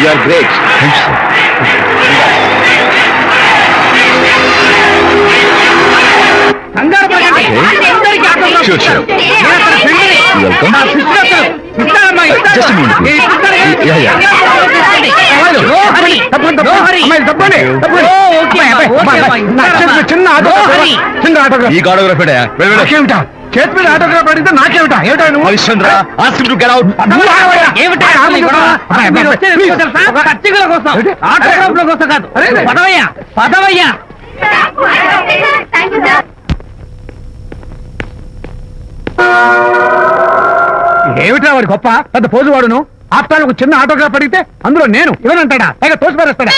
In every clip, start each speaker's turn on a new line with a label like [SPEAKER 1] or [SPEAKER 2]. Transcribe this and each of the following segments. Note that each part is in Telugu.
[SPEAKER 1] You are great. Thank you, sir. Sure, sure. Welcome. Just a minute, please. Yeah. చిన్న ఆటోగ్రాఫ్ ఈ ఆటోగ్రాఫ్ ఏమిటా చేతి మీద ఆటోగ్రాఫ్ అడిగితే నాకేమిటా ఏమిటా నువ్వు Harishchandra ask to get out
[SPEAKER 2] పచ్చికల కోసం ఆటోగ్రాఫ్ల కోసం కాదు పదవయ్యా ఏమిటా వాడి గొప్ప పెద్ద పోజు వాడును ఆప్తాలకు చిన్న ఆటోగ్రాఫ్ అడిగితే అందులో నేను ఇవ్వనంటాడా పైగా తోసి పారేస్తాడా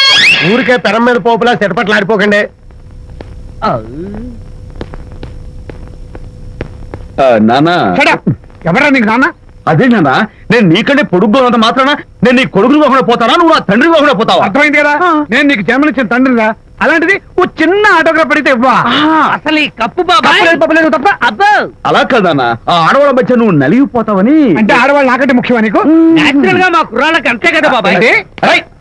[SPEAKER 3] ఊరికే పెరం మీద పోపులా చెరపట్లు ఆడిపోకండి.
[SPEAKER 1] నానా
[SPEAKER 2] ఎవరా నీకు నాన్న?
[SPEAKER 1] అదే నాన్న నేను నీకంటే పొడుగ్గా ఉన్నంత మాత్రాన నేను నీ కొడుకుని కాకుండా పోతానా నువ్వు నా తండ్రి కాకుండా పోతావా?
[SPEAKER 2] అర్థమైంది కదా నేను నీకు జన్మనిచ్చిన తండ్రిరా అలాంటిది ఓ చిన్న ఆటోగ్రాఫ్ అడిగితే ఇవ్వా
[SPEAKER 4] అసలు ఈ కప్పు బాబా
[SPEAKER 2] తప్ప
[SPEAKER 4] అబ్బో
[SPEAKER 1] అలా కాదన్న ఆ ఆడవాళ్ళ మధ్య నువ్వు నలిగిపోతావని.
[SPEAKER 2] అంటే ఆడవాళ్ళు నాకంటే ముఖ్యమా నీకు?
[SPEAKER 4] నేచురల్ గా మా కుర్రాళ్ళకి అంతే కదా బాబాయ్.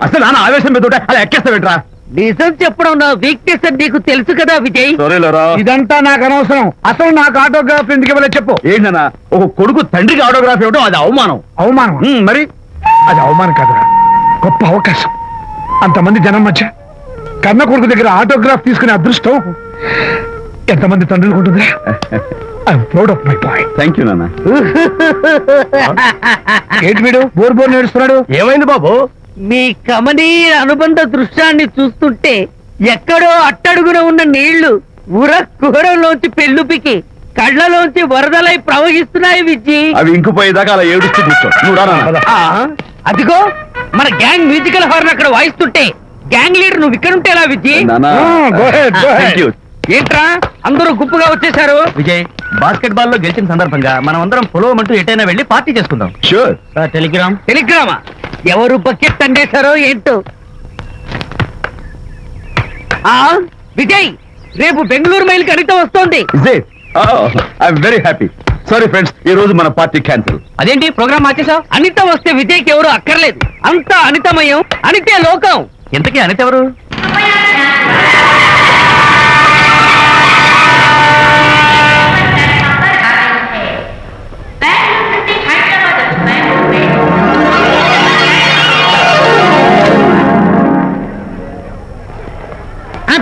[SPEAKER 1] అసలు నాన్న ఆవేశం మీద ఉంటే అలా ఎక్కేస్తావేంట్రా?
[SPEAKER 4] నిజం చెప్పడం నా వీక్నెస్ అని నీకు తెలుసు కదా విజయ్.
[SPEAKER 2] ఇదంతా నాకు అనవసరం. అసలు నాకు ఆటోగ్రాఫ్ ఎందుకు ఇవ్వలేదు చెప్పు.
[SPEAKER 1] ఏంటన్నా ఒక కొడుకు తండ్రికి ఆటోగ్రాఫ్ ఇవ్వడం అది అవమానం.
[SPEAKER 2] అవమానం
[SPEAKER 1] మరి
[SPEAKER 2] అది అవమానం కాదురా, గొప్ప అవకాశం. అంతమంది జనం మధ్య కన్న కొడుకు దగ్గర ఆటోగ్రాఫ్ తీసుకునే అదృష్టం ఎంతమంది తండ్రులకు ఉంటుందిరా. I'm proud of my boy.
[SPEAKER 1] Thank you నాన్న.
[SPEAKER 2] ఏంటి వీడు బోర్ నేడుస్తున్నాడు?
[SPEAKER 3] ఏమైంది బాబు?
[SPEAKER 4] మీ కమనీయ అనుబంధ దృశ్యాన్ని చూస్తుంటే ఎక్కడో అట్టడుగున ఉన్న నీళ్లు ఉర కుహరంలోంచి పెళ్ళుపికి కళ్ళలోంచి వరదలై ప్రవహిస్తున్నాయి విజ్జి.
[SPEAKER 1] అవి ఇంకిపోయేదాకా అలా ఏడుస్తూ కూర్చో. నువ్వు రానా?
[SPEAKER 4] అదిగో మన గ్యాంగ్ మ్యూజికల్ హార్న్ అక్కడ వాయిస్తుంటే గ్యాంగ్ లీడర్ నువ్వు ఇక్కడ ఉంటే ఎలా విజ్జి? ఏంట్రా అందరూ గుంపుగా వచ్చేసారు?
[SPEAKER 3] విజయ్ బాస్కెట్ బాల్ లో గెలిచిన సందర్భంగా మనం అందరం పొలవమంటూ ఎటైనా వెళ్ళి పార్టీ చేసుకుందాం.
[SPEAKER 1] షూర్.
[SPEAKER 4] టెలిగ్రామా? ఎవరు బకెట్ అండేశారో ఏంటో. విజయ్ రేపు బెంగళూరు మైల్ అనిత వస్తోంది.
[SPEAKER 1] I'm very happy. Sorry friends, ఈ రోజు మన పార్టీ క్యాన్సిల్.
[SPEAKER 4] అదేంటి ప్రోగ్రామ్ మార్చేసావు? అనిత వస్తే విజయ్కి ఎవరు అక్కర్లేదు. అంతా అనితమయం, అనితే లోకం.
[SPEAKER 3] ఇంతకీ అనిత ఎవరు?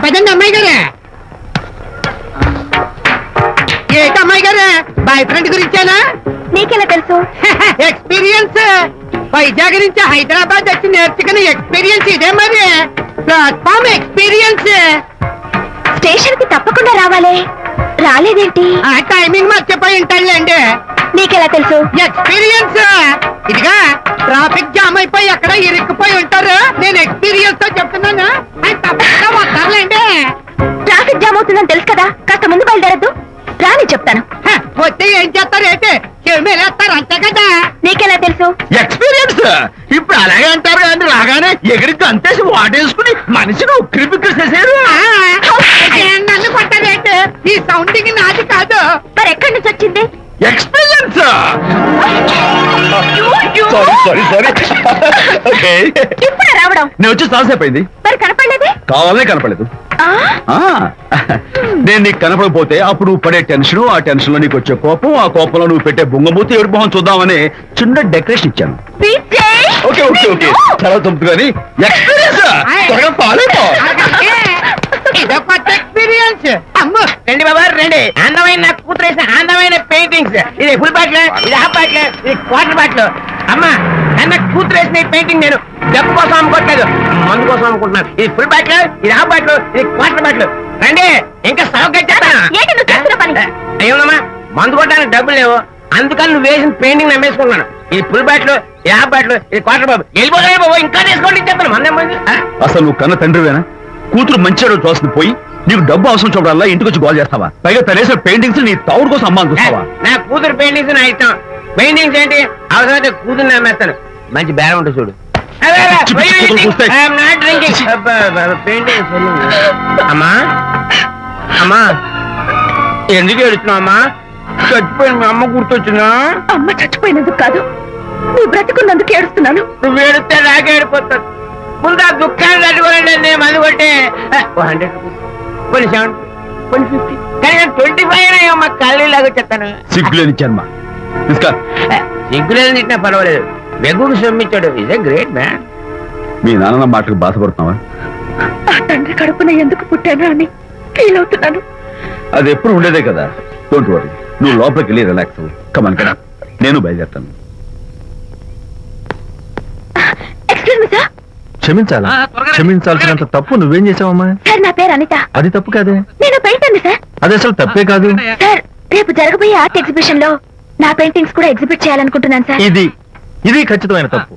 [SPEAKER 4] పదండి అమ్మాయి గారే. ఏంటి అమ్మాయి గారే బాయ్ ఫ్రెండ్ గురించేనా?
[SPEAKER 5] నీకెలా తెలుసు?
[SPEAKER 4] ఎక్స్పీరియన్స్. వైజాగ్ నుంచి హైదరాబాద్ వచ్చి నేర్చుకున్న ఎక్స్పీరియన్స్ ఇదే మరి. Platform experience.
[SPEAKER 5] స్టేషన్ కి తప్పకుండా రావాలే, రాలేదేంటి?
[SPEAKER 4] ఆ టైమింగ్ మర్చిపోయి ఉంటాడులేండి.
[SPEAKER 5] నీకెలా తెలుసు?
[SPEAKER 4] ఎక్స్పీరియన్స్. ఇదిగా ట్రాఫిక్ జామ్ అయిపోయి ఎక్కడ ఇరుక్కుపోయి ఉంటారు. నేను ఎక్స్పీరియన్స్ తో చెప్తున్నాను. ఆయన తప్పకుండా వస్తారులేండి.
[SPEAKER 5] ట్రాఫిక్ జామ్ అవుతుందని తెలుసు కదా, కాస్త ముందు బయలుదేరద్దు. రాని చెప్తాను.
[SPEAKER 4] వస్తే ఏం చేస్తారు ఏంటి? వేస్తారు అంతే కదా.
[SPEAKER 5] నీకెలా తెలుసు?
[SPEAKER 1] ఎక్స్పీరియన్స్. ఇప్పుడు అలాగే అంటారు కానీ రాగానే ఎగిరికి అంతేసి వాటేసుకుని మనిషిని ఉక్కిరి బిక్కిరి చేశారు.
[SPEAKER 4] నన్ను కొట్టారేంటి? ఈ సౌండింగ్ నాది కాదు.
[SPEAKER 5] మరి ఎక్కడి నుంచి వచ్చింది?
[SPEAKER 1] ఎక్స్పీరియన్స్. సారీ.
[SPEAKER 5] ఇప్పుడు రావడం
[SPEAKER 1] నేను వచ్చి చాలాసేపు అయింది.
[SPEAKER 5] మరి కనపడలేదే?
[SPEAKER 1] కావాలనే కనపడలేదు. నేను నీకు కనపడకపోతే అప్పుడు నువ్వు పడే టెన్షన్, ఆ టెన్షన్ లో నీకు వచ్చే కోపం, ఆ కోపంలో నువ్వు పెట్టే బొంగమూతి ఏడు మొహం చూద్దామని చిన్న డెకరేషన్ ఇచ్చాను. ఓకే చాలా తప్పు కానీ ఎక్స్పీరియన్స్. త్వరగా పాలేపో.
[SPEAKER 4] ఇదో కొత్త ఎక్స్పీరియన్స్. అమ్మ
[SPEAKER 2] రండి బాబా రండి. అందమైన నాకు కూతురు వేసిన అందమైన పెయింటింగ్స్. ఇది ఫుల్ బాటిల్, ఇది హాఫ్ బాటిల్, ఇది క్వార్టర్ బాటిల్. అమ్మా అన్న కూతురు వేసిన ఈ పెయింటింగ్ నేను డబ్బు కోసం అమ్ముకోవట్లేదు, మందు కోసం అమ్ముకుంటున్నాను. ఇది ఫుల్ బాటిల్, ఇది హాఫ్ బాటిల్, ఇది క్వార్టర్ బాటిల్. రండి ఇంకా అయ్యోనమ్మా మందు కొట్టడానికి డబ్బులు లేవు, అందుకని నువ్వు వేసిన పెయింటింగ్ నమ్మేసుకుంటున్నాను. ఇది ఫుల్ బాటిల్, ఇది హాఫ్ బాటిల్, ఇది క్వార్టర్ బాబు. వెళ్ళిపోతాయి బాబు, ఇంకా తీసుకోండి చెప్తాను. మందేం
[SPEAKER 1] అసలు నువ్వు కన్న తండ్రివేనా? కూతురు మంచిగా చూస్తుంది పోయి నీకు డబ్బు అవసరం చూడాలా ఇంటికి వచ్చి గోల్ చేస్తావా? పైగా తనేసిన పెయింటింగ్స్ నీ తౌడు కోసం అమ్మాని చూస్తావా?
[SPEAKER 2] నా కూతురు పెయింటింగ్స్ నా ఇష్టం. పెయింటింగ్స్ ఏంటి అవసరమైతే కూతురు నమ్మేస్తాను. మంచి బేరం ఉంటుంది చూడు. అమ్మా అమ్మా ఎందుకు ఏడుస్తున్నావు అమ్మా? చచ్చిపోయిన మీ అమ్మ గుర్తొచ్చిందా?
[SPEAKER 5] అమ్మ చచ్చిపోయినందుకు కాదు, నువ్వు బ్రతికున్నందుకు ఏడుస్తున్నాను.
[SPEAKER 2] నువ్వు ఏడితే నాకే ఏడిపోతాను. ముందు ఆ దుఃఖాన్ని తట్టుకోలేండి. నేను మందు కొట్టే 100 కొన్ని 70 కొన్ని 50 కానీ 25 మా కళ్ళు లాగా చెప్తాను.
[SPEAKER 1] సిగ్గులేని జన్మ. తీసుకో.
[SPEAKER 2] సిగ్గులేదు తిట్టినా పర్వాలేదు. వెగుకు సొమ్మించాడు. Is a great man.
[SPEAKER 1] మీ నాన్న మాటకు బాధపడుతున్నావా?
[SPEAKER 5] ఆ తండ్రి కడుపున ఎందుకు పుట్టాను అని ఫీల్ అవుతున్నాను.
[SPEAKER 1] అది ఎప్పుడు ఉండేదే కదా. డోంట్ వరీ, నువ్వు లోపలికి వెళ్ళి రిలాక్స్ అవ్వు. కమాన్ కదా, నేను బయలుదేరుతాను.
[SPEAKER 5] Excuse me sir.
[SPEAKER 3] క్షమించాలా? క్షమించాల్సినంత తప్పు నువ్వేం చేసావమ్మా?
[SPEAKER 5] సార్ నా పేరు అనిత.
[SPEAKER 3] అది తప్పు కాదే.
[SPEAKER 5] నేను పెయింటర్ సార్.
[SPEAKER 3] అది అసలు తప్పే కాదు.
[SPEAKER 5] సార్ రేపు జరగబోయే ఆర్ట్ ఎగ్జిబిషన్ లో నా పెయింటింగ్స్ కూడా ఎగ్జిబిట్ చేయాలనుకుంటున్నాను సార్.
[SPEAKER 3] ఇది ఖచ్చితమైన తప్పు.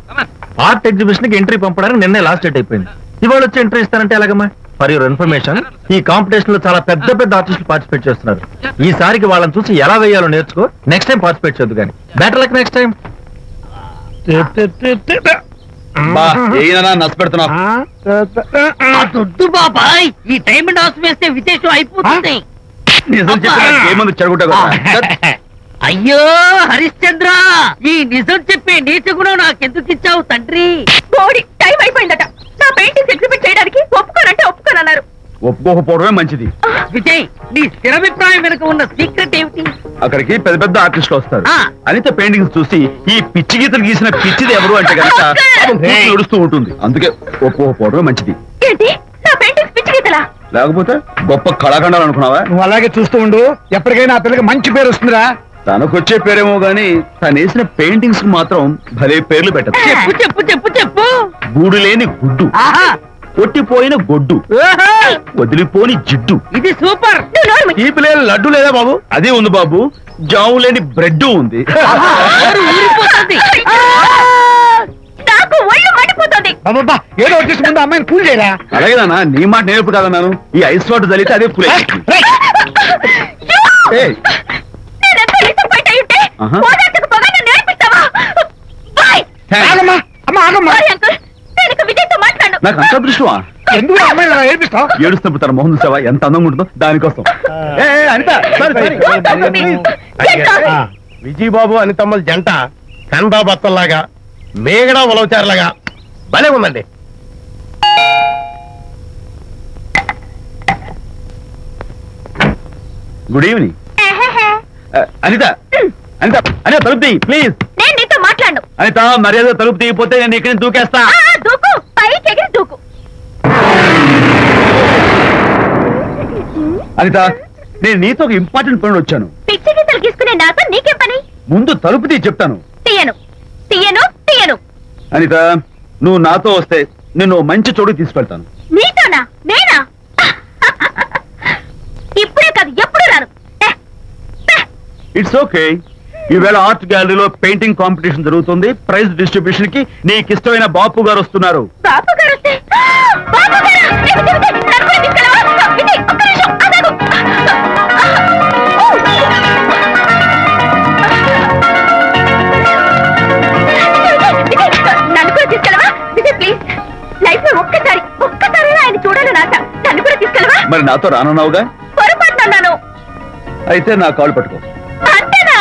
[SPEAKER 3] ఆర్ట్ ఎగ్జిబిషన్ కి ఎంట్రీ పంపడానికి నిన్నే లాస్ట్ డేట్ అయిపోయింది. ఇవాళ వచ్చి ఎంట్రీ ఇస్తానంటే ఎలాగమ్మా? ఫర్ యువర్ ఇన్ఫర్మేషన్, ఈ కాంపిటీషన్ లో చాలా పెద్ద పెద్ద ఆర్టిస్టులు పార్టిసిపేట్ చేస్తున్నారు. ఈసారికి వాళ్ళని చూసి ఎలా వేయాలో నేర్చుకో. నెక్స్ట్ టైం పార్టిసిపేట్ చేయొద్దు కానీ. Better luck next time.
[SPEAKER 1] నష్టపెడుతున్నావు.
[SPEAKER 4] దొడ్డు బాబాయ్, ఈ డైమండ్ హౌస్ వేస్తే విశేషం అయిపోతుంది.
[SPEAKER 1] నిజం చెప్పిన ఏమంది చెడగొట్టా.
[SPEAKER 4] అయ్యో హరిశ్చంద్ర, ఈ నిజం చెప్పే నీచ గుణం నాకెందుకు ఇచ్చావు తండ్రి?
[SPEAKER 5] బోడి టైం అయిపోయిందట. నా పెయింటింగ్స్ ఎగ్జిబిట్ చేయడానికి ఒప్పుకోనంటే ఒప్పుకోనన్నారు.
[SPEAKER 1] ఒప్పుకోకపోవడమే మంచిది.
[SPEAKER 4] విజయ్, నీ స్థిరాభిప్రాయం వెనుక ఉన్న సీక్రెట్ ఏమిటి?
[SPEAKER 1] అక్కడికి పెద్ద పెద్ద ఆర్టిస్టులు వస్తారు.
[SPEAKER 4] ఆ.
[SPEAKER 1] అనిత పెయింటింగ్స్ చూసి ఈ పిచ్చి గీతలు గీసిన పిచ్చిది ఎవరు అంటే కనుక నడుస్తూ ఉంటుంది. అందుకే ఒప్పుకోకపోవడమే మంచిది.
[SPEAKER 5] ఏంటి నా పెయింటింగ్స్ పిచ్చి గీతలా?
[SPEAKER 1] లేకపోతే గొప్ప కళాఖండాలు అనుకున్నావా?
[SPEAKER 6] నువ్వు అలాగే చూస్తూ ఉండు, ఎప్పటికైనా ఆ పిల్లకి మంచి పేరు వస్తుందిరా.
[SPEAKER 1] తనకొచ్చే పేరేమో గాని తను వేసిన పెయింటింగ్స్ మాత్రం భలే పేర్లు పెట్టదు.
[SPEAKER 4] చెప్పు చెప్పు చెప్పు చెప్పు.
[SPEAKER 1] గూడు లేని గుడ్డు,
[SPEAKER 4] ఆహా,
[SPEAKER 1] కొట్టిపోయిన గొడ్డు,
[SPEAKER 4] ఓహో,
[SPEAKER 1] వదిలిపోని జిడ్డు.
[SPEAKER 4] ఇది సూపర్.
[SPEAKER 5] నువ్వు నోరు మూయి.
[SPEAKER 1] ఈ పిల్లలు లడ్డు లేదా బాబు? అదే ఉంది బాబు. జాము లేని బ్రెడ్ ఉంది.
[SPEAKER 4] నోరు ఊరిపోతుంది.
[SPEAKER 5] నాకు ఒళ్ళు మండిపోతుంది.
[SPEAKER 6] అబ్బబ్బా, ఏదో వచ్చేసి ముందు అమ్మాయిని కూల్ చేయరా.
[SPEAKER 1] అలాగేనా? నీ మాట నేర్పు కాదన్నాను. ఈ ఐస్ వాటర్ చల్లితే అదే పూలే.
[SPEAKER 5] నేనెంత disappoint అయి ఉంటే
[SPEAKER 1] ఆహా.
[SPEAKER 5] ఓదార్చకు పోగా నన్ను నేర్పిస్తావా? బాయ్.
[SPEAKER 6] ఆగమ్మా, అమ్మ ఆగమ్మా.
[SPEAKER 5] సారీ అంకుల్, నేను ఇక విజయ్తో మాట్లాడను.
[SPEAKER 1] నాకు అంత దృష్టమా?
[SPEAKER 6] ఎందుకు ఆ అమ్మాయిని అలా ఏడిపిస్తావు?
[SPEAKER 1] ఏడుస్తున్నప్పుడు తన మొహం చూసావా ఎంత అందంగా ఉంటుందో? దానికోసం. Anitha, sorry, sorry.
[SPEAKER 5] Don't talk to me. Get lost.
[SPEAKER 2] Vijaya Babu అనితమ్మల జంట కందా బత్తల్లాగా మేగడ ఉలవచారులాగా భలే ఉందండి.
[SPEAKER 1] Good evening.
[SPEAKER 5] ఎహెహె.
[SPEAKER 1] అనిత, అనిత, అనిత తలుపు తీయి ప్లీజ్.
[SPEAKER 5] నేను నీతో మాట్లాడను.
[SPEAKER 1] అనిత, మర్యాద తలుపు తీయకపోతే నేను ఇక్కడి నుంచి దూకేస్తా.
[SPEAKER 5] దూకు, పైకి ఎగిరి దూకు.
[SPEAKER 1] అనిత, నేను నీతో ఒక ఇంపార్టెంట్ పని వచ్చాను.
[SPEAKER 5] పిచ్చి గీతలు గీసుకునే నాతో నీకేం పని?
[SPEAKER 1] ముందు తలుపు తీయి చెప్తాను.
[SPEAKER 5] తీయను తీయను తీయను.
[SPEAKER 1] అనిత, నువ్వు నాతో వస్తే నిన్ను ఓ మంచి చోటుకి తీసుకెళ్తాను.
[SPEAKER 5] నీతోనా? నేనా? ఇప్పుడే కాదు ఎప్పుడు రాను.
[SPEAKER 1] It's okay. ఈవేళ ఆర్ట్ గ్యాలరీలో పెయింటింగ్ కాంపిటీషన్ జరుగుతుంది. ప్రైజ్ డిస్ట్రిబ్యూషన్ కి నీకు ఇష్టమైన బాపు గారు వస్తున్నారు.
[SPEAKER 5] బాబు గారు వస్తే బాబు గారు నన్ను కూడా తీసుకెళ్ళవా? విజయ్, ఒక్క నిమిషం ఆగు. నన్ను కూడా తీసుకెళ్ళవా? విజయ్ ప్లీజ్, లైఫ్ లో ఒక్కసారి ఆయన చూడాలని ఆశ. నన్ను కూడా తీసుకెళ్ళవా?
[SPEAKER 1] మరి నాతో రానున్నావుగా?
[SPEAKER 5] పొరపాటున అన్నాను.
[SPEAKER 1] అయితే నా కాలు పట్టుకో.
[SPEAKER 5] అంతేనా?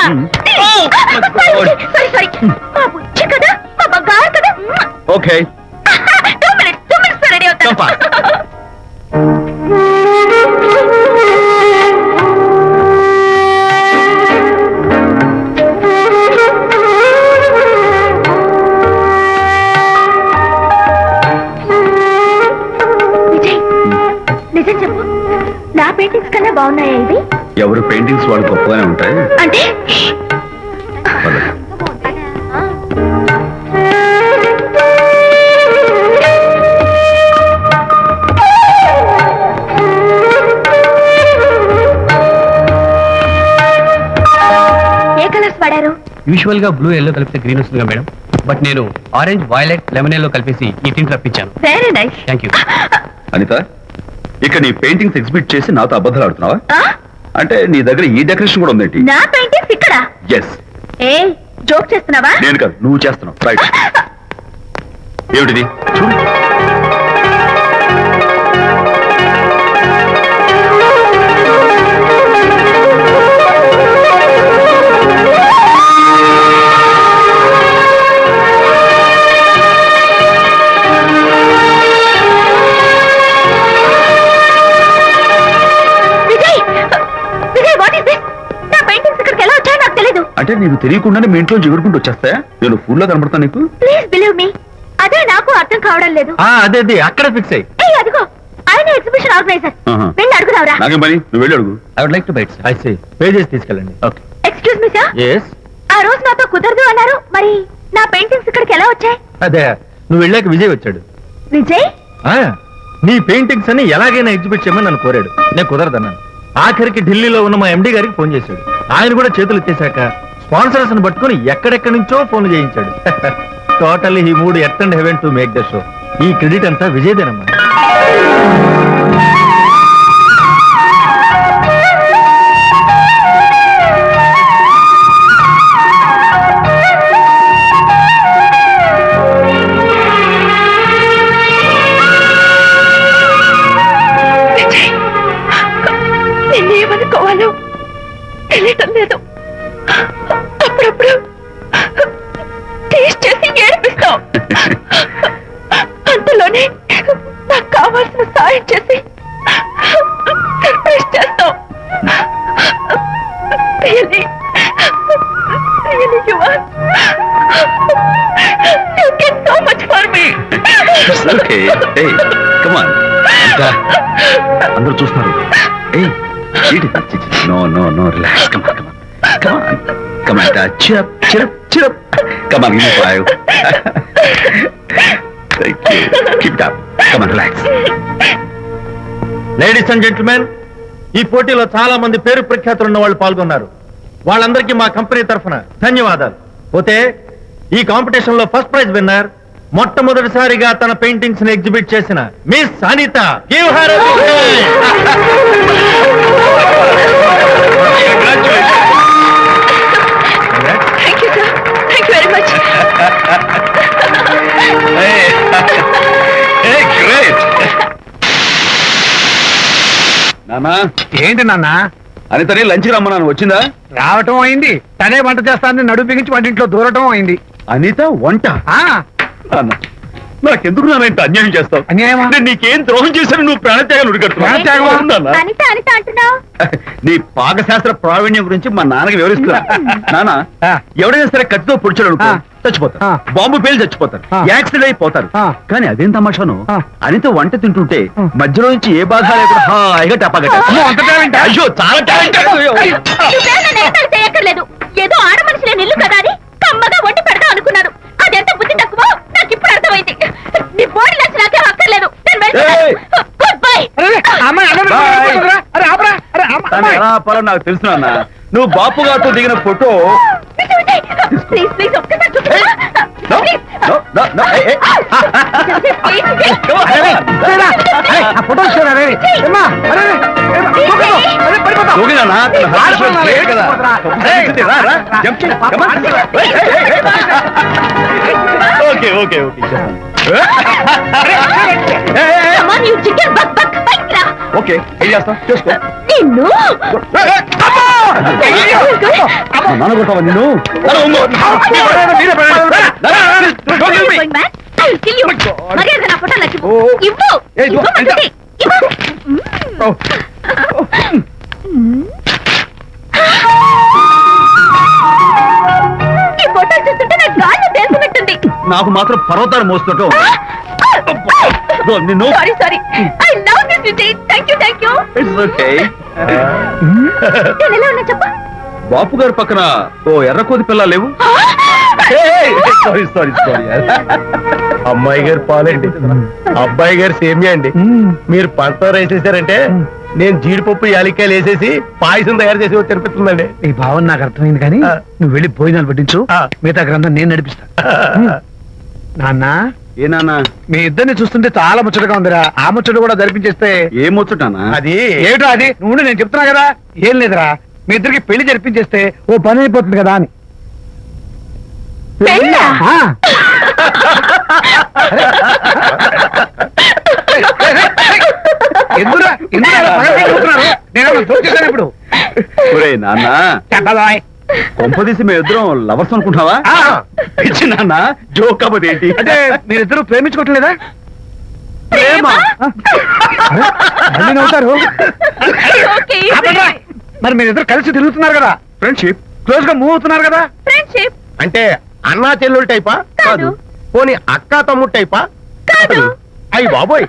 [SPEAKER 5] సారీ మా బుజ్జి కదా, మా బంగారు కదా.
[SPEAKER 1] ఓకే.
[SPEAKER 5] 2 minutes లో రెడీ అవుతాను.
[SPEAKER 1] Come
[SPEAKER 5] విజయ్, నిజం చెప్పు, నా పెయింటింగ్స్ కన్నా బాగున్నాయా ఇవి?
[SPEAKER 1] ఎవరు పెయింటింగ్స్ వాళ్ళు గొప్పగానే ఉంటాయి.
[SPEAKER 5] అంటే
[SPEAKER 1] పద.
[SPEAKER 5] ఏ కలర్స్ వాడారు?
[SPEAKER 3] యూజువల్ గా బ్లూ ఎల్లో కలిపితే గ్రీన్ వస్తుందిగా మేడం, బట్ నేను ఆరెంజ్ వైలెట్ లెమన్ ఎల్లో కలిపేసి ఈ టీం రప్పించాను.
[SPEAKER 5] Very nice.
[SPEAKER 3] Thank you.
[SPEAKER 1] Anita, ఇక నీ పెయింటింగ్స్ ఎగ్జిబిట్ చేసి నాతో అబద్ధాలు ఆడుతున్నావా? అంటే నీ దగ్గర ఈ డెకరేషన్ కూడా ఉందేంటి?
[SPEAKER 5] నా పెయింటింగ్స్ ఇక్కడ?
[SPEAKER 1] ఎస్.
[SPEAKER 5] ఏ జోక్ చేస్తున్నావా?
[SPEAKER 1] నేను కాదు, నువ్వు చేస్తున్నావు. రైట్. ఏమిటిది? చూడు. అంటే నీకు తెలియకుండానే మీ ఇంట్లో ఎగురుకుంటూ వచ్చేస్తాయా? నేను ఫుల్ లో కనబడతా నీకు?
[SPEAKER 5] ప్లీజ్ బిలీవ్ మీ, అదే నాకు అర్థం కావడం లేదు.
[SPEAKER 3] అదే అక్కడ ఫిక్స్ అయ్యి.
[SPEAKER 5] ఏయ్, అదిగో ఆయన ఎగ్జిబిషన్ ఆర్గనైజర్.
[SPEAKER 1] ఆహా.
[SPEAKER 5] వెళ్ళి అడుగుదావరా.
[SPEAKER 1] నాకేం పని, నువ్వు వెళ్ళి అడుగు.
[SPEAKER 3] I would like to buy it I say pay చేసి తీసుకెళ్ళండి. Okay.
[SPEAKER 5] Excuse me sir,
[SPEAKER 3] yes.
[SPEAKER 5] ఆ రోజు నాతో కుదరదు అన్నారు, మరి నా పెయింటింగ్స్ ఇక్కడికి ఎలా వచ్చాయి?
[SPEAKER 3] అదే నువ్వు వెళ్ళాక విజయ్ వచ్చాడు.
[SPEAKER 5] విజయ్?
[SPEAKER 3] నీ పెయింటింగ్స్ అని ఎలాగైనా ఎగ్జిబిట్ చేయమని నన్ను కోరాడు. నేను కుదరదన్నాను. ఆఖరికి ఢిల్లీలో ఉన్న మా ఎండి గారికి ఫోన్ చేశాడు. ఆయన కూడా చేతులు ఎత్తేశాక స్పాన్సర్స్ ని పట్టుకుని ఎక్కడెక్కడి నుంచో ఫోన్ చేయించాడు. Totally he mood earth and heaven to make the show. ఈ క్రెడిట్ అంతా విజయ్దేనమ్మా.
[SPEAKER 5] నిన్నేమనుకోవాలో తెలియటం లేదు. అప్పుడప్పుడు టేస్ట్ చేసి ఏడిపిస్తావు. అంతలోనే నాకు కావాల్సిన సాయం చేసి సర్ప్రైజ్ చేస్తావు. Really, really you are. You did so much for me.
[SPEAKER 1] It's okay. Hey, come on. అందరూ చూస్తున్నారు. Hey, no, relax. Come on, cheer up. Come on, give me 5. Thank you. Keep it up. Come on, relax.
[SPEAKER 3] Ladies and gentlemen, ఈ పోటీలో చాలా మంది పేరు ప్రఖ్యాతులు ఉన్న వాళ్ళు పాల్గొన్నారు. వాళ్ళందరికీ మా కంపెనీ తరఫున ధన్యవాదాలు. పోతే ఈ కాంపిటీషన్ లో ఫస్ట్ ప్రైజ్ విన్నర్, మొట్టమొదటిసారిగా తన పెయింటింగ్స్ ని ఎగ్జిబిట్ చేసిన miss Anita. Give her a big
[SPEAKER 5] Thank you, sir. Thank you very much.
[SPEAKER 1] Hey, great. నానా,
[SPEAKER 6] ఏంటి నాన్న?
[SPEAKER 1] అనితని లంచ్ రమ్మన్నాను, వచ్చిందా?
[SPEAKER 6] రావటం అయింది, తనే వంట చేస్తానని నడుపు బిగించి వంటింట్లో దూరటం అయింది.
[SPEAKER 1] అనిత వంట?
[SPEAKER 6] ఆ
[SPEAKER 1] నాన్న, నాకెందుకు నాన్న ఇంత అన్యాయం చేస్తావు?
[SPEAKER 6] అన్యాయమా?
[SPEAKER 1] నేను నీకేం ద్రోహం చేశాను? నువ్వు ప్రాణత్యాగం
[SPEAKER 6] ప్రాణత్యాగమా?
[SPEAKER 5] అనిత అంటున్నావు.
[SPEAKER 1] నీ పాకశాస్త్ర ప్రావీణ్యం గురించి మా నాన్నకి వివరిస్తున్నా. నాన్న,
[SPEAKER 6] ఆ.
[SPEAKER 1] ఎవడైనా సరే కత్తితో పొడిచాడు అనుకో,
[SPEAKER 6] ఆ.
[SPEAKER 1] చచ్చిపోతారు.
[SPEAKER 6] ఆ.
[SPEAKER 1] బాంబు పేలు చచ్చిపోతారు,
[SPEAKER 6] ఆ.
[SPEAKER 1] యాక్సిడెంట్ అయిపోతారు.
[SPEAKER 6] ఆ.
[SPEAKER 1] కానీ అదేం తమాషాను,
[SPEAKER 6] ఆ.
[SPEAKER 1] అనిత వంట తింటుంటే
[SPEAKER 6] ఆ.
[SPEAKER 1] మధ్యలో నుంచి ఏ బాధ లేకుండా హాయిగా టపాగట.
[SPEAKER 6] అమ్మో, అంత టాలెంటా?
[SPEAKER 1] అయ్యో, చాలా టాలెంట్.
[SPEAKER 5] నువ్వేనా నేతలు చేయక్కర్లేదు. ఏదో ఆడమనిషిలే నిల్లు కదా అని కమ్మగా వండి పెడతా అనుకున్నాను. అదెంత బుద్ధి తక్కువ నాకు ఇప్పుడు అర్థమైంది. నీ బాడీ లంచ్ నాకే అక్కర్లేదు. నేను వెళ్తున్నాను. Good bye.
[SPEAKER 6] అరే, అమ్మాయి, అరే,
[SPEAKER 1] Bye.
[SPEAKER 6] అరే, ఆపరా. అరే,
[SPEAKER 1] తను
[SPEAKER 6] అమ్మాయి.
[SPEAKER 1] ఎలా ఆపాలో నాకు తెలుసు నాన్న. నువ్వు బాపు గారితో దిగిన ఫోటో.
[SPEAKER 5] ప్లీజ్ ప్లీజ్ ఒక్కసారి చూపించు.
[SPEAKER 1] No,
[SPEAKER 5] please.
[SPEAKER 1] no, hey, hey.
[SPEAKER 5] Please, please.
[SPEAKER 1] Come on,
[SPEAKER 6] అరే, అరేరా, అరే, ఆ ఫోటో చూడరా, అరే. ఏమ్మా, అరే, అరే, ఏమ్మా, దూకదు. అరే, పడిపోతావు.
[SPEAKER 1] దూకి నాన్న, తన heart
[SPEAKER 6] ఆడపిల్ల
[SPEAKER 1] rate great కదా.
[SPEAKER 6] ఏయ్,
[SPEAKER 1] రా, రా, jump చేయి. Come on. Hey, hey. Okay.
[SPEAKER 5] Come on, you chicken buck. పైకి రా.
[SPEAKER 1] ఓకే, ఏం చేస్తావు? చేసుకో.
[SPEAKER 5] నిన్ను
[SPEAKER 1] నాన్న కొడతావా నిన్ను?
[SPEAKER 6] మీరే పడండి.
[SPEAKER 5] Going back? I'll kill you. మర్యాద నా ఫోటో నాకు ఇవ్వు.
[SPEAKER 1] ఓ.
[SPEAKER 5] ఇవ్వు.
[SPEAKER 1] ఏయ్, ఇవ్వు.
[SPEAKER 5] ఇవ్వమంటుంది. ఇవ్వు. ఈ ఫోటో చూస్తుంటే నాకు గాల్లో తేలుతున్నట్టుంది.
[SPEAKER 1] నాకు మాత్రం పర్వతాలు మోస్తుంటావు. నిన్ను
[SPEAKER 5] sorry I love this Vijay. Thank you.
[SPEAKER 1] It's okay.
[SPEAKER 5] నేను ఎలా ఉన్నా చెప్పు.
[SPEAKER 1] బాపు గారి పక్కన ఓ ఎర్ర కోతి పిల్ల లేవు? సారీ.
[SPEAKER 3] అమ్మాయి గారు పాలండి, అబ్బాయి గారు సేమియా అండి. మీరు పంచదార వేసేసారంటే నేను జీడిపప్పు యాలిక్కాయలు వేసేసి పాయసం తయారు చేసి తినిపిస్తుందండి.
[SPEAKER 6] ఈ భావన నాకు అర్థమైంది, కానీ నువ్వు వెళ్ళి భోజనాలు పట్టించు. మిగతా గ్రంథం నేను నడిపిస్తా. నాన్న,
[SPEAKER 1] ఏ నాన్న?
[SPEAKER 6] మీ ఇద్దరిని చూస్తుంటే చాలా ముచ్చటగా ఉందిరా. ఆ ముచ్చట కూడా జరిపించేస్తే.
[SPEAKER 1] ఏ ముచ్చటానా?
[SPEAKER 3] అది
[SPEAKER 6] ఏమిటో అది? నువ్వు నేను చెప్తున్నా కదా. ఏం లేదురా, మీ ఇద్దరికి పెళ్లి జరిపించేస్తే ఓ పని అయిపోతుంది కదా అని.
[SPEAKER 5] పెళ్ళా?
[SPEAKER 6] ఆ. ఎందుకురా అలా పగలబడి చూస్తున్నారు? నేనేమన్నా జోక్ చేశాను ఇప్పుడు?
[SPEAKER 1] ఒరే నాన్న,
[SPEAKER 6] చెప్పబాయ్.
[SPEAKER 1] కొంపదీసి మేము ఇద్దరం లవర్స్ అనుకుంటావా?
[SPEAKER 6] ఆ.
[SPEAKER 1] పిచ్చి నాన్న, జోక్ కాకపోతే ఏంటి?
[SPEAKER 6] అంటే మీరిద్దరూ ప్రేమించుకోవట్లేదా?
[SPEAKER 1] ప్రేమ?
[SPEAKER 6] అరే, మళ్ళీ నవ్వుతారు.
[SPEAKER 5] Okay,
[SPEAKER 6] ఆపండ్రా. మరి మీరిద్దరు కలిసి తిరుగుతున్నారు కదా.
[SPEAKER 1] ఫ్రెండ్షిప్.
[SPEAKER 6] క్లోజ్ గా మూవ్ అవుతున్నారు కదా.
[SPEAKER 5] ఫ్రెండ్షిప్
[SPEAKER 2] అంటే అన్నా చెల్లెలు టైపా?
[SPEAKER 5] కాదు.
[SPEAKER 2] పోనీ అక్క తమ్ముడు టైపా?
[SPEAKER 5] కాదు.
[SPEAKER 2] అయ్యి బాబోయ్,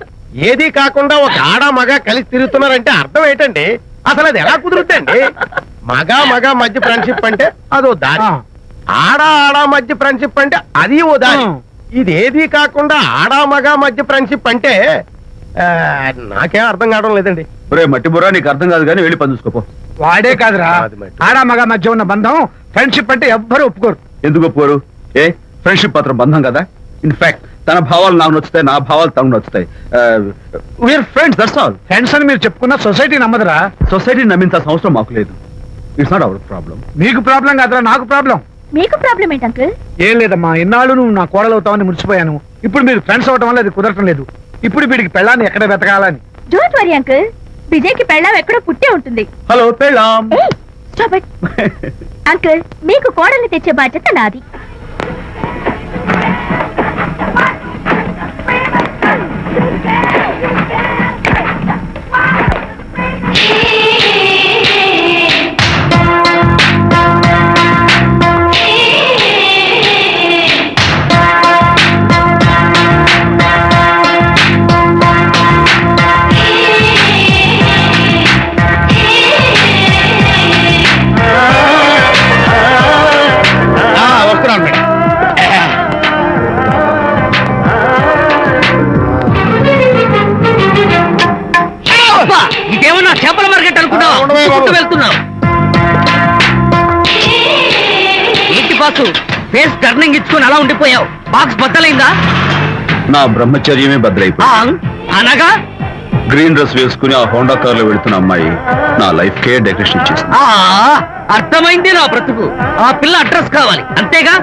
[SPEAKER 2] ఏది కాకుండా ఒక ఆడ మగ కలిసి తిరుగుతున్నారంటే అర్థం ఏంటండి? అసలు అది ఎలా కుదురుద్దండి? మగ మధ్య ఫ్రెండ్షిప్ అంటే అదో దారి,
[SPEAKER 6] ఆ.
[SPEAKER 2] ఆడ మధ్య ఫ్రెండ్షిప్ అంటే అది ఓ దారి.
[SPEAKER 6] ఆ.
[SPEAKER 2] ఇదేది కాకుండా ఆడ మగ మధ్య ఫ్రెండ్షిప్ అంటే నాకేం అర్థం కావడం లేదండి.
[SPEAKER 1] ఒరే మట్టి బుర్రా, నీకు అర్థం కాదు కానీ వెళ్ళి పని చూసుకోపో.
[SPEAKER 6] వాడే కాదురా,
[SPEAKER 2] అది మరి.
[SPEAKER 6] ఆడ మగ మధ్య ఉన్న బంధం ఫ్రెండ్షిప్ అంటే ఎవ్వరు ఒప్పుకోరు.
[SPEAKER 1] ఎందుకు ఒప్పుకోరు? ఫ్రెండ్షిప్ మాత్రం బంధం కదా. ఇన్ఫాక్ట్ తన భావాలు నాకు నచ్చుతాయి, నా భావాలు తనకు నచ్చుతాయి. We're friends, that's all.
[SPEAKER 6] Friends అని మీరు చెప్పుకున్న సొసైటీ నమ్మదురా.
[SPEAKER 1] సొసైటీని నమ్మించాల్సిన అవసరం మాకు లేదు. It's not our problem.
[SPEAKER 6] మీకు ప్రాబ్లం కాదురా, నాకు ప్రాబ్లం.
[SPEAKER 5] మీకు ప్రాబ్లం ఏంటి అంకుల్?
[SPEAKER 6] ఏం లేదమ్మా, ఇన్నాళ్ళు నువ్వు నా కోడలు అవుతావని మురిసిపోయాను. ఇప్పుడు మీరు ఫ్రెండ్స్ అవటం వల్ల అది కుదరటం లేదు. ఇప్పుడు వీడికి పెళ్ళాన్ని ఎక్కడ వెతకాలని.
[SPEAKER 5] డోంట్ వరీ అంకుల్, విజయ్కి పెళ్ళాం ఎక్కడో పుట్టే ఉంటుంది.
[SPEAKER 1] హలో పెళ్ళాం.
[SPEAKER 5] ఏయ్, stop it. అంకుల్, మీకు కోడల్ని తెచ్చే బాధ్యత నాది.
[SPEAKER 2] వస్తున్నాను మేడం.
[SPEAKER 4] ఇదేమన్నా చేపల మార్కెట్ అనుకున్నావా?
[SPEAKER 2] ఆ, ఉండవే బాబు.
[SPEAKER 4] చుట్టూ వెళ్తున్నావు ఏంటి బాసు? ఫేస్ టర్నింగ్ ఇచ్చుకొని అలా ఉండిపోయావు. బాక్స్ బద్దలైందా?
[SPEAKER 1] నా బ్రహ్మచర్యమే బద్దలైపోయింది.
[SPEAKER 4] అనగా
[SPEAKER 1] గ్రీన్ డ్రెస్ వేసుకుని ఆ హోండా కార్ లో వెళుతున్న అమ్మాయి నా లైఫ్ కే డెకరేషన్ ఇచ్చేసింది.
[SPEAKER 4] అర్థమైంది నా బ్రతుకు. ఆ పిల్ల అడ్రస్ కావాలి అంతేగా?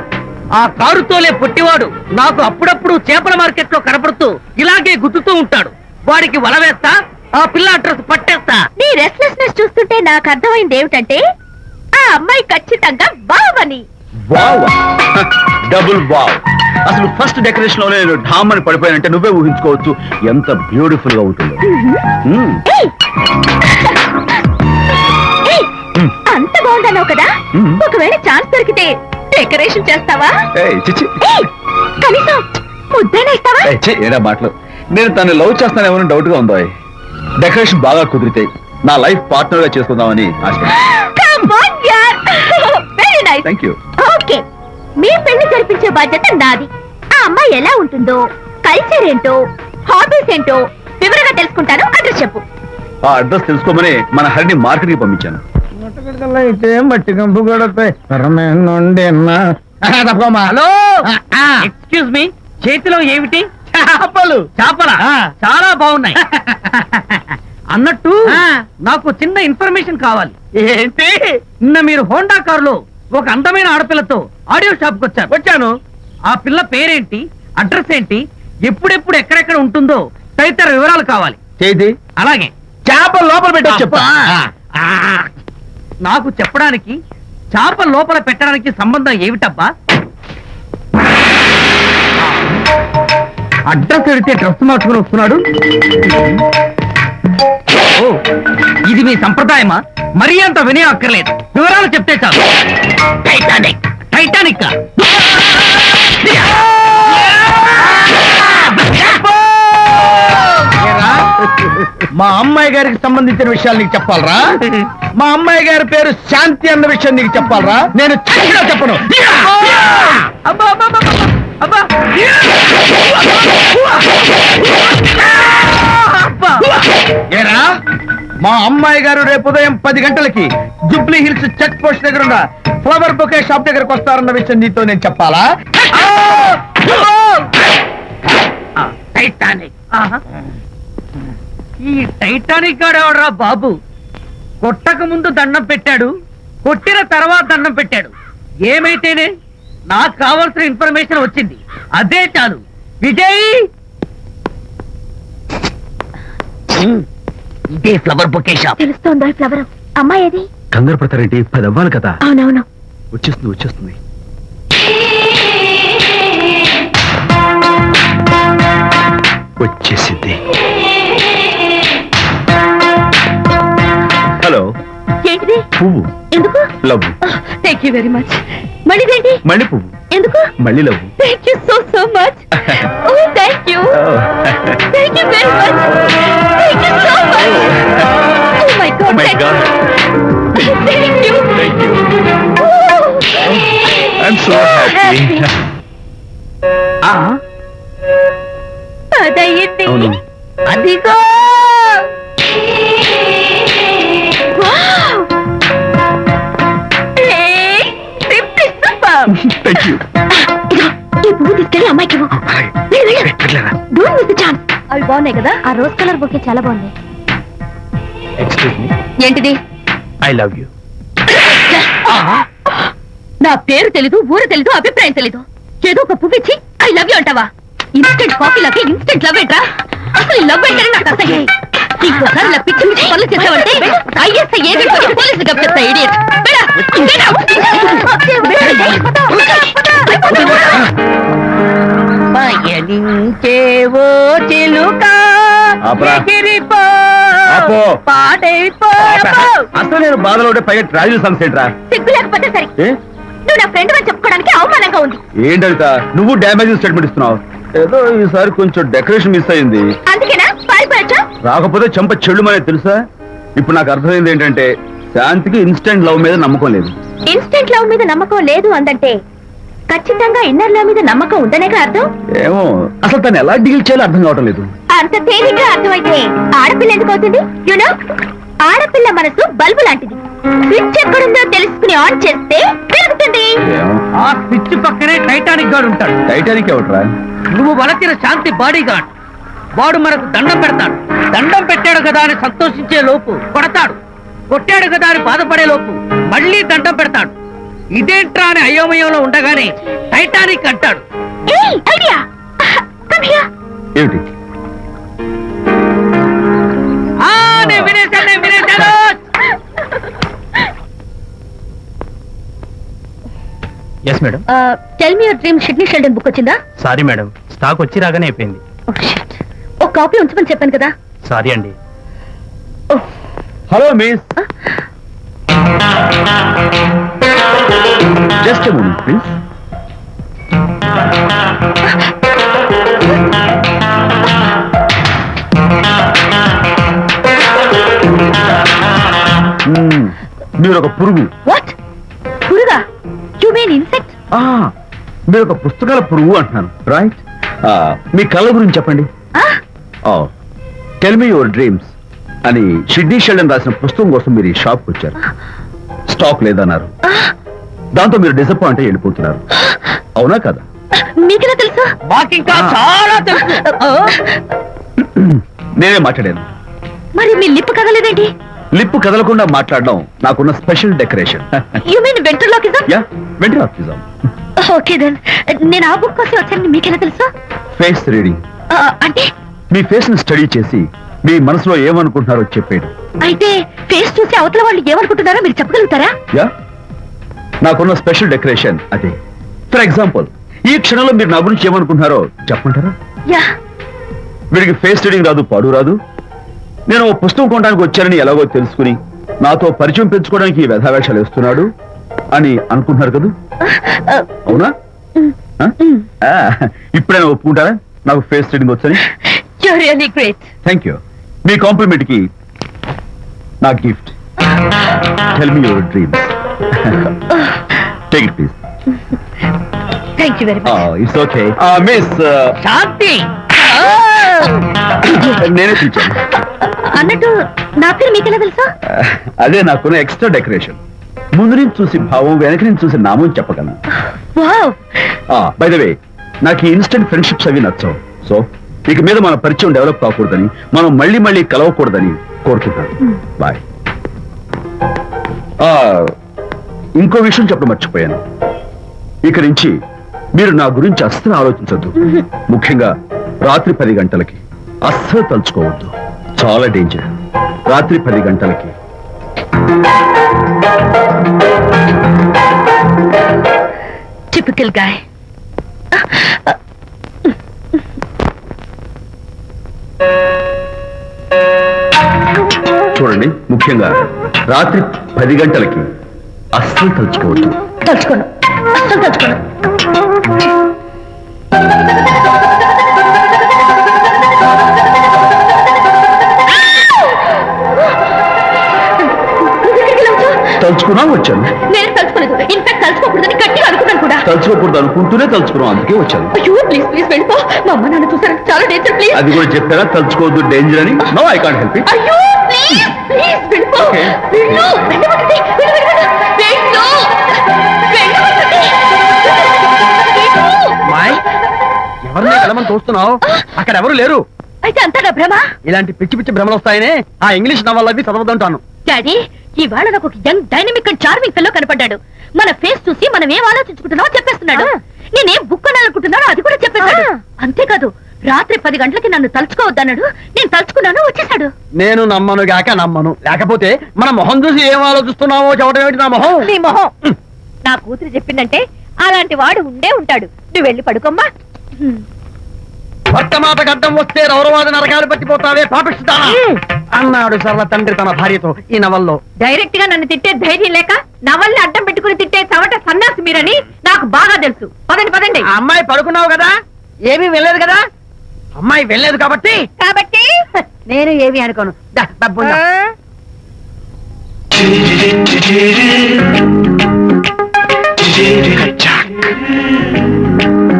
[SPEAKER 4] ఆ కారుతోలే పొట్టివాడు నాకు అప్పుడప్పుడు చేపల మార్కెట్ లో కనపడుతూ ఇలాగే గుద్దుతూ ఉంటాడు. వాడికి వల వేస్తా, ఆ పిల్ల అడ్రస్ పట్టేస్తా.
[SPEAKER 5] నీ రెస్ట్లెస్నెస్ చూస్తుంటే నాకు అర్థమైంది ఏమిటంటే ఆ అమ్మాయి ఖచ్చితంగా బావని.
[SPEAKER 1] Wow, double wow. అసలు ఫస్ట్ డెకరేషన్ లో నేను ఢామ్ అని పడిపోయానంటే నువ్వే ఊహించుకోవచ్చు ఎంత బ్యూటిఫుల్ గా ఉంటుందో. మ్మ్.
[SPEAKER 5] ఏయ్! ఏయ్! అంత బాగుందన్నావు కదా,
[SPEAKER 1] మ్మ్.
[SPEAKER 5] ఒకవేళ ఛాన్స్ దొరికితే డెకరేషన్ చేస్తావా?
[SPEAKER 1] ఏయ్, చిచ్చి.
[SPEAKER 5] ఏయ్! కనీసం ముద్దైనా ఇస్తావా?
[SPEAKER 1] ఏయ్, ఛీ, ఏరా మాటలు. నేను తను లవ్ చేస్తానేమో డౌట్ గా ఉందో. డెకరేషన్ బాగా కుదిరితే నా లైఫ్ పార్ట్నర్ గా చేసుకుందామని ఆశ.
[SPEAKER 5] Come on, yaar. Very nice.
[SPEAKER 1] Thank you.
[SPEAKER 5] Okay, మీ పెళ్లి జరిపించే బాధ్యత నాది. ఆ అమ్మాయి ఎలా ఉంటుందో, కల్చర్ ఏంటో, హాబీస్ ఏంటో వివరంగా తెలుసుకుంటాను. అడ్రస్ చెప్పు.
[SPEAKER 1] ఆ అడ్రస్ తెలుసుకోమని మన హరిని మార్కెట్ కి పంపించాను.
[SPEAKER 4] హలో, ఎక్స్క్యూజ్ మీ, చేతిలో ఏమిటి?
[SPEAKER 2] చేపలు.
[SPEAKER 4] చేపల చాలా బాగున్నాయి. అన్నట్టు నాకు చిన్న ఇన్ఫర్మేషన్ కావాలి.
[SPEAKER 2] ఏంటి?
[SPEAKER 4] నిన్న మీరు హోండా కారులో ఒక అందమైన ఆడపిల్లతో ఆడియో షాప్ కు వచ్చాను. ఆ పిల్ల పేరేంటి, అడ్రస్ ఏంటి, ఎప్పుడెప్పుడు ఎక్కడెక్కడ ఉంటుందో తదితర వివరాలు కావాలి.
[SPEAKER 1] చేతి
[SPEAKER 4] అలాగే
[SPEAKER 1] చేపలు లోపల పెట్టొచ్చు చెప్పా.
[SPEAKER 4] ఆ, నాకు చెప్పడానికి చేప లోపల పెట్టడానికి సంబంధం ఏమిటబ్బా? అడ్రస్ పెడితే డ్రెస్ మార్చుకుని వస్తున్నాడు. ఓ, ఇది మీ సంప్రదాయమా? మరీ అంత వినయం అక్కర్లేదు, వివరాలు చెప్తే చాలు. టైటానిక్. టైటానిక్
[SPEAKER 2] మా అమ్మాయి గారికి సంబంధించిన విషయాలు నీకు చెప్పాలరా? మా అమ్మాయి గారి పేరు శాంతి అన్న విషయం నీకు చెప్పాలరా? నేను చచ్చినా చెప్పను.
[SPEAKER 4] అబ్బా అబ్బా అబ్బా, అబ్బా అబ్బా.
[SPEAKER 2] ఏరా, మా అమ్మాయి గారు రేపు ఉదయం 10 గంటలకి జుబ్లీ హిల్స్ చెక్ పోస్ట్ దగ్గర ఉన్న ఫ్లవర్ బొకే షాప్ దగ్గరకు వస్తారన్న విషయం నీతో నేను చెప్పాలా?
[SPEAKER 4] టైటానిక్. ఆహా. ఈ టైటానిక్ గాడెవడరా బాబు? కొట్టక ముందు దండం పెట్టాడు, కొట్టిన తర్వాత దండం పెట్టాడు. ఏమైతేనే నాకు కావాల్సిన ఇన్ఫర్మేషన్ వచ్చింది, అదే చాలు. విజయ్, ఇదే ఫ్లవర్ బొకే షాప్.
[SPEAKER 5] తెలుస్తోందా ఫ్లవర్? అమ్మాయి ఏది?
[SPEAKER 1] కంగారు పడతారేంటి? 10 అవ్వాలి కదా.
[SPEAKER 5] అవునవును.
[SPEAKER 1] వచ్చేస్తుంది వచ్చేస్తుంది. వచ్చేసింది. హలో,
[SPEAKER 5] ఏంటిది?
[SPEAKER 1] పువ్వు.
[SPEAKER 5] ఎందుకు?
[SPEAKER 1] Love.
[SPEAKER 5] Thank you very much. మళ్ళీ ఏంటి?
[SPEAKER 1] మళ్ళీ పువ్వు.
[SPEAKER 5] ఎందుకు?
[SPEAKER 1] మళ్ళీ love.
[SPEAKER 5] Thank you so much. Oh thank you. Thank you very much. Thank you so much. Oh my god.
[SPEAKER 1] My god.
[SPEAKER 5] Thank you.
[SPEAKER 1] Thank you. I'm so happy.
[SPEAKER 5] అదయ్యింది.
[SPEAKER 1] అవును.
[SPEAKER 5] అదిగో. Wow. Hey, simply super.
[SPEAKER 1] Thank you.
[SPEAKER 5] ఇదిగో, ఈ పువ్వు తీసుకెళ్ళి అమ్మాయికి ఇవ్వు. వెళ్ళు, వెళ్ళు. Don't miss the chance. అవి బాగున్నాయి కదా? ఆ రోజ్ కలర్ బొకే చాలా బాగుంది.
[SPEAKER 3] ఎక్స్క్యూజ్ మీ,
[SPEAKER 5] ఏంటిది?
[SPEAKER 3] I love you.
[SPEAKER 5] నా పేరు తెలీదు, ఊరు తెలీదు, అభిప్రాయం తెలీదు. ఏదో ఒక పువ్వు ఇచ్చి ఐ లవ్ యూ అంటావా? ఇన్స్టెంట్ కాఫీ లాగే ఇన్స్టెంట్ లవ్ ఏంట్రా? అసలు లవ్ ఏంటని నాకు అసహ్యం. ఇంకోసారి ఇలా పిచ్చి పిచ్చి పనులు చేసావంటే ఐఎస్ఐ ఏజెంట్ పోలీసులు కప్పిస్తా. ఇడియట్.
[SPEAKER 4] పయనించేవో చిలుక
[SPEAKER 1] ఆపరా.
[SPEAKER 4] ఎగిరిపో,
[SPEAKER 1] ఆపో.
[SPEAKER 4] పాడైపో.
[SPEAKER 1] అసలు నేను బాధలో ఉంటే పైగా ట్రావెల్ సన్సెట్ రా.
[SPEAKER 5] సిగ్గు లేకపోతే సరే.
[SPEAKER 1] ఏ?
[SPEAKER 5] నువ్వు నా ఫ్రెండ్ అని చెప్పుకోవడానికి అవమానంగా ఉంది.
[SPEAKER 1] ఏంటంట నువ్వు డ్యామేజింగ్ స్టేట్మెంట్ ఇస్తున్నావు? ఏదో ఈసారి కొంచెం డెకరేషన్ మిస్ అయింది.
[SPEAKER 5] అందుకేనా పారిపోయొచ్చా?
[SPEAKER 1] రాకపోతే చెంప చెల్లుమనేది తెలుసా? ఇప్పుడు నాకు అర్థమైంది ఏంటంటే శాంతికి ఇన్స్టెంట్ లవ్ మీద నమ్మకం లేదు.
[SPEAKER 5] ఇన్స్టెంట్ లవ్ మీద నమ్మకం లేదు అందంటే ఖచ్చితంగా ఇన్నర్ లవ్ మీద నమ్మకం ఉందనేగా అర్థం.
[SPEAKER 1] ఏమో అసలు తను ఎలా డీల్ చేయాలో అర్థం కావటం లేదు.
[SPEAKER 5] అంత తేలిగ్గా అర్థమైతే ఆడపిల్ల ఎందుకు అవుతుంది? యునో, ఆడపిల్ల మనసు బల్బు లాంటిది. స్విచ్ ఎక్కడుందో తెలుసుకుని ఆన్ చేస్తే పెరుగుతుంది.
[SPEAKER 1] ఏమో.
[SPEAKER 4] ఆ స్విచ్ పక్కనే టైటానిక్ గార్డ్ ఉంటాడు.
[SPEAKER 1] టైటానిక్ ఎవట్రా?
[SPEAKER 4] నువ్వు వలచిన శాంతి బాడీ గార్డ్. వాడు మనకు దండం పెడతాడు. దండం పెట్టాడు కదా అని సంతోషించే లోపు కొడతాడు. కొట్టాడు కదా అని బాధపడే లోపు మళ్ళీ దండం పెడతాడు. ఇదేంట్రా అని అయోమయంలో ఉండగానే టైటానిక్ అంటాడు.
[SPEAKER 5] ఏయ్, ఐడియా. Come here.
[SPEAKER 1] ఏమిటి?
[SPEAKER 4] నేను వినేశాను.
[SPEAKER 3] Yes madam.
[SPEAKER 5] Tell me your dream Sidney Sheldon book వచ్చిందా?
[SPEAKER 3] సారీ మేడం, స్టాక్ వచ్చి రాగానే అయిపోయింది.
[SPEAKER 5] Oh shit. ఒక కాపీ ఉంచమని చెప్పాను కదా.
[SPEAKER 3] సారీ అండి.
[SPEAKER 1] Hello miss, just moment please. మీరు ఒక పురుగు.
[SPEAKER 5] వాట్? పురుగా? You mean insect?
[SPEAKER 1] మీరు ఒక పుస్తకాల పురుగు అంటున్నాను, రైట్? మీ కళ్ళ గురించి చెప్పండి. టెల్ మీ యువర్ డ్రీమ్స్ అని షిడ్నీ షెల్డన్ రాసిన పుస్తకం కోసం మీరు ఈ షాప్కి వచ్చారు. స్టాక్ లేదన్నారు. దాంతో మీరు డిసప్పాయింట్ అయ్యి వెళ్ళిపోతున్నారు. అవునా కదా?
[SPEAKER 5] మీకెలా తెలుసా?
[SPEAKER 4] మాకింకా చాలా తెలుసు.
[SPEAKER 1] నేనే మాట్లాడాను.
[SPEAKER 5] మరి మీ లిప్ కదలేదేంటి?
[SPEAKER 1] లిప్పు కదలకుండా మాట్లాడడం నాకున్న special decoration.
[SPEAKER 5] You mean ventriloquism?
[SPEAKER 1] Yeah, ventriloquism.
[SPEAKER 5] Okay then. నేను ఆ బుక్ కోసం వచ్చానని మీకెలా తెలుసా?
[SPEAKER 1] Face reading.
[SPEAKER 5] అంటే
[SPEAKER 1] మీ ఫేస్ ని స్టడీ చేసి మీ మనసులో ఏమనుకుంటున్నారో చెప్పేది.
[SPEAKER 5] అయితే ఫేస్ చూసి అవతల వాళ్ళు ఏమనుకుంటున్నారో మీరు చెప్పగలుగుతారా?
[SPEAKER 1] యా, నాకున్న స్పెషల్ డెకరేషన్ అదే. ఫర్ ఎగ్జాంపుల్, ఈ క్షణంలో మీరు నా గురించి ఏమనుకుంటున్నారో చెప్పమంటారా?
[SPEAKER 5] యా.
[SPEAKER 1] వీడికి ఫేస్ రీడింగ్ రాదు, పాడు రాదు. నేను ఓ పుస్తకం కొనడానికి వచ్చానని ఎలాగో తెలుసుకుని నాతో పరిచయం పెంచుకోవడానికి ఈ వ్యధావేషాలు వేస్తున్నాడు అని అనుకుంటున్నారు కదా? అవునా? ఇప్పుడైనా ఒప్పుకుంటారా నాకు ఫేస్ రీడింగ్ వచ్చని?
[SPEAKER 5] You're really great.
[SPEAKER 1] Thank you. మీ కాంప్లిమెంట్ కి నా గిఫ్ట్. Tell me your dreams. Take it please.
[SPEAKER 5] Thank you very much.
[SPEAKER 1] It's okay. Miss
[SPEAKER 4] Shanti.
[SPEAKER 1] నేనే పిలిచాను.
[SPEAKER 5] అన్నట్టు నా పేరు మీకెలా తెలుసా?
[SPEAKER 1] అదే నాకున్న ఎక్స్ట్రా డెకరేషన్. ముందు నుంచి చూసి భావం, వెనక నుంచి చూసి నామం చెప్పగలను.
[SPEAKER 5] వావ్.
[SPEAKER 1] బై ద వే, నాకు ఈ ఇన్స్టెంట్ ఫ్రెండ్షిప్స్ అవి నచ్చవు. సో ఇక మీద మన పరిచయం డెవలప్ కాకూడదని, మనం మళ్ళీ మళ్ళీ కలవకూడదని కోరుకుంటాను. బాయ్. ఇంకో విషయం చెప్పడం మర్చిపోయాను. ఇక నుంచి మీరు నా గురించి అస్సలు ఆలోచించద్దు. ముఖ్యంగా రాత్రి 10 గంటలకి అస్సలు తలుచుకోవద్దు. చాలా డేంజర్. రాత్రి 10 గంటలకి.
[SPEAKER 5] Typical guy.
[SPEAKER 1] చూడండి, చూడండి, ముఖ్యంగా రాత్రి 10 గంటలకి అస్సలు తలుచుకోవద్దు.
[SPEAKER 5] తలుచుకోను, అస్సలు తలుచుకోను.
[SPEAKER 1] తలుచుకున్నా వచ్చాను.
[SPEAKER 5] నేను తలుచుకోలేదు. ఇన్ఫాక్ట్ తలుచుకోకూడదని గట్టిగా అనుకున్నాను కూడా.
[SPEAKER 1] తలుచుకోకూడదు అనుకుంటూనే తలుచుకున్నాం, అందుకే వచ్చాను.
[SPEAKER 5] అయ్యో ప్లీజ్ ప్లీజ్ వెళ్ళిపో. మా అమ్మ నాన్న చూసారు, చాలా డేంజర్. ప్లీజ్.
[SPEAKER 1] అది కూడా చెప్పారా తలుచుకోవద్దు డేంజర్ అని? No, I can't help it.
[SPEAKER 5] అయ్యో ప్లీజ్ ప్లీజ్ వెళ్ళిపో.
[SPEAKER 1] Okay.
[SPEAKER 5] వెళ్ళు, వెళ్ళమంటుంది. వెళ్ళు, వెళ్ళు, వెళ్ళు. వెళ్ళు. వెళ్ళమంటుంది. వెళ్ళు.
[SPEAKER 6] మాయ్, ఎవరిని వెళ్ళమని చూస్తున్నావు? అక్కడ ఎవరు లేరు.
[SPEAKER 5] అయితే అంతా నా భ్రమ.
[SPEAKER 6] ఇలాంటి పిచ్చి పిచ్చి భ్రమలు వస్తాయనే ఆ ఇంగ్లీష్ నవల్ అవి చదవదంటాను.
[SPEAKER 5] డాడీ, ఇవాళ నాకు ఒక young dynamic and charming fellow కనపడ్డాడు. మన ఫేస్ చూసి మనం ఏం ఆలోచించుకుంటున్నామో చెప్పేస్తున్నాడు. నేనేం బుక్ అనుకుంటున్నానో అది కూడా చెప్పేశాడు. అంతేకాదు, రాత్రి 10 గంటలకి నన్ను తలుచుకోవద్దన్నాడు. నేను తలుచుకున్నాను, వచ్చేసాడు.
[SPEAKER 6] నేను నమ్మను గాక నమ్మను. లేకపోతే మన మొహం చూసి ఏం ఆలోచిస్తున్నావో చెప్పడం ఏమిటి నా మొహం?
[SPEAKER 5] నీ మొహం. నా కూతురు చెప్పిందంటే అలాంటి వాడు ఉండే ఉంటాడు. నువ్వు వెళ్ళి పడుకోమ్మా.
[SPEAKER 6] భర్త మాట గడ్డం వస్తే రౌరవాద నరకాలు పట్టిపోతావే పాపిస్తానా అన్నాడు సరళ తండ్రి తన భార్యతో ఈ నవల్లో.
[SPEAKER 5] డైరెక్ట్ గా నన్ను తిట్టే ధైర్యం లేక నవల్ని అడ్డం పెట్టుకుని తిట్టే చవట సన్నాసి మీరని నాకు బాగా తెలుసు. పదండి పదండి.
[SPEAKER 6] ఆ అమ్మాయి పడుకున్నావు కదా, ఏమీ వెళ్ళలేదు కదా. అమ్మాయి వెళ్ళలేదు కాబట్టి
[SPEAKER 5] కాబట్టి నేను ఏమి అనుకోను.
[SPEAKER 6] దా, డబ్బు ఉందా?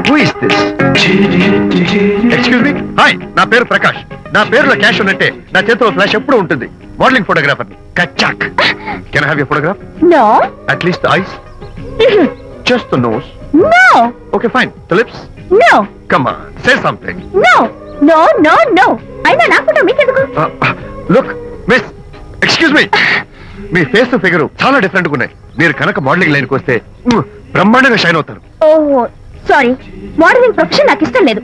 [SPEAKER 3] Who is this? Excuse me. Hi, నా పేరు ప్రకాష్. నా పేరులో క్యాష్ ఉన్నట్టే నా చేతిలో ఫ్లాష్ ఎప్పుడు ఉంటుంది. మోడలింగ్ ఫోటోగ్రాఫర్ కచ్చాక్. Can have you photograph?
[SPEAKER 5] No
[SPEAKER 3] at least eyes, just the nose.
[SPEAKER 5] No
[SPEAKER 3] okay fine. The lips.
[SPEAKER 5] No
[SPEAKER 3] come on, say something.
[SPEAKER 5] No no no no. అయినా నాకు మీకెందుకు?
[SPEAKER 3] Look miss, excuse me. మీ ఫేస్ ఫిగర్ చాలా డిఫరెంట్ గా ఉన్నాయి. మీరు కనుక మోడలింగ్ లైన్కి వస్తే బ్రహ్మాండంగా షైన్ అవుతారు.
[SPEAKER 5] ఓహో సారీ, మోడలింగ్ ప్రొఫెషన్ నాకు ఇష్టం లేదు.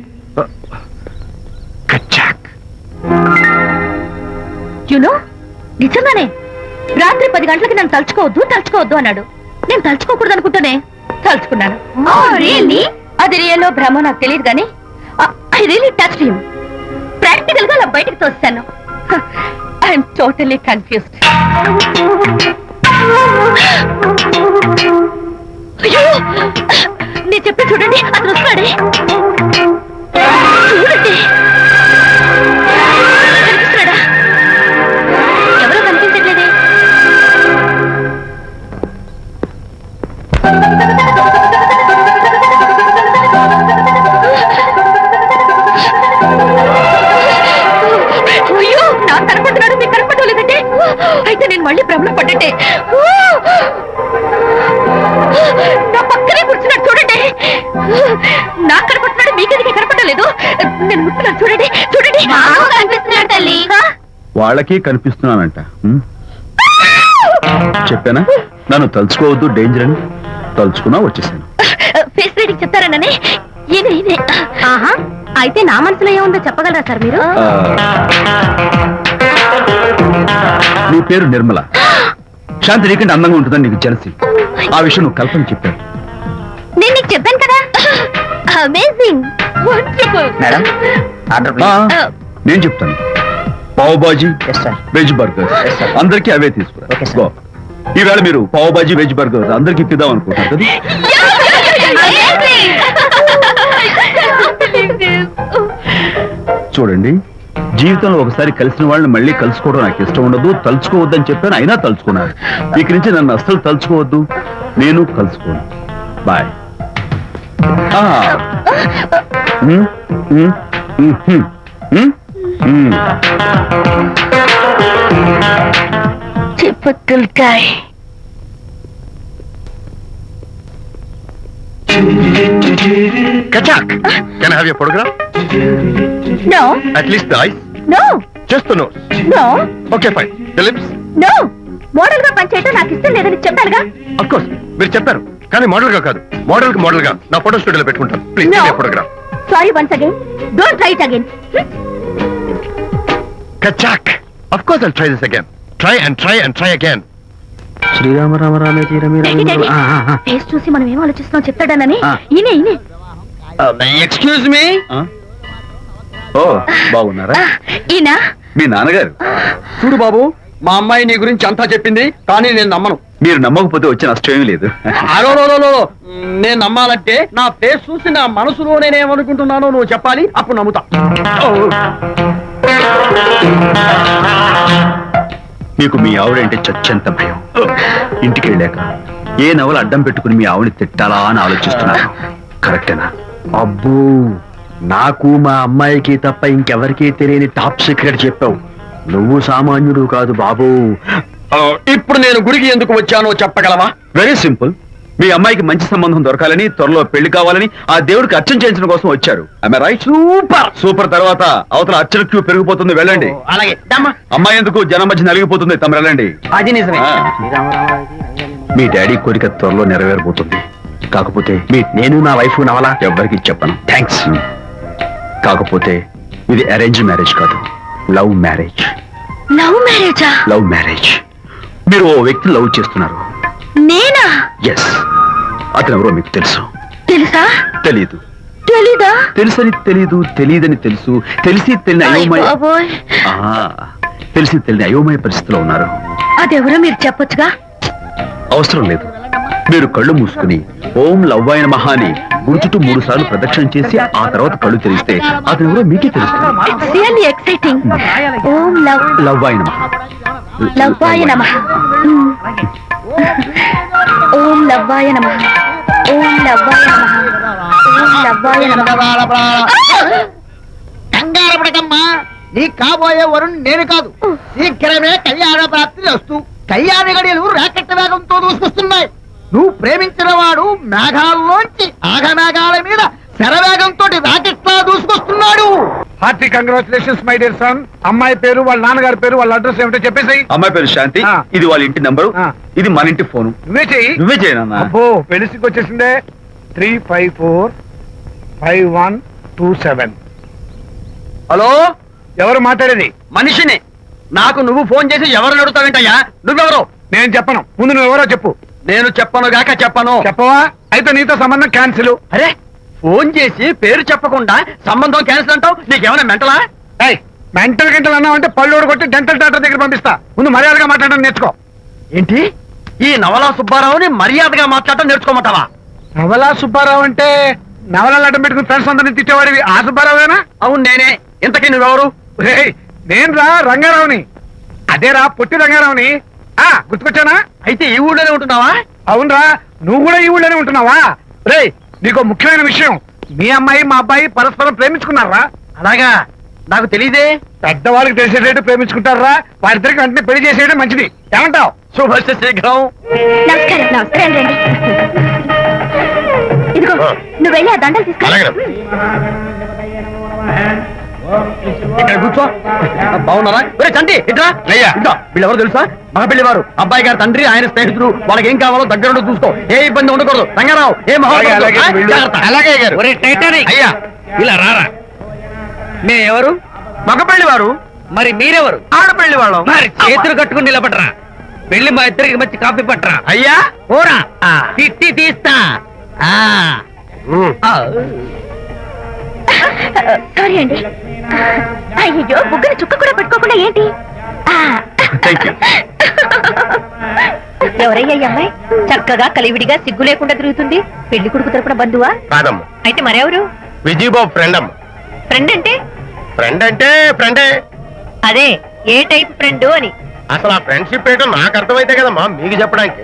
[SPEAKER 3] కచ్చాక్.
[SPEAKER 5] యునో, నిజంగానే రాత్రి 10 గంటలకి నన్ను తలుచుకోవద్దు అన్నాడు. నేను తలుచుకోకూడదు అనుకుంటానే తలుచుకున్నాను. అది రియల్లో భ్రమ నాకు తెలియదు కానీ I really touch him. Practical గా అలా బయటకు తోస్తాను. I'm totally confused. అయ్యో, నేను చెప్పి చూడండి, అతను వస్తాడే. చూడండి, కనిపిస్తున్నాడా? ఎవరో కనిపించట్లేదే. అయ్యో, నాకు కనపడుతున్నాడు, మీకు కనపడలేదంటే అయితే నేను మళ్ళీ భ్రమలో పడ్డట్టే. నా పక్కనే కూర్చున్నాడు చూడండి. నాకు కనపడుతున్నాడు, మీకెందుకు కనపడలేదు? నేను ముట్టున్నాను చూడండి. చూడండి, కనిపిస్తున్నాడు తల్లి.
[SPEAKER 1] వాళ్ళకి కనిపిస్తున్నానంట. చెప్పానా నన్ను తలుచుకోవద్దు డేంజర్ అని? తలుచుకున్నా వచ్చేసాను.
[SPEAKER 5] ఫేస్ రీడింగ్ చెప్తారననే. ఆహా, అయితే నా మనసులో ఏముందో చెప్పగలరా సార్ మీరు?
[SPEAKER 1] నీ పేరు నిర్మల. శాంతి నీకంటే అందంగా ఉంటుందని నీకు తెలిసి ఆ విషయం నువ్వు కల్పన చెప్పాడు.
[SPEAKER 5] నేను నీకు చెప్పాను కదా. Amazing, wonderful.
[SPEAKER 2] మేడం, ఆర్డర్
[SPEAKER 1] నేను చెప్తాను. Pav bhaji,
[SPEAKER 2] yes sir.
[SPEAKER 1] Veg burger
[SPEAKER 2] Yes, sir.
[SPEAKER 1] అందరికీ అవే తీసుకురా.
[SPEAKER 2] Okay, sir.
[SPEAKER 1] Go. ఈవేళ మీరు పావ్ బాజీ వెజ్ బర్గర్ అందరికీ తిద్దాం అనుకుంటారు కదా. చూడండి, జీవితంలో ఒకసారి కలిసిన వాళ్ళని మళ్ళీ కలుసుకోవడం నాకు ఇష్టం ఉండదు. తలుచుకోవద్దని చెప్పాను, అయినా తలుచుకున్నాను. ఇక నుంచి నన్ను అస్సలు తలుచుకోవద్దు, నేను కలుసుకోను. Bye.
[SPEAKER 5] Typical guy.
[SPEAKER 3] Kachak! Can I have your photograph?
[SPEAKER 5] No,
[SPEAKER 3] At least the eyes?
[SPEAKER 5] no,
[SPEAKER 3] Just the nose.
[SPEAKER 5] no,
[SPEAKER 3] Okay, fine. The lips?
[SPEAKER 5] no. Model గా పనిచేయటం నాకు ఇష్టం లేదని చెప్పానుగా.
[SPEAKER 3] Of course. మీరు చెప్పారు. కానీ మోడల్ గా కాదు. మోడల్ కి మోడల్ గా నా ఫోటో స్టూడియోలో పెట్టుకుంటాను. Please
[SPEAKER 5] No.
[SPEAKER 3] Photograph.
[SPEAKER 5] Sorry once again. Don't try it again.
[SPEAKER 3] Kachak! Of course I'll try this again. Try and try and try again.
[SPEAKER 6] Srirama Rama రామే తీరమే
[SPEAKER 5] Daddy, daddy. ఫేస్ చూసి మనం ఏం ఆలోచిస్తున్నాం చెప్తాడనని.
[SPEAKER 1] ఆ.
[SPEAKER 5] ఈయనే.
[SPEAKER 6] Excuse me.
[SPEAKER 1] ఓ, బాగున్నారా?
[SPEAKER 5] ఈయన
[SPEAKER 1] మీ నాన్నగారు.
[SPEAKER 6] చూడు బాబు,
[SPEAKER 1] మా అమ్మాయి నీ గురించి అంతా చెప్పింది, కానీ నేను నమ్మను. మీరు నమ్మకపోతే వచ్చే నష్టం ఏమీ లేదు. నేను నమ్మాలంటే నా ఫేస్ చూసి నా మనసులో నేనేమనుకుంటున్నానో నువ్వు చెప్పాలి, అప్పుడు నమ్ముతా. మీకు మీ ఆవిడంటే చచ్చెంత భయం. ఇంటికి వెళ్ళాక ఏ నవల అడ్డం పెట్టుకుని మీ ఆవిడని తిట్టాలా అని ఆలోచిస్తున్నాను. కరెక్టేనా? అబ్బో, నాకు మా అమ్మాయికి తప్ప ఇంకెవరికీ తెలియని టాప్ సీక్రెట్ చెప్పావు. నువ్వు సామాన్యుడు కాదు బాబు. ఇప్పుడు నేను గుడికి ఎందుకు వచ్చానో చెప్పగలవా? Very simple. మీ అమ్మాయికి మంచి సంబంధం దొరకాలని, త్వరలో పెళ్లి కావాలని ఆ దేవుడికి అర్చన చేయించడం కోసం వచ్చారు. రైట్? Super super. తర్వాత అవతల అర్చన క్యూ పెరిగిపోతుంది, వెళ్ళండి.
[SPEAKER 2] అలాగే
[SPEAKER 1] అమ్మాయి ఎందుకు జనం మధ్య నలిగిపోతుంది, తమ వెళ్ళండి.
[SPEAKER 2] అది నిజమే.
[SPEAKER 1] మీ డాడీ కోరిక త్వరలో నెరవేరబోతుంది. కాకపోతే నేను నా వైఫ్ నవలా ఎవ్వరికి చెప్పను. థ్యాంక్స్. కాకపోతే ఇది అరేంజ్ మ్యారేజ్ కాదు, లవ్ మ్యారేజ్.
[SPEAKER 5] లవ్ మ్యారేజా?
[SPEAKER 1] Love marriage. మీరు ఓ వ్యక్తి లవ్ చేస్తున్నారు.
[SPEAKER 5] నేనా?
[SPEAKER 1] ఎస్. అతను ఎవరో మీకు తెలుసు.
[SPEAKER 5] తెలుసా?
[SPEAKER 1] తెలీదు.
[SPEAKER 5] తెలీదా?
[SPEAKER 1] తెలుసని తెలీదు, తెలియదని తెలుసు, తెలిసి తెలియని అయోమయ
[SPEAKER 5] బాబోయ్,
[SPEAKER 1] తెలిసి తెలియని అయోమయ పరిస్థితిలో ఉన్నారు.
[SPEAKER 5] అదెవరో మీరు చెప్పొచ్చుగా.
[SPEAKER 1] అవసరం లేదు. మీరు కళ్ళు మూసుకుని ఓం లవ్వాయ నమః అని గుడి చుట్టూ 3 సార్లు ప్రదక్షిణ చేసి ఆ తర్వాత కళ్ళు తెరిస్తే అతను ఎవరో మీకే తెలుస్తుంది.
[SPEAKER 5] It's really exciting. ఓం
[SPEAKER 1] లవ్వాయ నమః.
[SPEAKER 5] లవ్వాయ నమః. ఓం లవ్వాయ నమః. ఓం లవ్వాయ నమః. ఓం లవ్వాయ నమః.
[SPEAKER 2] కంగారు పడకమ్మా, నీ కాబోయే వరుణ్ నేను కాదు. శీఘ్రమే కళ్యాణ ప్రాప్తి వస్తూ కళ్యాణ గడియలు రాకెట్ వేగంతో దూసుకొస్తున్నాయి. నువ్వు ప్రేమించిన వాడు మేఘాల్లోంచి ఆగమేఘాల మీద శరవేగంతో రాకెట్లా దూసుకొస్తున్నాడు.
[SPEAKER 6] Hearty congratulations my dear son. అమ్మాయి పేరు, వాళ్ళ నాన్నగారి పేరు, వాళ్ళ అడ్రస్ ఏమిటో చెప్పేసి.
[SPEAKER 1] అమ్మాయి పేరు శాంతి, ఇది వాళ్ళ ఇంటి నంబరు, ఇది మన ఇంటి ఫోను.
[SPEAKER 6] నువ్వే చెయ్యి.
[SPEAKER 1] నువ్వే చేయనన్నా.
[SPEAKER 6] అబ్బో, పెళ్లికి వచ్చేసిందే. 3545127.
[SPEAKER 1] హలో,
[SPEAKER 6] ఎవరు మాట్లాడేది?
[SPEAKER 1] మనిషిని. నాకు నువ్వు ఫోన్ చేసి ఎవరు అడుగుతావేంటయ్యా? నువ్వెవరు?
[SPEAKER 6] నేను చెప్పను. ముందు నువ్వు ఎవరో చెప్పు.
[SPEAKER 1] నేను చెప్పను గాక చెప్పను.
[SPEAKER 6] చెప్పవా? అయితే నీతో సంబంధం క్యాన్సిల్.
[SPEAKER 1] అరే, ఫోన్ చేసి పేరు చెప్పకుండా సంబంధం క్యాన్సిల్ అంటావు? నీకేమైనా మెంటలా?
[SPEAKER 6] మెంటల్ గంటలు అన్నావు అంటే పళ్ళు కొట్టి డెంటల్ డాక్టర్ దగ్గర పంపిస్తా. ముందు మర్యాదగా మాట్లాడడం నేర్చుకో.
[SPEAKER 1] ఏంటి, ఈ నవలా సుబ్బారావుని మర్యాదగా మాట్లాడటం నేర్చుకోమంటావా?
[SPEAKER 6] నవలా సుబ్బారావు అంటే నవలాలు అడ్డం పెట్టుకుని ఫ్రెండ్స్ అందరినీ తిట్టేవాడివి ఆ సుబ్బారావేనా?
[SPEAKER 1] అవును నేనే. ఇంతకీ నువ్వెవరు?
[SPEAKER 6] నేను రా రంగారావుని. అదేరా పొట్టి రంగారావుని. గుర్తుకొచ్చానా?
[SPEAKER 1] అయితే ఈ ఊళ్ళోనే ఉంటున్నావా?
[SPEAKER 6] అవునరా, నువ్వు కూడా ఈ ఊళ్ళోనే ఉంటున్నావా? రే, నీకు ముఖ్యమైన విషయం. మీ అమ్మాయి మా అబ్బాయి పరస్పరం ప్రేమించుకున్నారా?
[SPEAKER 1] అలాగా? నాకు తెలీదే.
[SPEAKER 6] పెద్దవాళ్ళకి తెలిసేటట్టు ప్రేమించుకుంటారా? వారిద్దరికి వెంటనే పెళ్లి చేసేయడం మంచిది. ఏమంటావు?
[SPEAKER 1] శుభస్య శీఘ్రం.
[SPEAKER 5] నమస్కారం. నమస్కారం రండి. ఇదిగో, నువ్వు వెళ్ళి ఆ దండలు తీసుకో.
[SPEAKER 1] ఇక్కడ కూర్చో. బాగున్నారా? చంటి ఇట్రా. వీళ్ళెవరు తెలుసా? మగ పెళ్లి వారు, అబ్బాయి గారి తండ్రి, ఆయన స్నేహితులు. వాళ్ళకి ఏం కావాలో దగ్గరుండి చూసుకో. ఏ ఇబ్బంది ఉండకూడదు. రంగారావు, ఏ
[SPEAKER 2] అలాగే గారు.
[SPEAKER 1] అయ్యా
[SPEAKER 4] ఇలా రారా.
[SPEAKER 1] ఎవరు? మగ పెళ్లి వారు.
[SPEAKER 4] మరి మీరెవరు?
[SPEAKER 1] ఆడపెళ్లి వాళ్ళం.
[SPEAKER 4] మరి చేతులు కట్టుకుని నిలబడరా. వెళ్ళి మా ఇద్దరికి మంచి కాఫీ పట్టరా.
[SPEAKER 1] అయ్యా
[SPEAKER 4] ఓరా, తిట్టి తీస్తా.
[SPEAKER 5] సారీ అండి. అయ్యో, బుగ్గన చుక్క కూడా పెట్టుకోకుండా ఏంటి?
[SPEAKER 1] Thank you.
[SPEAKER 5] ఎవరయ్యా ఈ అమ్మాయి? చక్కగా కలివిడిగా సిగ్గు లేకుండా తిరుగుతుంది. పెళ్లి కొడుకు తరపున బంధువా?
[SPEAKER 2] కాదమ్మా,
[SPEAKER 5] అయితే మరెవరు?
[SPEAKER 2] విజయబాబు ఫ్రెండ్ అమ్మ.
[SPEAKER 5] ఫ్రెండ్ అంటే?
[SPEAKER 2] ఫ్రెండ్ అంటే ఫ్రెండే.
[SPEAKER 5] అదే, ఏ టైప్ ఫ్రెండ్ అని.
[SPEAKER 2] అసలు ఆ ఫ్రెండ్షిప్ ఏంటో నాకు అర్థమైతే కదమ్మా మీకు చెప్పడానికి.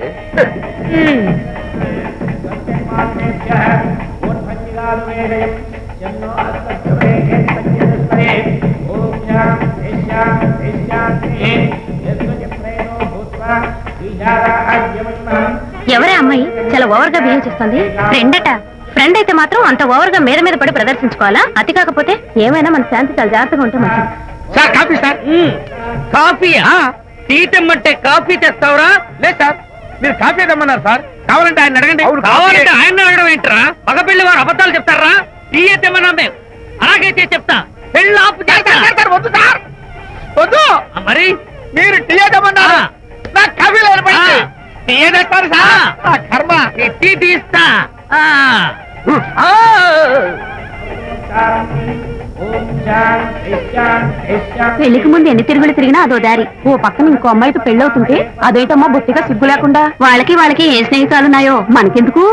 [SPEAKER 5] ఎవరే అమ్మాయి చాలా ఓవర్ గా బిహేవ్ చేస్తుంది? ఫ్రెండ్ అట. ఫ్రెండ్ అయితే మాత్రం అంత ఓవర్ గా మీద మీద పడి ప్రదర్శించుకోవాలా? అతి కాకపోతే ఏమైనా మన శాంతి చాలా జాగ్రత్తగా ఉంటే మంచిది.
[SPEAKER 6] Sir coffee sir.
[SPEAKER 4] కాఫీయా? టీ తెమ్మంటే కాఫీ తెస్తావురా?
[SPEAKER 6] లేదు సార్, మీరు కాఫీ తెమ్మన్నారు సార్. కావాలంటే ఆయన అడగండి.
[SPEAKER 4] కావాలంటే ఆయన అడగడం ఏంట్రా? మగ పెళ్లి వారు అబద్ధాలు చెప్తారా? టీ తెమ్మన్నా మేము అలాగైతే చెప్తా. పెళ్ళి ఆపు చేస్తా.
[SPEAKER 6] వద్దు సార్, వద్దు.
[SPEAKER 4] మరి
[SPEAKER 6] మీరు టీ తెమ్మన్నారు, నాకు కాఫీ లేదు.
[SPEAKER 4] టీ తెస్తారు సార్.
[SPEAKER 6] కర్మ.
[SPEAKER 4] టీ తీస్తా. ఆ
[SPEAKER 5] పెళ్లికి ముందు ఎన్ని తిరుగులు తిరిగినా అదో దారి. ఓ పక్కన ఇంకో అమ్మాయితో పెళ్ళవుతుంటే అదేటమ్మా బొత్తిగా సిగ్గు లేకుండా. వాళ్ళకి ఏ స్నేహితాలున్నాయో మనకెందుకు?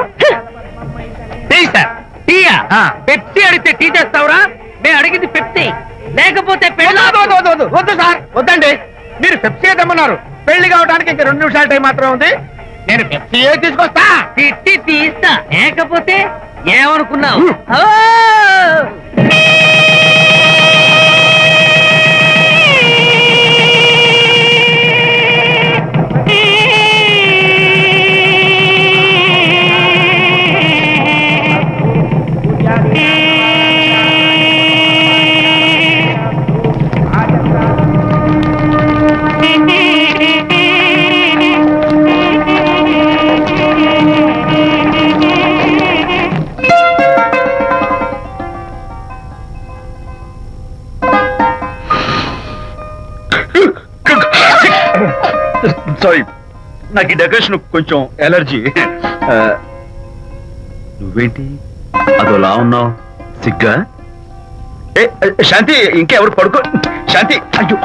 [SPEAKER 4] టీ సార్, టీయా? పెప్సీ అడిగితే టీ చేస్తావురా? మేము అడిగింది పెప్సీ, లేకపోతే
[SPEAKER 2] వద్దు సార్, వద్దండి. మీరు పెప్సీ తెమ్మన్నారు. పెళ్లి కావడానికి ఇంక 2 నిమిషాల టైం మాత్రం ఉంది. నేను పెప్సీ తీసుకొస్తా.
[SPEAKER 4] తిట్టి తీస్తా, లేకపోతే ఏమనుకున్నావు? ఓ!
[SPEAKER 1] సారీ, నాకు ఈ డెకరేషన్ కొంచెం ఎలర్జీ. నువ్వేంటి అదోలా ఉన్నావు? సిగ్గా? శాంతి, ఇంకెవరు పడుకో. శాంతి, అయ్యో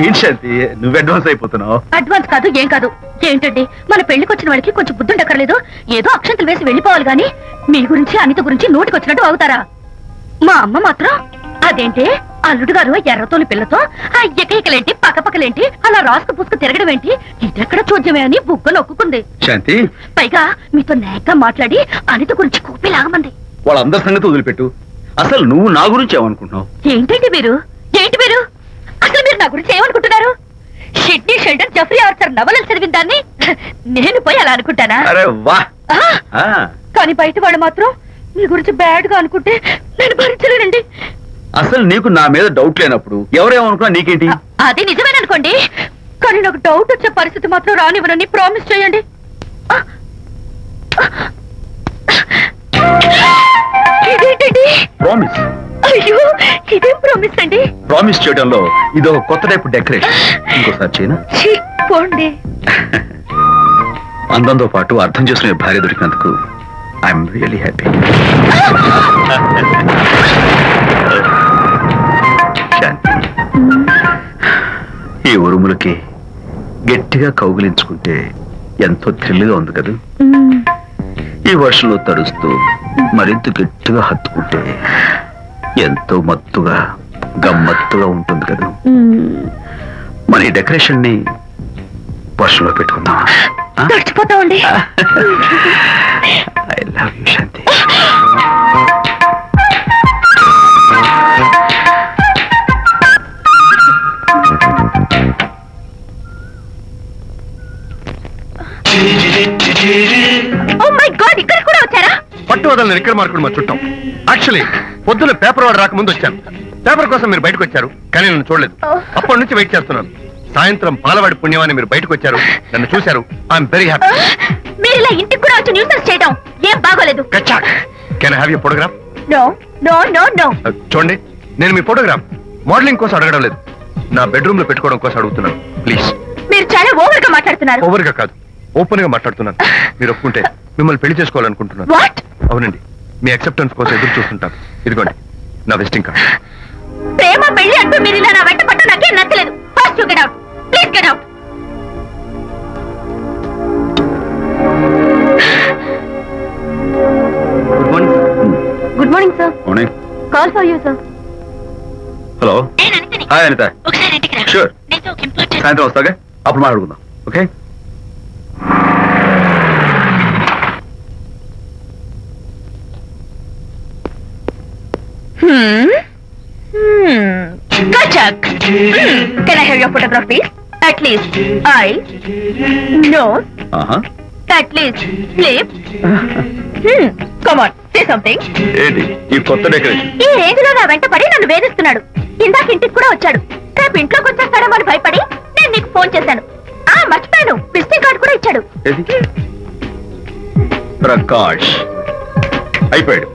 [SPEAKER 1] ఏంటి శాంతి, నువ్వు అడ్వాన్స్ అయిపోతున్నావు.
[SPEAKER 5] అడ్వాన్స్ కాదు, ఏం కాదు. ఏంటండి, మన పెళ్లికి వచ్చిన వాళ్ళకి కొంచెం బుద్ధి ఉండక్కర్లేదు? ఏదో అక్షంతలు వేసి వెళ్ళిపోవాలి గాని మీ గురించి అనిత గురించి నోటికి వచ్చినట్టు అవుతారా? మా అమ్మ మాత్రం అదేంటి అల్లుడు గారు ఎర్రతోని పిల్లతో ఆ ఎకైకలేంటి పక్కపక్కలేంటి అలా రాసుకు పుసుకు తిరగడం ఏంటి, ఇదెక్కడ చూద్యమే అని బుగ్గ నొక్కుంది.
[SPEAKER 1] శాంతి,
[SPEAKER 5] పైగా మీతో నేగ్గా మాట్లాడి అనిత గురించి కూపి లాగమంది.
[SPEAKER 1] వాళ్ళందరి సంగతి వదిలిపెట్టు. అసలు నువ్వు నా గురించి ఏమనుకుంటున్నావు?
[SPEAKER 5] ఏంటి మీరు అసలు మీరు నా గురించి ఏమనుకుంటున్నారు? షిడ్నీ షెల్డన్ జెఫ్రీ ఆర్చర్ నవలలు చదివిన దాన్ని నేను పోయి అలా అనుకుంటానా?
[SPEAKER 1] అరే వా!
[SPEAKER 5] కానీ బయట వాళ్ళు మాత్రం మీ గురించి బ్యాడ్ గా అనుకుంటే నేను భరించలేనండి.
[SPEAKER 1] అసలు నీకు నా మీద డౌట్ లేనప్పుడు ఎవరేమనుకున్నా నీకేంటి?
[SPEAKER 5] అది నిజమేననుకోండి, కానీ నాకు డౌట్ వచ్చే పరిస్థితి మాత్రం రానివ్వనని ప్రామిస్ చేయండి. ఇదేంటండి?
[SPEAKER 1] ప్రామిస్?
[SPEAKER 5] అయ్యో, ఇదేం ప్రామిస్ అండి?
[SPEAKER 1] ప్రామిస్ చేయడంలో ఇది ఒక కొత్త టైప్ డెకరేషన్. ఇంకోసారి చేయనా?
[SPEAKER 5] ఛీ, పోండి.
[SPEAKER 1] అందంతో పాటు అర్థం చేసుకునే భార్య దొరికినందుకు ఐఎమ్ రియలీ హ్యాపీ. ఈ ఉరుములకి గట్టిగా కౌగిలించుకుంటే ఎంతో థ్రిల్గా ఉంది కదా. ఈ వర్షంలో తడుస్తూ మరింత గట్టిగా హత్తుకుంటే ఎంతో మత్తుగా గమ్మత్తుగా ఉంటుంది కదా. మన ఈ డెకరేషన్ ని వర్షంలో పెట్టుకుందామా?
[SPEAKER 5] తడిచిపోతామండి.
[SPEAKER 1] I love you Shanti.
[SPEAKER 5] Oh my god, ఇక్కడ కూడా వచ్చారా?
[SPEAKER 3] పట్టు వదలని ఇక్కడ మార్కుడు మా చుట్టాం. యాక్చువల్లీ పొద్దున పేపర్ వాడు రాకముందు వచ్చాను. పేపర్ కోసం మీరు బయటకు వచ్చారు, కానీ నన్ను చూడలేదు. అప్పటి నుంచి వెయిట్ చేస్తున్నాను. సాయంత్రం పాలవాడి పుణ్యమాన్ని మీరు బయటకు వచ్చారు, నన్ను చూశారు. I'm very happy.
[SPEAKER 5] మీరు ఇలా ఇంటికి కూడా వచ్చి న్యూసెన్స్ చేయడం ఏం బాగోలేదు.
[SPEAKER 3] Can I have your photograph?
[SPEAKER 5] No no no no.
[SPEAKER 3] చూడండి, నేను మీ ఫోటోగ్రాఫ్ మోడలింగ్ కోసం అడగడం లేదు, నా బెడ్రూమ్ లో పెట్టుకోవడం కోసం అడుగుతున్నాను. ప్లీజ్.
[SPEAKER 5] మీరు చాలా ఓవర్ గా మాట్లాడుతున్నారు.
[SPEAKER 3] ఓవర్ గా కాదు, ఓపెన్ గా మాట్లాడుతున్నాను. మీరు ఒప్పుకుంటే మిమ్మల్ని పెళ్లి చేసుకోవాలనుకుంటున్నాను.
[SPEAKER 5] వాట్?
[SPEAKER 3] అవునండి, మీ అక్సెప్టెన్స్ కోసం ఎదురు చూస్తుంటాను. ఇదిగోండి నా విజిటింగ్ కార్డ్.
[SPEAKER 5] ప్రేమ పెళ్లి అంటూ మీరు ఇలా నా వెంట పట్ట నాకేం నచ్చలేదు. First you get out, please get out.
[SPEAKER 1] Good morning.
[SPEAKER 5] Good morning sir.
[SPEAKER 1] Morning.
[SPEAKER 5] Call for you sir.
[SPEAKER 1] Hello. Hi Anita.
[SPEAKER 5] ఒకసారి ఇంటికి రా.
[SPEAKER 1] షూర్.
[SPEAKER 5] నీతో ఒక ఇంపార్టెంట్.
[SPEAKER 1] సాయంత్రం వస్తాగా, అప్పుడు మాట్లాడుకుందాం. Okay.
[SPEAKER 5] Kachak. Can I have your photograph, please? At least eyes, nose, at least lips. Come on, say something.
[SPEAKER 1] ఏంటి ఈ కొత్త డెకరేషన్?
[SPEAKER 5] ఈ రేంజ్ లో నా వెంట పడి నన్ను వేధిస్తున్నాడు. ఇందాక ఇంటికి కూడా వచ్చాడు. రేపు ఇంట్లోకి వచ్చేస్తాడేమో అని భయపడి నేను నీకు ఫోన్ చేశాను. మర్చిపోయాను, విజిటింగ్ కార్డు కూడా ఇచ్చాడు.
[SPEAKER 1] ప్రకాష్ అయిపోయాడు.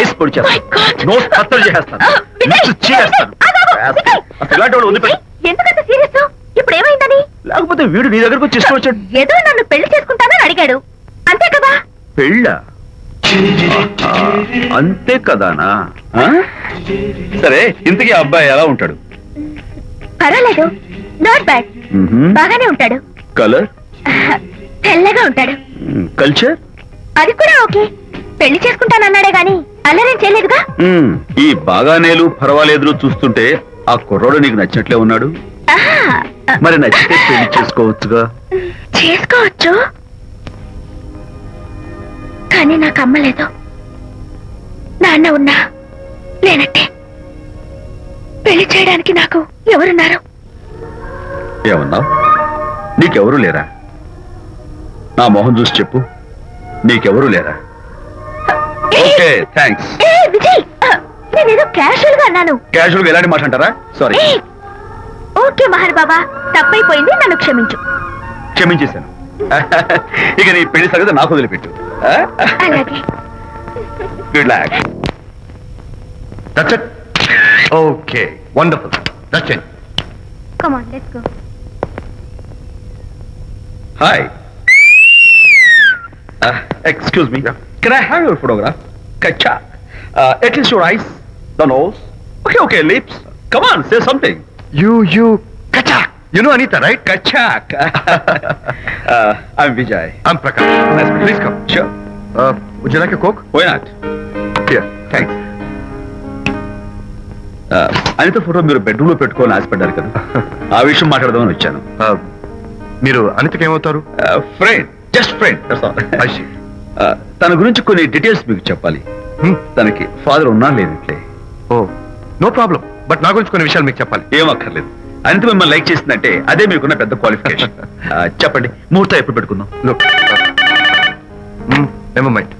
[SPEAKER 1] ఐస్ పొడి చేస్తాను, నోస్ కత్తలు చేస్తాను, చేస్తాను. అసలు ఇలాంటి వాడు వదిలిపెట్టు.
[SPEAKER 5] ఎందుకంత సీరియస్? ఇప్పుడు ఏమైందని?
[SPEAKER 1] లేకపోతే వీడు నీ దగ్గరకు వచ్చి ఇష్టం వచ్చాడు.
[SPEAKER 5] ఏదో నన్ను పెళ్లి చేసుకుంటానని అడిగాడు, అంతే కదా?
[SPEAKER 1] పెళ్ళ? అంతే కదానా ఆ? సరే ఇంతకీ ఆ అబ్బాయి ఎలా ఉంటాడు?
[SPEAKER 5] పర్వాలేదు, నాట్ బ్యాడ్, బాగానే ఉంటాడు.
[SPEAKER 1] కలర్?
[SPEAKER 5] తెల్లగా ఉంటాడు.
[SPEAKER 1] కల్చర్?
[SPEAKER 5] అది కూడా ఓకే. పెళ్లి చేసుకుంటానన్నాడే గాని అల్లరేం చేయలేదుగా.
[SPEAKER 1] ఈ బాగానేలు పర్వాలేదు చూస్తుంటే ఆ కుర్రోడు నీకు నచ్చినట్లే ఉన్నాడు.
[SPEAKER 5] ఆహా,
[SPEAKER 1] మరి నచ్చితే పెళ్లి చేసుకోవచ్చుగా.
[SPEAKER 5] చేసుకోవచ్చు, కానీ నాకు అమ్మ లేదు, నాన్న ఉన్నా లేనట్టే. పెళ్లి చేయడానికి నాకు ఎవరున్నారు?
[SPEAKER 1] ఏమన్నావు? నీకెవరూ లేరా? నా మొహం చూసి చెప్పు, నీకెవరూ లేరా? Okay thanks.
[SPEAKER 5] విజయ్, నేనేదో క్యాషువల్ గా అన్నాను.
[SPEAKER 1] క్యాజువల్ గా ఎలాంటి మాట అంటారా? సారీ.
[SPEAKER 5] ఓకే మహర్ బాబా, తప్పైపోయింది, నన్ను క్షమించు.
[SPEAKER 1] క్షమించేశాను. ఇక నీ పెళ్లి సంగతి నాకు వదిలిపెట్టు.
[SPEAKER 5] అలాగే.
[SPEAKER 1] Good luck.
[SPEAKER 3] That's it. Okay, wonderful. That's it.
[SPEAKER 5] Come on, let's go.
[SPEAKER 1] Hi. Excuse me. Can I have your photograph? Kacha. At least your eyes, the nose. Okay, lips. Come on, say something.
[SPEAKER 3] You, Kachak. You know Anita, right?
[SPEAKER 1] Kachak. I'm Vijay.
[SPEAKER 3] I'm Prakash.
[SPEAKER 1] Nice.
[SPEAKER 3] Please come.
[SPEAKER 1] Sure.
[SPEAKER 3] Would you like a Coke?
[SPEAKER 1] Why not?
[SPEAKER 3] Here.
[SPEAKER 1] Thanks. Anita photo మీరు బెడ్రూమ్ లో పెట్టుకోవాలని ఆశపడ్డారు కదా, ఆ విషయం మాట్లాడదామని వచ్చాను.
[SPEAKER 3] మీరు అనితకి ఏమవుతారు?
[SPEAKER 1] Friend, just friend.
[SPEAKER 3] I see.
[SPEAKER 1] తన గురించి కొన్ని డీటెయిల్స్ మీకు చెప్పాలి. తనకి ఫాదర్ ఉన్నా లేనట్లే.
[SPEAKER 3] ఓ, నో ప్రాబ్లం. బట్ నా గురించి కొన్ని విషయాలు మీకు చెప్పాలి.
[SPEAKER 1] ఏం అక్కర్లేదు. అనిత మిమ్మల్ని లైక్ చేసిందంటే అదే మీకున్న పెద్ద క్వాలిఫికేషన్. చెప్పండి, ముహూర్తం ఎప్పుడు పెట్టుకుందాం?
[SPEAKER 3] Look. Never mind.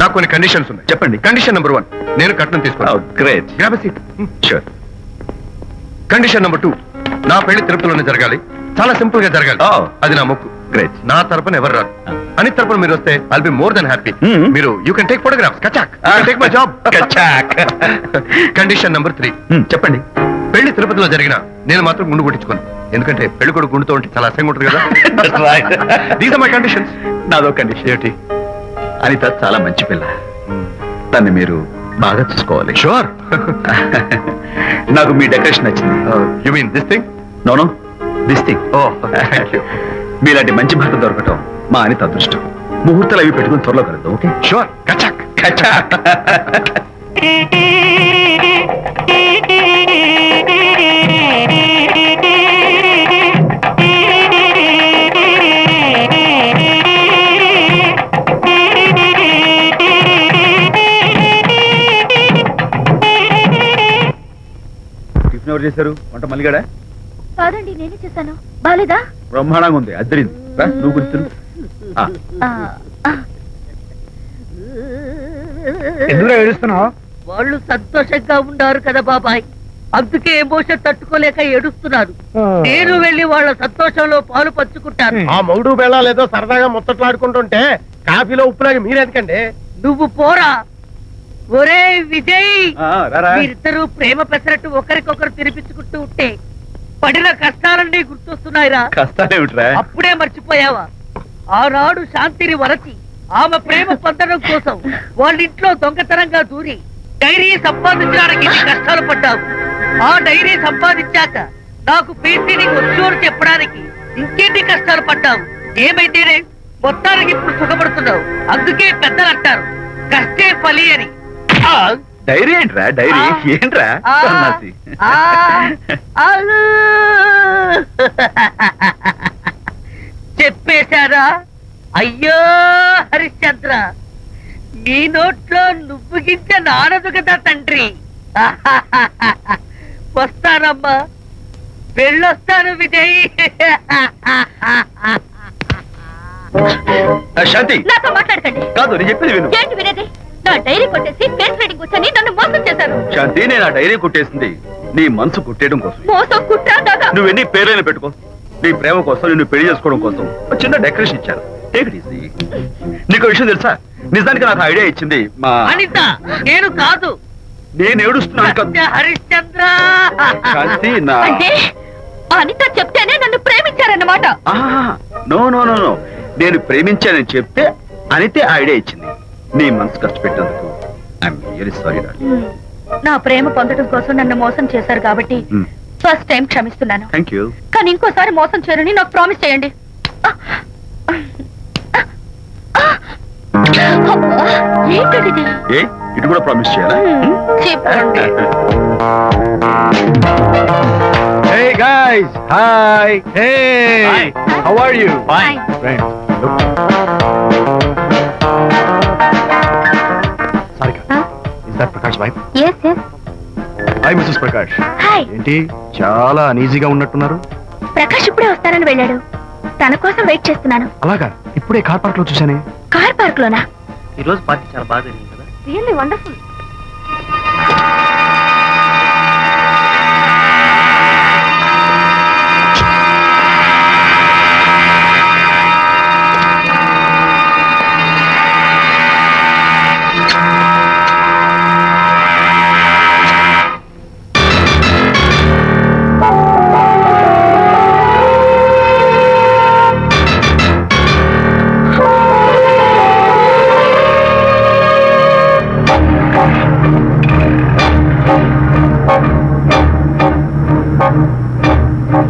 [SPEAKER 3] నాకు కొన్ని కండిషన్స్ ఉన్నాయి.
[SPEAKER 1] చెప్పండి.
[SPEAKER 3] కండిషన్ నెంబర్ 1, నేను కట్నం తీసుకున్నాను.
[SPEAKER 1] Great.
[SPEAKER 3] Grab seat.
[SPEAKER 1] Sure.
[SPEAKER 3] Condition number 2, నా పెళ్లి తిరుపతిలోనే జరగాలి, చాలా సింపుల్ గా జరగాలి.
[SPEAKER 1] Oh.
[SPEAKER 3] అది నా మొక్కు.
[SPEAKER 1] గ్రేట్.
[SPEAKER 3] నా తరపున ఎవరు రాదు. అని తరపున మీరు వస్తే I'll be more than happy. మీరు యూ కెన్ టేక్ ఫోటోగ్రాఫ్స్. కచాక్, టేక్ మై జాబ్.
[SPEAKER 1] కచాక్.
[SPEAKER 3] కండిషన్ నెంబర్ 3,
[SPEAKER 1] చెప్పండి.
[SPEAKER 3] పెళ్లి తిరుపతిలో జరిగిన నేను మాత్రం గుండు కొట్టించుకోను. ఎందుకంటే పెళ్లి కొడుకు గుండుతో ఉంటే చాలా అసహ్యంగా ఉంటుంది కదా. These are my conditions.
[SPEAKER 1] నాదో కండిషన్. ఏంటి? అనిత చాలా మంచి పిల్ల, తన్ని మీరు బాగా చూసుకోవాలి.
[SPEAKER 3] షూర్.
[SPEAKER 1] నాకు మీ డెకరేషన్ నచ్చింది.
[SPEAKER 3] You mean this thing?
[SPEAKER 1] No, this thing.
[SPEAKER 3] Oh, thank you.
[SPEAKER 1] మీలాంటి మంచి భర్త దొరకటం మా అనిత అదృష్టం. ముహూర్తాలు అవి పెట్టుకుని త్వరలో కలుద్దాం. ఓకే?
[SPEAKER 3] షూర్. కచాక్.
[SPEAKER 1] కచాక్. టిఫిన్ ఎవరు చేశారు? వంట మల్లిగాడా?
[SPEAKER 5] కాదండి, నేనే చేశాను. బాలేదా?
[SPEAKER 1] బ్రహ్మాండంగా ఉంది, అద్దరింది. నువ్వు గుర్తు.
[SPEAKER 6] ఎందుకు ఏడుస్తున్నావు?
[SPEAKER 4] వాళ్ళు సంతోషంగా ఉన్నారు కదా బాబాయ్, అందుకే ఎమోషన్ తట్టుకోలేక ఏడుస్తున్నారు. నేను వెళ్ళి వాళ్ళ సంతోషంలో పాలు పంచుకుంటాను.
[SPEAKER 2] ఆ మౌడు బెళ్ళాలేదో సరదాగా ముచ్చట్లాడుకుంటుంటే కాఫీలో ఉప్పులాగా మీరెందుకండి?
[SPEAKER 4] నువ్వు పోరా. ఒరే విజయ్,
[SPEAKER 1] రారా.
[SPEAKER 4] మీరిద్దరూ ప్రేమ పెసరట్టు ఒకరికొకరు తినిపించుకుంటూ ఉంటే పడిన కష్టాలన్నీ గుర్తొస్తున్నాయిరా.
[SPEAKER 1] కష్టాలేమిట్రా?
[SPEAKER 4] అప్పుడే మర్చిపోయావా? ఆనాడు శాంతిని వరచి ఆమె ప్రేమ పొందడం కోసం వాళ్ళింట్లో దొంగతనంగా దూరి డైరీ సంపాదించడానికి ఎన్ని కష్టాలు పడ్డావు. ఆ డైరీ సంపాదించాక నాకు పేసీని వచ్చూరు చెప్పడానికి ఇంకెన్ని కష్టాలు పడ్డావు. ఏమైతేనే మొత్తానికి ఇప్పుడు సుఖపడుతున్నావు. అందుకే పెద్దలు అంటారు కష్టే ఫలి అని.
[SPEAKER 1] డైరీ ఏంట్రా? డైరీ ఏంట్రా? సన్నాసి.
[SPEAKER 4] చెప్పేశారా? అయ్యో హరిశ్చంద్ర, నీ నోట్లో నువ్వు గింజ నానదు కదా తండ్రి. వస్తానమ్మా, వెళ్ళొస్తాను విజయ్.
[SPEAKER 1] శాంతి,
[SPEAKER 5] నాతో మాట్లాడకండి.
[SPEAKER 1] కాదు నేను చెప్పేది విను.
[SPEAKER 5] ఏంటి వినేది? నా డైరీ కొట్టేసి ఫేస్ రీడింగ్ కూర్చొని నన్ను మోసం చేశారు.
[SPEAKER 1] శాంతి, నేను ఆ డైరీ కుట్టేసింది నీ మనసు కుట్టేయడం కోసం.
[SPEAKER 5] మోసం కుట్రా దాదా?
[SPEAKER 1] నువ్వు ఎన్ని పేర్లైనా పెట్టుకో, నీ ప్రేమ కోసం, నిన్ను పెళ్లి చేసుకోవడం కోసం ఒక చిన్న డెకరేషన్ ఇచ్చాను. Take it easy. నీకు విషయం తెలుసా? నిజానికి నాకు ఐడియా ఇచ్చింది మా
[SPEAKER 4] అనిత, నేను కాదు.
[SPEAKER 1] నేను ఏడుస్తున్నాను కదా
[SPEAKER 4] హరిశ్చంద్ర.
[SPEAKER 1] శాంతి. నా
[SPEAKER 5] అంటే అనిత చెప్తేనే నన్ను ప్రేమించారన్నమాట.
[SPEAKER 1] నో నో నో నో, నేను ప్రేమించానని చెప్తే అనితే ఐడియా ఇచ్చింది. నీ మనసు కష్టపెట్టినందుకు ఐఎమ్ రియలీ సారీ డార్లింగ్.
[SPEAKER 5] నా ప్రేమ పొందడం కోసం నన్ను మోసం చేశారు కాబట్టి ఫస్ట్ టైం క్షమిస్తున్నాను.
[SPEAKER 1] Thank you.
[SPEAKER 5] కానీ ఇంకోసారి మోసం చేయరని నాకు ప్రామిస్ చేయండి. ఏంటది?
[SPEAKER 1] ఏ ఇటు కూడా ప్రామిస్ చేయాలా?
[SPEAKER 5] చెప్పండి.
[SPEAKER 1] Hey guys, hi. Hey,
[SPEAKER 3] Hi.
[SPEAKER 1] how are you?
[SPEAKER 5] Fine.
[SPEAKER 1] Friends, look. Sarika,
[SPEAKER 5] Huh?
[SPEAKER 1] is that Prakash wife?
[SPEAKER 5] Yes, yes.
[SPEAKER 1] Hi, Mrs. Prakash.
[SPEAKER 5] Hi.
[SPEAKER 1] ఏంటి చాలా అనీజీగా ఉన్నట్టున్నారు?
[SPEAKER 5] ప్రకాష్ ఇప్పుడే వస్తానని వెళ్ళాడు. తన కోసం వెయిట్ చేస్తున్నాను.
[SPEAKER 1] అలాగా ఇప్పుడే కార్ పార్క్ లో చూసానే.
[SPEAKER 5] కార్ పార్క్ లోనా?
[SPEAKER 3] ఈ రోజు పార్టీ చాలా బాగా జరిగింది కదా.
[SPEAKER 5] Really wonderful.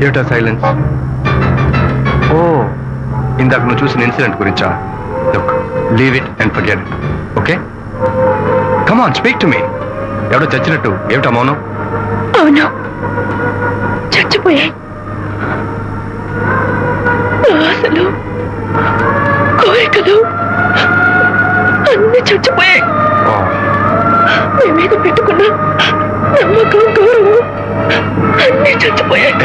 [SPEAKER 1] ఏమిటా సైలెన్స్? ఓ ఇందాక నువ్వు చూసిన ఇన్సిడెంట్ గురించా? Look, leave it and forget it. Okay, come on, speak to me. ఎవడో చచ్చినట్టు ఏమిటా మౌనం?
[SPEAKER 5] అవును, చచ్చిపోయాయి. ఆశలు, కోరికలు అన్ని చచ్చిపోయాయి. మీ మీద పెట్టుకున్న నమ్మకం, గౌరవం అన్ని చచ్చిపోయాయి.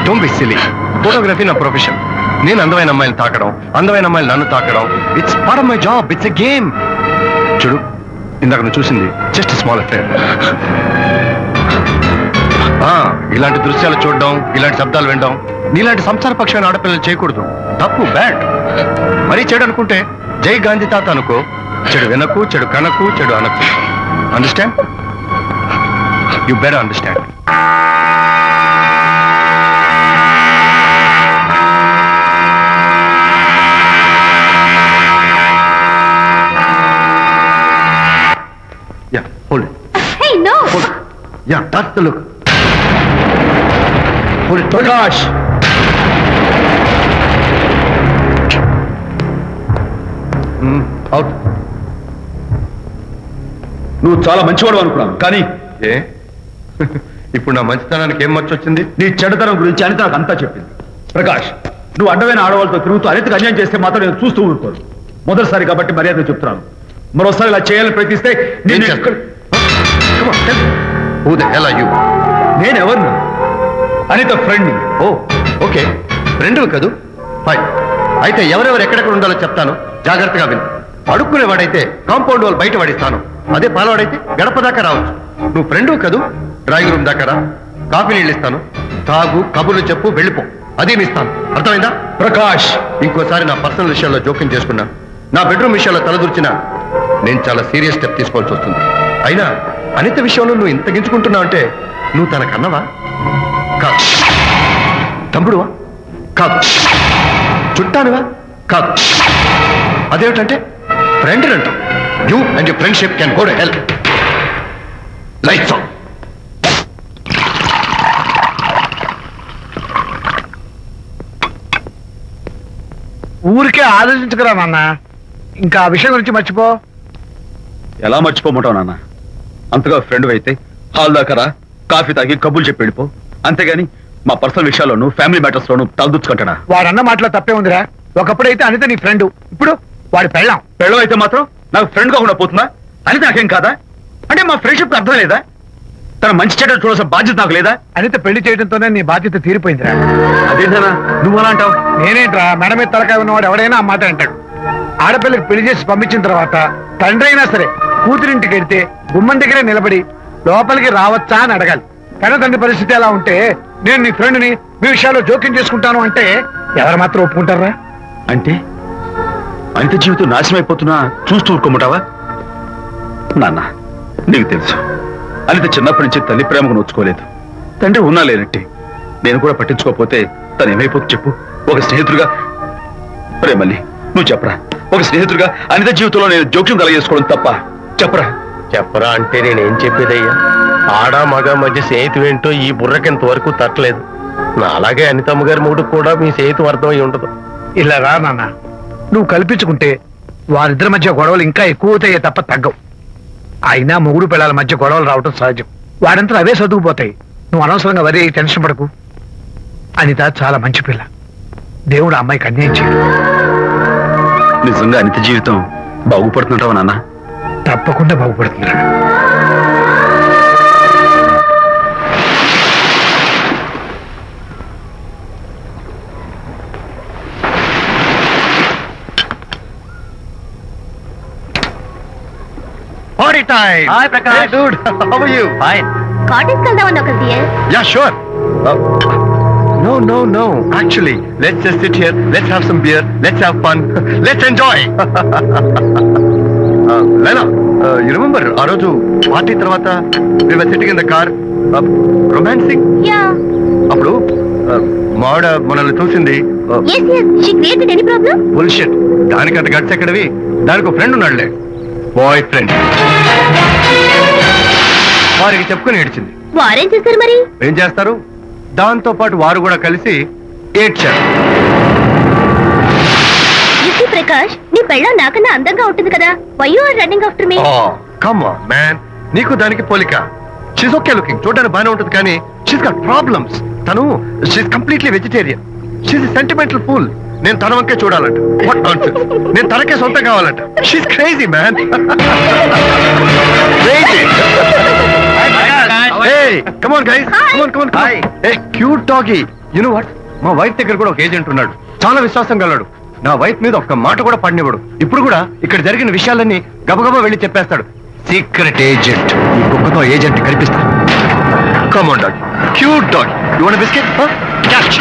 [SPEAKER 1] Don't be silly. ఫోటోగ్రఫీ నా ప్రొఫెషన్. నేను అందమైన అమ్మాయిని తాకడం, అందమైన అమ్మాయిలు నన్ను తాకడం, it's part of my job. It's a game. చూడు, ఇందాక నువ్వు చూసింది జస్ట్ స్మాల్ అఫేర్. ఇలాంటి దృశ్యాలు చూడడం, ఇలాంటి శబ్దాలు వినడం నీలాంటి సంసారపక్షమైన ఆడపిల్లలు చేయకూడదు. తప్పు, బ్యాడ్. మరీ చెడు అనుకుంటే జై గాంధీ తాత అనుకో. చెడు వినకు, చెడు కనకు, చెడు అనకు. Understand? You better understand. Yeah, hold it.
[SPEAKER 5] Hey, no.
[SPEAKER 1] Hold it. Yeah, that's the look. Hold it. Prakash! Out. నువ్వు చాలా మంచివాడు అనుకున్నాను, కానీ ఏ ఇప్పుడు నా మంచితనానికి ఏం మర్చి వచ్చింది? నీ చెడుతనం గురించి అనిత నాకు అంతా చెప్పింది. ప్రకాష్, నువ్వు అడ్డమైన ఆడవాళ్ళతో తిరుగుతూ అనితకు అన్యాయం చేస్తే మాత్రం నేను చూస్తూ ఊరుకోను. మొదటిసారి కాబట్టి మర్యాద చెప్తున్నాను. మరోసారి ఇలా చేయాలని ప్రయత్నిస్తే నేనెవరు? అనిత ఫ్రెండ్. ఓ ఓకే, ఫ్రెండ్ కదూ. ఫైన్. అయితే ఎవరెవరు ఎక్కడెక్కడ ఉండాలో చెప్తాను, జాగ్రత్తగా విను. అడుక్కునేవాడైతే కాంపౌండ్ వాళ్ళు బయట పడిస్తాను. అదే పాలవాడైతే గడప దాకా రావచ్చు. నువ్వు ఫ్రెండ్ కదూ, డ్రాయింగ్ రూమ్ దాకా రా. కాఫీ నీళ్ళు ఇస్తాను, తాగు, కబుర్లు చెప్పు, వెళ్ళిపో. అదేమి ఇస్తాను, అర్థమైందా? ప్రకాష్, ఇంకోసారి నా పర్సనల్ విషయాల్లో జోక్యం చేసుకున్నా, నా బెడ్రూమ్ విషయాల్లో తలదూర్చినా నేను చాలా సీరియస్ స్టెప్ తీసుకోవాల్సి వస్తుంది. అయినా అనిత విషయంలో నువ్వు ఇంత గించుకుంటున్నావు అంటే నువ్వు తనకన్నవా? కాదు. తమ్ముడువా? కాదు. చుట్టానువా? కాదు. అదేమిటంటే ఫ్రెండ్ అంట. You and your friendship can go to hell. Lights on.
[SPEAKER 6] ఊరికే ఆలోచించకరా నాన్న, ఇంకా ఆ విషయం గురించి మర్చిపో.
[SPEAKER 1] ఎలా మర్చిపోమంటావు నాన్న? అంతగా ఫ్రెండ్ అయితే హాల్ దాకా రా, కాఫీ తాగి కబుర్లు చెప్పి వెళ్ళిపో. అంతేగాని మా పర్సనల్ విషయాల్లోనూ ఫ్యామిలీ మ్యాటర్స్ లోనూ తలదూర్చుకుంటాడా?
[SPEAKER 6] వాడన్న మాటలో తప్పే ఉందిరా. ఒకప్పుడైతే అనిత నీ ఫ్రెండ్, ఇప్పుడు వాడి పెళ్ళాం.
[SPEAKER 1] పెళ్ళం అయితే మాత్రం నాకు ఫ్రెండ్ కాకుండా పోతుందా? అని నాకేం కాదా? అంటే మా ఫ్రెండ్షిప్ అర్థం లేదా? తన మంచి చెడ్డ చూడాల్సిన బాధ్యత నాకు లేదా?
[SPEAKER 6] అనిత పెళ్లి చేయడంతోనే నీ బాధ్యత తీరిపోయిందిరా.
[SPEAKER 1] అదేంటనా నువ్వు అలా అంటావు?
[SPEAKER 6] నేనేంట్రా, మెడ మీద తలకాయ ఉన్నవాడు ఎవడైనా ఆ మాట అంటాడు. ఆడపిల్లకి పెళ్లి చేసి పంపించిన తర్వాత తండ్రి అయినా సరే కూతురింటికి వెళ్తే గుమ్మం దగ్గరే నిలబడి లోపలికి రావచ్చా అని అడగాలి. కానీ తండ్రి పరిస్థితి ఎలా ఉంటే నేను నీ ఫ్రెండ్ని మీ విషయాల్లో జోక్యం చేసుకుంటాను అంటే ఎవరు మాత్రం ఒప్పుకుంటారా?
[SPEAKER 1] అంటే అనిత జీవితం నాశనం అయిపోతున్నా చూస్తూ ఊరుకోమంటావా? నాన్న, నీకు తెలుసు అనిత చిన్నప్పటి నుంచి తల్లి ప్రేమకు నోచుకోలేదు. తండ్రి ఉన్నా లేనట్టి నేను కూడా పట్టించుకోకపోతే తను ఏమైపోతుంది చెప్పు? ఒక స్నేహితుడుగా. రే మళ్ళీ నువ్వు చెప్పరా, ఒక స్నేహితుడిగా అనిత జీవితంలో నేను జోక్యం కలగజేసుకోవడం తప్ప. చెప్పరా.
[SPEAKER 3] చెప్పరా అంటే నేనేం చెప్పేదయ్యా? ఆడ మగ మధ్య స్నేహితు ఏంటో ఈ బుర్రకింత వరకు తట్టలేదు. నా అలాగే అనితమ్మ గారి మూడు కూడా మీ స్నేహితు అర్థమై ఉండదు.
[SPEAKER 6] ఇలా రా నాన్న, నువ్వు కల్పించుకుంటే వారిద్దరి మధ్య గొడవలు ఇంకా ఎక్కువ అవుతాయే తప్ప తగ్గవు. అయినా మొగుడు పిల్లల మధ్య గొడవలు రావటం సహజం. వాడంతా అవే సర్దుకుపోతాయి. నువ్వు అనవసరంగా వరి టెన్షన్ పడకు. అనిత చాలా మంచి పిల్ల. దేవుడు ఆ అమ్మాయికి అన్యాయం చేయడు.
[SPEAKER 1] నిజంగా అనిత జీవితం బాగుపడుతుంటావా నాన్న?
[SPEAKER 6] తప్పకుండా బాగుపడుతున్నాడు.
[SPEAKER 3] Party time!
[SPEAKER 1] Hi, Prakash.
[SPEAKER 3] Hey, dude. How are you? Fine.
[SPEAKER 5] Cottage వెళ్దామని ఒక dear.
[SPEAKER 3] Yeah, sure. No. Actually, let's just sit here. Let's have some beer. Let's have fun. Let's enjoy. Lena, you remember ఆ రోజు పార్టీ తర్వాత we were sitting in the car, romancing.
[SPEAKER 5] Yeah.
[SPEAKER 3] అప్పుడు మావిడ మనల్ని చూసింది.
[SPEAKER 5] yes she created any problem.
[SPEAKER 3] Bullshit. దానికి అంత గట్స్ ఎక్కడవి? దానికి ఒక ఫ్రెండ్ ఉన్నాడులే, బాయ్ ఫ్రెండ్. వారికి చెప్పుకొని ఏడ్చింది.
[SPEAKER 5] వారేం చేశారు మరి?
[SPEAKER 3] ఏం చేస్తారు? దాంతో పాటు వారు కూడా కలిసి ఏడ్చారు.
[SPEAKER 5] యూసీ ప్రకాష్, నీ పెళ్ళం నాకన్నా అందంగా ఉంటుంది కదా. Why you are running after me?
[SPEAKER 3] Come on man, నీకు దానికి పోలిక. షీస్ ఓకే లుకింగ్, చూడడానికి బాగానే ఉంటుంది కానీ షీస్ గాట్ ప్రాబ్లమ్స్. తను she's completely vegetarian. She's sentimental pool. నేను తన వంకే చూడాలంట. What nonsense. నేను తనకే సొంతం కావాలంట. She's crazy man. Crazy. Hey, come on guys. Come on. Hi. Hey, cute doggy. You know what? మా వైఫ్ దగ్గర కూడా ఒక ఏజెంట్ ఉన్నాడు. చాలా విశ్వాసం గలడు. నా వైఫ్ మీద ఒక్క మాట కూడా పడినివ్వడు. ఇప్పుడు కూడా ఇక్కడ జరిగిన విషయాలన్నీ గబగబా వెళ్ళి చెప్పేస్తాడు. Secret agent. ఈ కుక్కతో ఏజెంట్ కనిపిస్తా. Come on dog. Cute dog. You want a biscuit? Huh? Catch.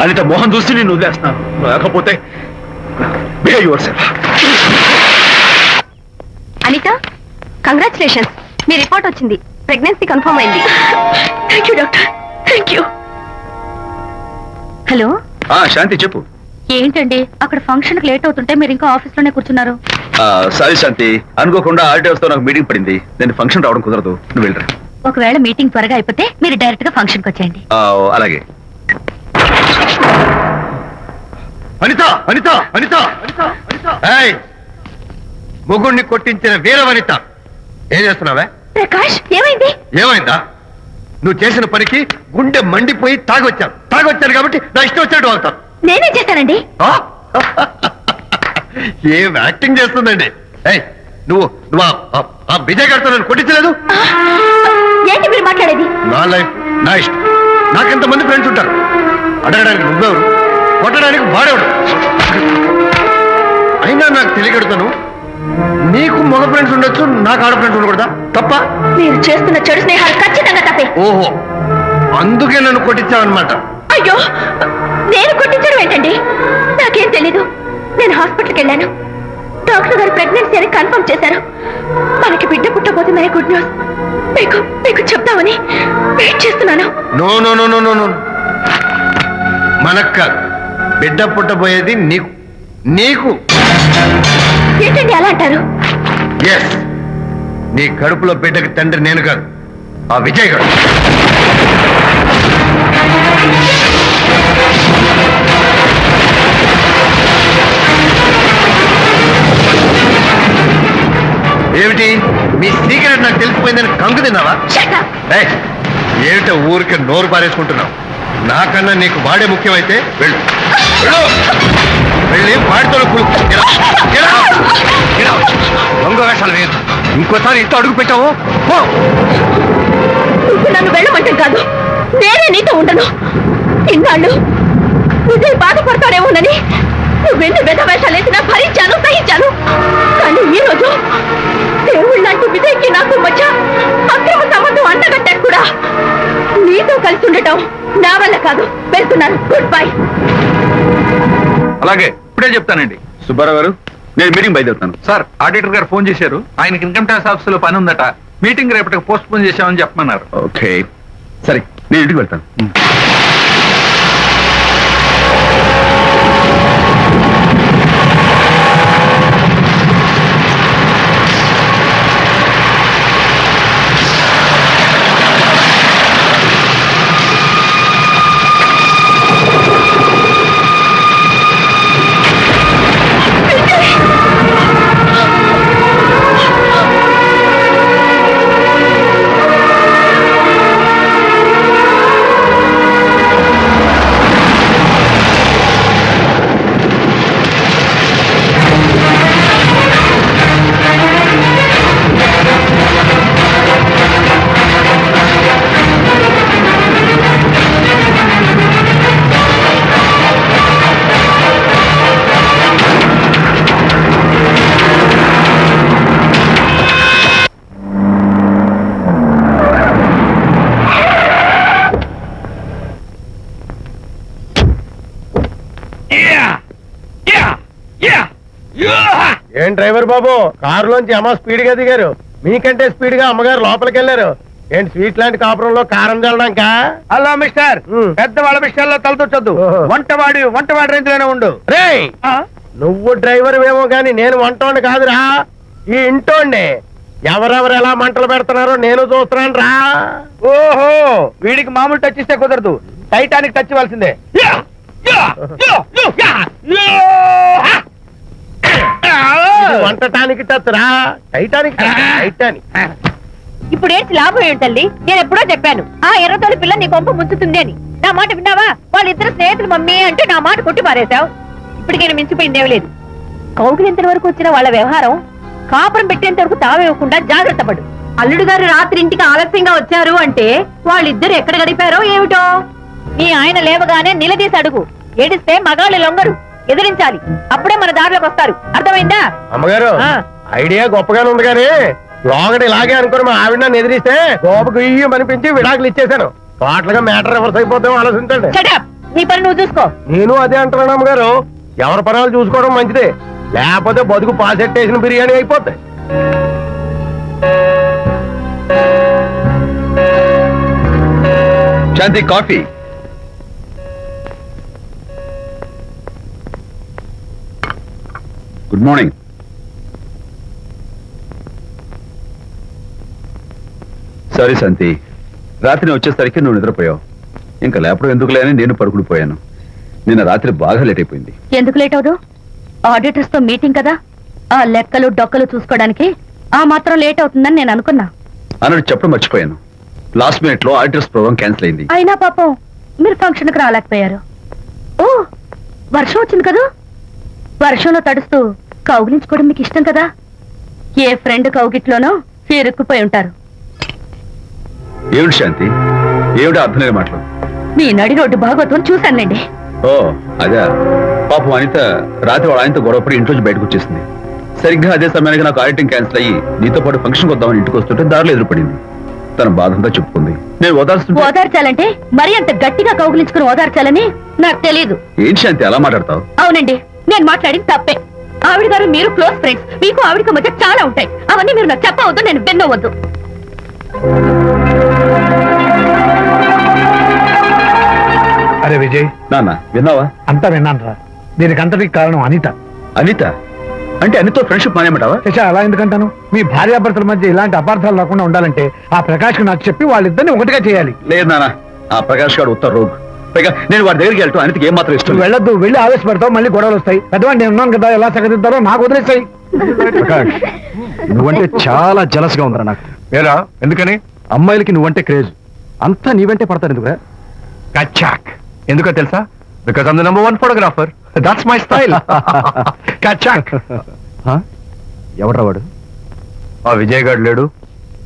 [SPEAKER 1] Anitha Mohan చూసి నేను వదిలేస్తాను. లేకపోతే behave yourself.
[SPEAKER 5] Anita, congratulations. మీ రిపోర్ట్ వచ్చింది. ప్రెగ్నెన్సీ కన్ఫర్మ్ అయింది. Thank you doctor. Thank you. Hello.
[SPEAKER 1] Shanti చెప్పు.
[SPEAKER 5] ఏంటండి అక్కడ ఫంక్షన్ లేట్ అవుతుంటే మీరు ఇంకా ఆఫీస్ లోనే కూర్చున్నారు?
[SPEAKER 1] సారీ శాంతి, అనుకోకుండా ఆర్టీఎస్ తో నాకు మీటింగ్ పడింది. నేను ఫంక్షన్ రావడం కుదరదు. నువ్వు వెళ్ళరా.
[SPEAKER 5] ఒకవేళ మీటింగ్ త్వరగా అయిపోతే మీరు డైరెక్ట్ గా ఫంక్షన్ కి వచ్చేయండి.
[SPEAKER 1] అలాగే.
[SPEAKER 3] అనిత. ఏయ్, ముగ్గుడిని కొట్టించిన వీర వనిత, ఏం చేస్తున్నావే?
[SPEAKER 5] ప్రకాష్, ఏమైంది?
[SPEAKER 3] ఏమైందా? నువ్వు చేసిన పనికి గుండె మండిపోయి తాగొచ్చాను కాబట్టి నా ఇష్టం వచ్చినట్టు అవుతాను.
[SPEAKER 5] నేనేం చేశానండి?
[SPEAKER 3] ఏం యాక్టింగ్ చేస్తుందండి. ఏయ్, నువ్వు ఆ విజయ్ గారితో నన్ను కొట్టించలేదు.
[SPEAKER 5] ఏంటి మీరు మాట్లాడేది?
[SPEAKER 3] నా లైఫ్ నా ఇష్టం. నాకెంతమంది ఫ్రెండ్స్ ఉంటారు. అడగడానికి నువ్వెవరు, కొట్టడానికి వాడేవాడు. అయినా నాకు తెలియగడుతాను, నీకు మగ ఫ్రెండ్స్ ఉండొచ్చు, నాకు ఆడ ఫ్రెండ్స్ ఉండకూడదా? తప్ప?
[SPEAKER 5] మీరు చేస్తున్న చెడు స్నేహాలు ఖచ్చితంగా తప్పే.
[SPEAKER 3] ఓహో, అందుకే నన్ను కొట్టించావన్నమాట.
[SPEAKER 5] అయ్యో, నేను కొట్టించడం ఏంటండి? నాకేం తెలీదు. నేను హాస్పిటల్కి వెళ్ళాను. డాక్టర్ గారు ప్రెగ్నెన్సీ అని కన్ఫర్మ్ చేశారు. మనకి బిడ్డ పుట్టబోతుందనే గుడ్ న్యూస్ మీకు చెప్తామని వెయిట్ చేస్తున్నాను.
[SPEAKER 3] No no no no no no, మనక్క బిడ్డ పుట్టబోయేది నీకు.
[SPEAKER 5] ఏంటండి అలా అంటారు?
[SPEAKER 3] ఎస్, నీ కడుపులో బిడ్డకి తండ్రి నేను కాదు, ఆ విజయ్ గారు. ఏమిటి మీ సీక్రెట్ నాకు తెలిసిపోయిందని కంగు తిన్నావా? ఏమిటో ఊరికే నోరు పారేసుకుంటున్నావు? నాకన్నా నీకు వాడే ముఖ్యమైతే వెళ్ళు.
[SPEAKER 1] వెళ్ళి వాడితో దొంగ వేషాలు వేయదు. ఇంకోసారి ఇంట్లో అడుగు పెట్టావు పో.
[SPEAKER 5] నువ్వు నన్ను వెళ్ళమంటే కాదు, నేనే నీతో ఉండను. ఇన్నాళ్ళు విజయ్ బాధపడతాడేమోనని నువ్వెన్ని వేషాలు వేసినా భరించాను, సహించాను. కానీ ఈ రోజు దేవుళ్ళంటూ విజయ్కి నాకు మధ్య అక్రమ సంబంధం అంటగట్టాడు కూడా. నీతో కలిసి ఉండటం నా వల్ల కాదు. వెళ్తున్నాను. Good bye.
[SPEAKER 1] అలాగే ఇప్పుడే చెప్తానండి. సుబ్బారావు గారు, నేను మీటింగ్ బయలుదేరుతాను.
[SPEAKER 7] సార్, ఆడిటర్ గారు ఫోన్ చేశారు. ఆయనకి ఇన్కమ్ ట్యాక్స్ ఆఫీస్ లో పని ఉందట. మీటింగ్ రేపటికి పోస్ట్ పోన్ చేశామని చెప్పమన్నారు.
[SPEAKER 1] ఓకే, సరే నేను ఇంటికి వెళ్తాను.
[SPEAKER 6] ఏం డ్రైవర్ బాబు, కారులోంచి అమ్మ స్పీడ్ గా దిగారు. మీకంటే స్పీడ్ గా అమ్మగారు లోపలికి వెళ్ళారు. ఏంటి స్వీట్ లాంటి కాపురంలో కారం చల్లడాక?
[SPEAKER 2] హలో మిస్టర్, పెద్దవాళ్ళ విషయాల్లో తలదొచ్చొద్దు. వంటవాడి రేంజ్ లోనే ఉండు.
[SPEAKER 6] రేయ్, నువ్వు డ్రైవర్ ఏమో గాని నేను వంటోండి కాదురా, ఈ ఇంటోండి. ఎవరెవరు ఎలా మంటలు పెడుతున్నారో నేను చూస్తున్నాను రా.
[SPEAKER 2] ఓహో, వీడికి మామూలు టచ్ ఇస్తే కుదరదు, టైటానిక్ టచ్ ఇవ్వాల్సిందే.
[SPEAKER 6] వంటటానికి టచ్ రా, టైటానిక్ టైటానిక్.
[SPEAKER 5] ఇప్పుడు ఏంటి లాభం ఏంటల్లి? నేను ఎప్పుడో చెప్పాను ఆ ఎర్రతోలి పిల్ల నీ కొంప ముంచుతుంది అని. నా మాట విన్నావా? వాళ్ళిద్దరు స్నేహితులు మమ్మీ అంటే నా మాట కొట్టి పారేశావు. ఇప్పటికైనా మించిపోయిందేం లేదు. కౌగిలింత వరకు వచ్చిన వాళ్ళ వ్యవహారం కాపురం పెట్టేంత వరకు తావేవ్వకుండా జాగ్రత్త పడు. అల్లుడు గారు రాత్రి ఇంటికి ఆలస్యంగా వచ్చారు అంటే వాళ్ళిద్దరు ఎక్కడ గడిపారో ఏమిటో. నీ ఆయన లేవగానే నిలదీసి అడుగు. ఏడిస్తే మగాళ్ళు లొంగరు, ఎదిరించాలి. అప్పుడే మన దారిలోకి వస్తారు. అర్థమైందా?
[SPEAKER 6] అమ్మగారు, ఐడియా గొప్పగానే ఉంది కానీ లోగడ ఇలాగే అనుకుని మా ఆవిడ నన్ను ఎదిరిస్తే గోపకు ఇయ్యం అనిపించి విడాకులు ఇచ్చేశాను. పాటలుగా మ్యాటర్ రివర్స్ అయిపోతాం ఆలోచించండి.
[SPEAKER 5] Shut up. నీ పని నువ్వు చూసుకో.
[SPEAKER 6] నేను అదే అంటున్నాను అమ్మగారు, ఎవరి పనాలు చూసుకోవడం మంచిదే, లేకపోతే బతుకు పాసెట్టేసిన బిర్యానీ అయిపోతాయి.
[SPEAKER 1] శాంతి, కాఫీ. Good morning. సారీ శాంతి, రాత్రి వచ్చేసరికి నువ్వు నిద్రపోయావు. ఇంకా లేపడం ఎందుకులే అని నేను పడుకుడిపోయాను. నిన్న రాత్రి బాగా లేట్ అయిపోయింది.
[SPEAKER 5] ఎందుకు లేట్ అవదు? ఆడిటర్స్ తో మీటింగ్ కదా, ఆ లెక్కలు డొక్కలు చూసుకోవడానికి ఆ మాత్రం లేట్ అవుతుందని నేను అనుకున్నా.
[SPEAKER 1] అన్నట్టు చెప్పడం మర్చిపోయాను. లాస్ట్ మినిట్ లో ఆడిటర్స్ ప్రోగ్రామ్ క్యాన్సిల్ అయింది.
[SPEAKER 5] అయినా పాపం మీరు ఫంక్షన్ కి రాలేకపోయారు. ఓ, వర్షం వచ్చింది కదా, వర్షంలో తడుస్తూ కౌగిలించుకోవడం మీకు ఇష్టం కదా. ఏ ఫ్రెండ్ కౌగిట్లోనో ఇరుక్కుపోయి ఉంటారు.
[SPEAKER 1] ఏమిటి శాంతి, ఏమిటి అర్థం లేని మాటలు?
[SPEAKER 5] మీ నడి రోడ్డు భాగవతం చూశానండి.
[SPEAKER 1] ఓ అదే, పాపం అనిత రాత్రి వాళ్ళ ఆయనతో గొడవపడి ఇంట్లోంచి బయటకు వచ్చేసింది. సరిగ్గా అదే సమయానికి నాకు ఆడిటింగ్ క్యాన్సిల్ అయ్యి నీతో పాటు ఫంక్షన్కి వద్దామని ఇంటికి వస్తుంటే దారిలో ఎదురుపడింది. తన బాధంతా చెప్పుకుంది. నేను
[SPEAKER 5] ఓదార్చాలంటే మరి అంత గట్టిగా కౌగిలించుకుని ఓదార్చాలని నాకు తెలియదు.
[SPEAKER 1] ఏంటి శాంతి అలా మాట్లాడతావు?
[SPEAKER 5] అవునండి, నేను మాట్లాడింది తప్పే. ఆవిడ గారు మీరు క్లోజ్ ఫ్రెండ్స్, మీకు ఆవిడకి మధ్య చాలా ఉంటాయి. అవన్నీ మీరు నాకు చెప్పవద్దు, నేను విన్నవద్దు.
[SPEAKER 6] అరే విజయ్,
[SPEAKER 1] నాన్న విన్నావా?
[SPEAKER 6] అంతా విన్నాను రా. దీనికి అంతటికి కారణం అనిత.
[SPEAKER 1] అనిత అంటే అనితో ఫ్రెండ్షిప్ మానేమంటావా?
[SPEAKER 6] శశ, అలా ఎందుకంటాను? మీ భార్యాభర్తల మధ్య ఇలాంటి అపార్థాలు రాకుండా ఉండాలంటే ఆ ప్రకాష్ నాకు చెప్పి వాళ్ళిద్దరిని ఒకటిగా చేయాలి.
[SPEAKER 1] లేదు నాన్న, ఆ ప్రకాష్ గారు ఉత్తర రోగ్. పైగా నేను వాడి దగ్గరికి వెళ్తాను, అనితకి ఏం మాత్రం ఇష్టం.
[SPEAKER 6] నువ్వు వెళ్ళొద్దు, వెళ్ళి ఆవేశపడతావు, మళ్ళీ గొడవలు వస్తాయి. పెద్దవాడిని నేను ఉన్నాను కదా, ఎలా సగదిద్దారో నాకు వదిలేస్తాయి.
[SPEAKER 3] ప్రకాష్, నువ్వంటే చాలా జలస్ గా ఉందిరా నాకు.
[SPEAKER 7] ఏరా, ఎందుకని?
[SPEAKER 3] అమ్మాయిలకి నువ్వంటే క్రేజ్. అంతా నీవంటే పడతారు ఎందుకురా?
[SPEAKER 7] కచ్చాక్. ఎందుకో తెలుసా?
[SPEAKER 3] Because I'm the number 1 photographer. That's my style. కచాక్. ఎవడ్రా వాడు? ఆ విజయ్ గారు లేడు,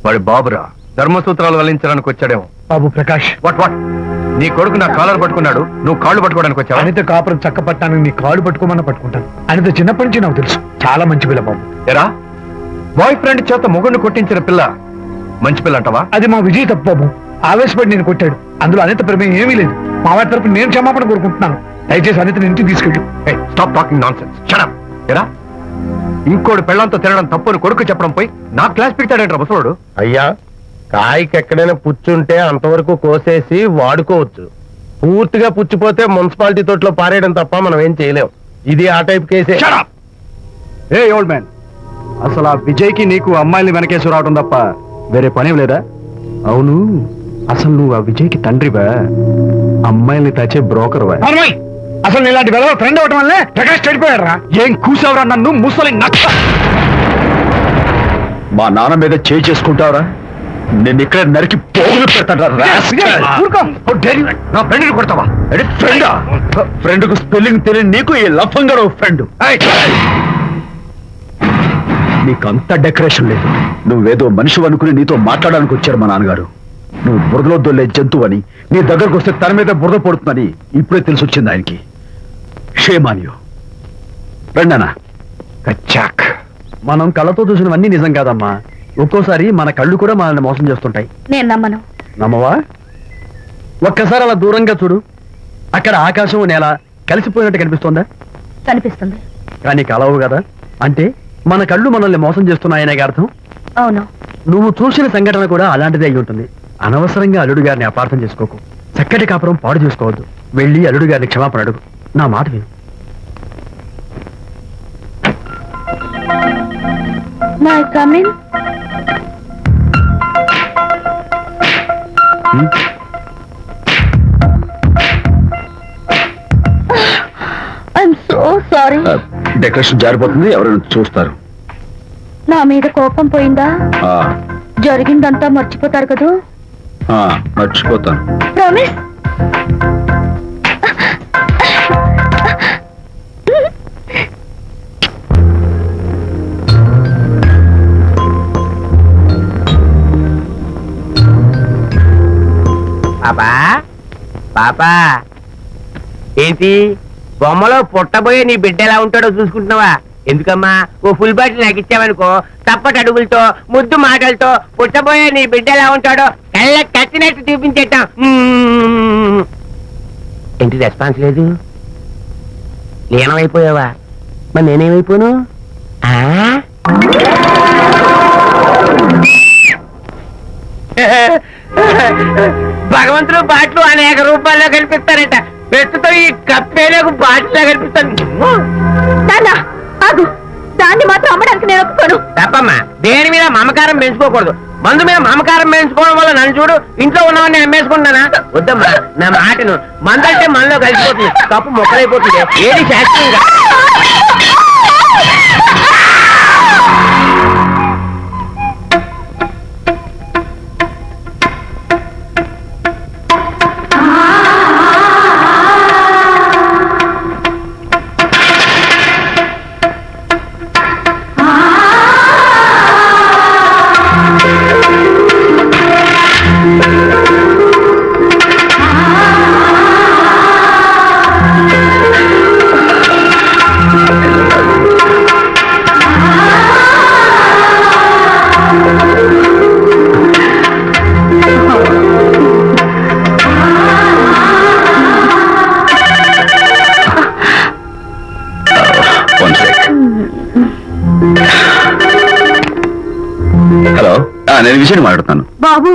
[SPEAKER 3] వాడి బాబురా. ధర్మసూత్రాలు వల్లించడానికి వచ్చాడేమో.
[SPEAKER 6] బాబు ప్రకాష్,
[SPEAKER 3] వాట్ నీ కొడుకు నా కాలర్ పట్టుకున్నాడు, నువ్వు కాళ్ళు పట్టుకోవడానికి వచ్చావా?
[SPEAKER 6] అనిత కాపురం చక్క పట్టానికి నీ కాళ్ళు పట్టుకోమన్నా పట్టుకుంటాను. అనిత చిన్నప్పటి నుంచి నాకు తెలుసు, చాలా మంచి పిల్ల బాబు.
[SPEAKER 3] ఎరా, బాయ్ ఫ్రెండ్ చేత మొగుడిని కొట్టించిన పిల్ల మంచి పిల్ల అంటావా?
[SPEAKER 6] అది మా విజయ్ తప్పు బాబు. ఆవేశపడి నేను కొట్టాడు. అందులో అనిత ప్రమేయం ఏమీ లేదు. మా వారి తరపు నేను క్షమాపణ కోరుకుంటున్నాను. దయచేసి అనితని ఇంటికి తీసుకెళ్ళు.
[SPEAKER 3] Stop talking nonsense. Shut up. ఎరా, ఇంకోటి పెళ్ళంతో తినడం తప్పుని కొడుకు చెప్పడం పోయి నా క్లాస్ పెడతాడంట ముసలోడు.
[SPEAKER 2] అయ్యా, కాయకి ఎక్కడైనా పుచ్చుంటే అంతవరకు కోసేసి వాడుకోవచ్చు. పూర్తిగా పుచ్చిపోతే మున్సిపాలిటీ తోటలో పారేయడం తప్ప మనం ఏం చేయలేం. ఇది ఆ టైప్ కేసే.
[SPEAKER 1] Shut up! ఏ ఓల్డ్ మ్యాన్, అసలు ఆ విజయ్కి నీకు అమ్మాయిని వెనకేసి రావడం తప్ప వేరే పనేం లేదా? అవును, అసలు నువ్వు ఆ విజయ్కి తండ్రివా, అమ్మాయిల్ని తెచ్చే బ్రోకర్వా?
[SPEAKER 6] అమ్మాయి, అసలు ఇలాంటి వెళ్ళ ఫ్రెండ్ అవటం వల్లే ప్రకాష్ చెడిపోయాడు రా.
[SPEAKER 1] ఏం కూసావురా నన్ను, ముసలి నచ్చ! మా నాన్న మీద చేయి చేసుకుంటావురా? నేను ఇక్కడ నరికి పోగులు పెడతాను. నా ఫ్రెండ్ని కొడతావా? ఫ్రెండా? ఫ్రెండ్ కు స్పెల్లింగ్ తెలియని నీకు ఈ లఫంగా ఫ్రెండ్. నీకంత డెకరేషన్ లేదు. నువ్వేదో మనిషి అనుకుని నీతో మాట్లాడడానికి వచ్చారు మా నాన్నగారు. నువ్వు బురదలో దొల్లే జంతువు అని, నీ దగ్గరకు వస్తే తన మీద బురద పడుతుందని ఇప్పుడే తెలిసి వచ్చింది ఆయనకి. షేమానియో రండనా. కచ్చాక్. మనం కళ్ళతో చూసినవన్నీ నిజం కాదమ్మా. ఒక్కోసారి మన కళ్ళు కూడా మనల్ని మోసం చేస్తుంటాయి.
[SPEAKER 5] నేను నమ్మను.
[SPEAKER 1] నమ్మవా? ఒక్కసారి అలా దూరంగా చూడు. అక్కడ ఆకాశం నేల కలిసిపోయినట్టు కనిపిస్తోందా?
[SPEAKER 5] కనిపిస్తుంది.
[SPEAKER 1] కానీ కలవు కదా. అంటే మన కళ్ళు మనల్ని మోసం చేస్తున్నాయనే అర్థం.
[SPEAKER 5] అవును.
[SPEAKER 1] నువ్వు చూసిన సంఘటన కూడా అలాంటిదే అయి ఉంటుంది. అనవసరంగా అల్లుడు గారిని అపార్థం చేసుకోకు. చక్కటి కాపురం పాడు చేసుకోవద్దు. వెళ్ళి అల్లుడు గారిని క్షమాపణ అడుగు. నా మాట విను.
[SPEAKER 5] May come in. I'm so sorry.
[SPEAKER 1] Decoration జారిపోతుంది, ఎవరైనా చూస్తారు.
[SPEAKER 5] నా మీద కోపం పోయిందా?
[SPEAKER 1] ఆ,
[SPEAKER 5] జరిగిందంతా మర్చిపోతారు కదూ?
[SPEAKER 1] ఆ, మర్చిపోతాను.
[SPEAKER 5] ప్రామిస్.
[SPEAKER 2] పాపా, పాపా, ఏంటి బొమ్మలో పుట్టబోయే నీ బిడ్డ ఎలా ఉంటాడో చూసుకుంటున్నావా? ఎందుకమ్మా, ఓ ఫుల్ బాటిల్ నాకు ఇచ్చావనుకో, తప్పటి అడుగులతో ముద్దు మాటలతో పుట్టబోయే నీ బిడ్డ ఎలా ఉంటాడో కళ్ళ కట్టినట్టు చూపించేటాం. ఏంటి రెస్పాన్స్ లేదు? లీనమైపోయావా? మరి నేనేమైపోను? భగవంతుడు బాట్లు అనేక రూపాల్లో కనిపిస్తారట. ప్రస్తుతం ఈ కప్పేలకు బాటిల్లో కనిపిస్తాను.
[SPEAKER 5] ఆగు, దాన్ని మాత్రం అమ్మడానికి నేను ఒప్పుకోను.
[SPEAKER 2] తప్పమ్మా, దేని మీద మమకారం పెంచుకోకూడదు. మందు మీద మమకారం పెంచుకోవడం వల్ల నన్ను చూడు, ఇంట్లో ఉన్నవన్నీ అమ్మేసుకుంటానా? వద్దమ్మా, నా మాటను. మందంటే మనలో కలిసిపోతుంది, తప్పు మొక్కలైపోతుంది. ఏది శాస్త్రంగా
[SPEAKER 1] హలో, నేను విజయ్ మాట్లాడుతాను.
[SPEAKER 5] బాబు,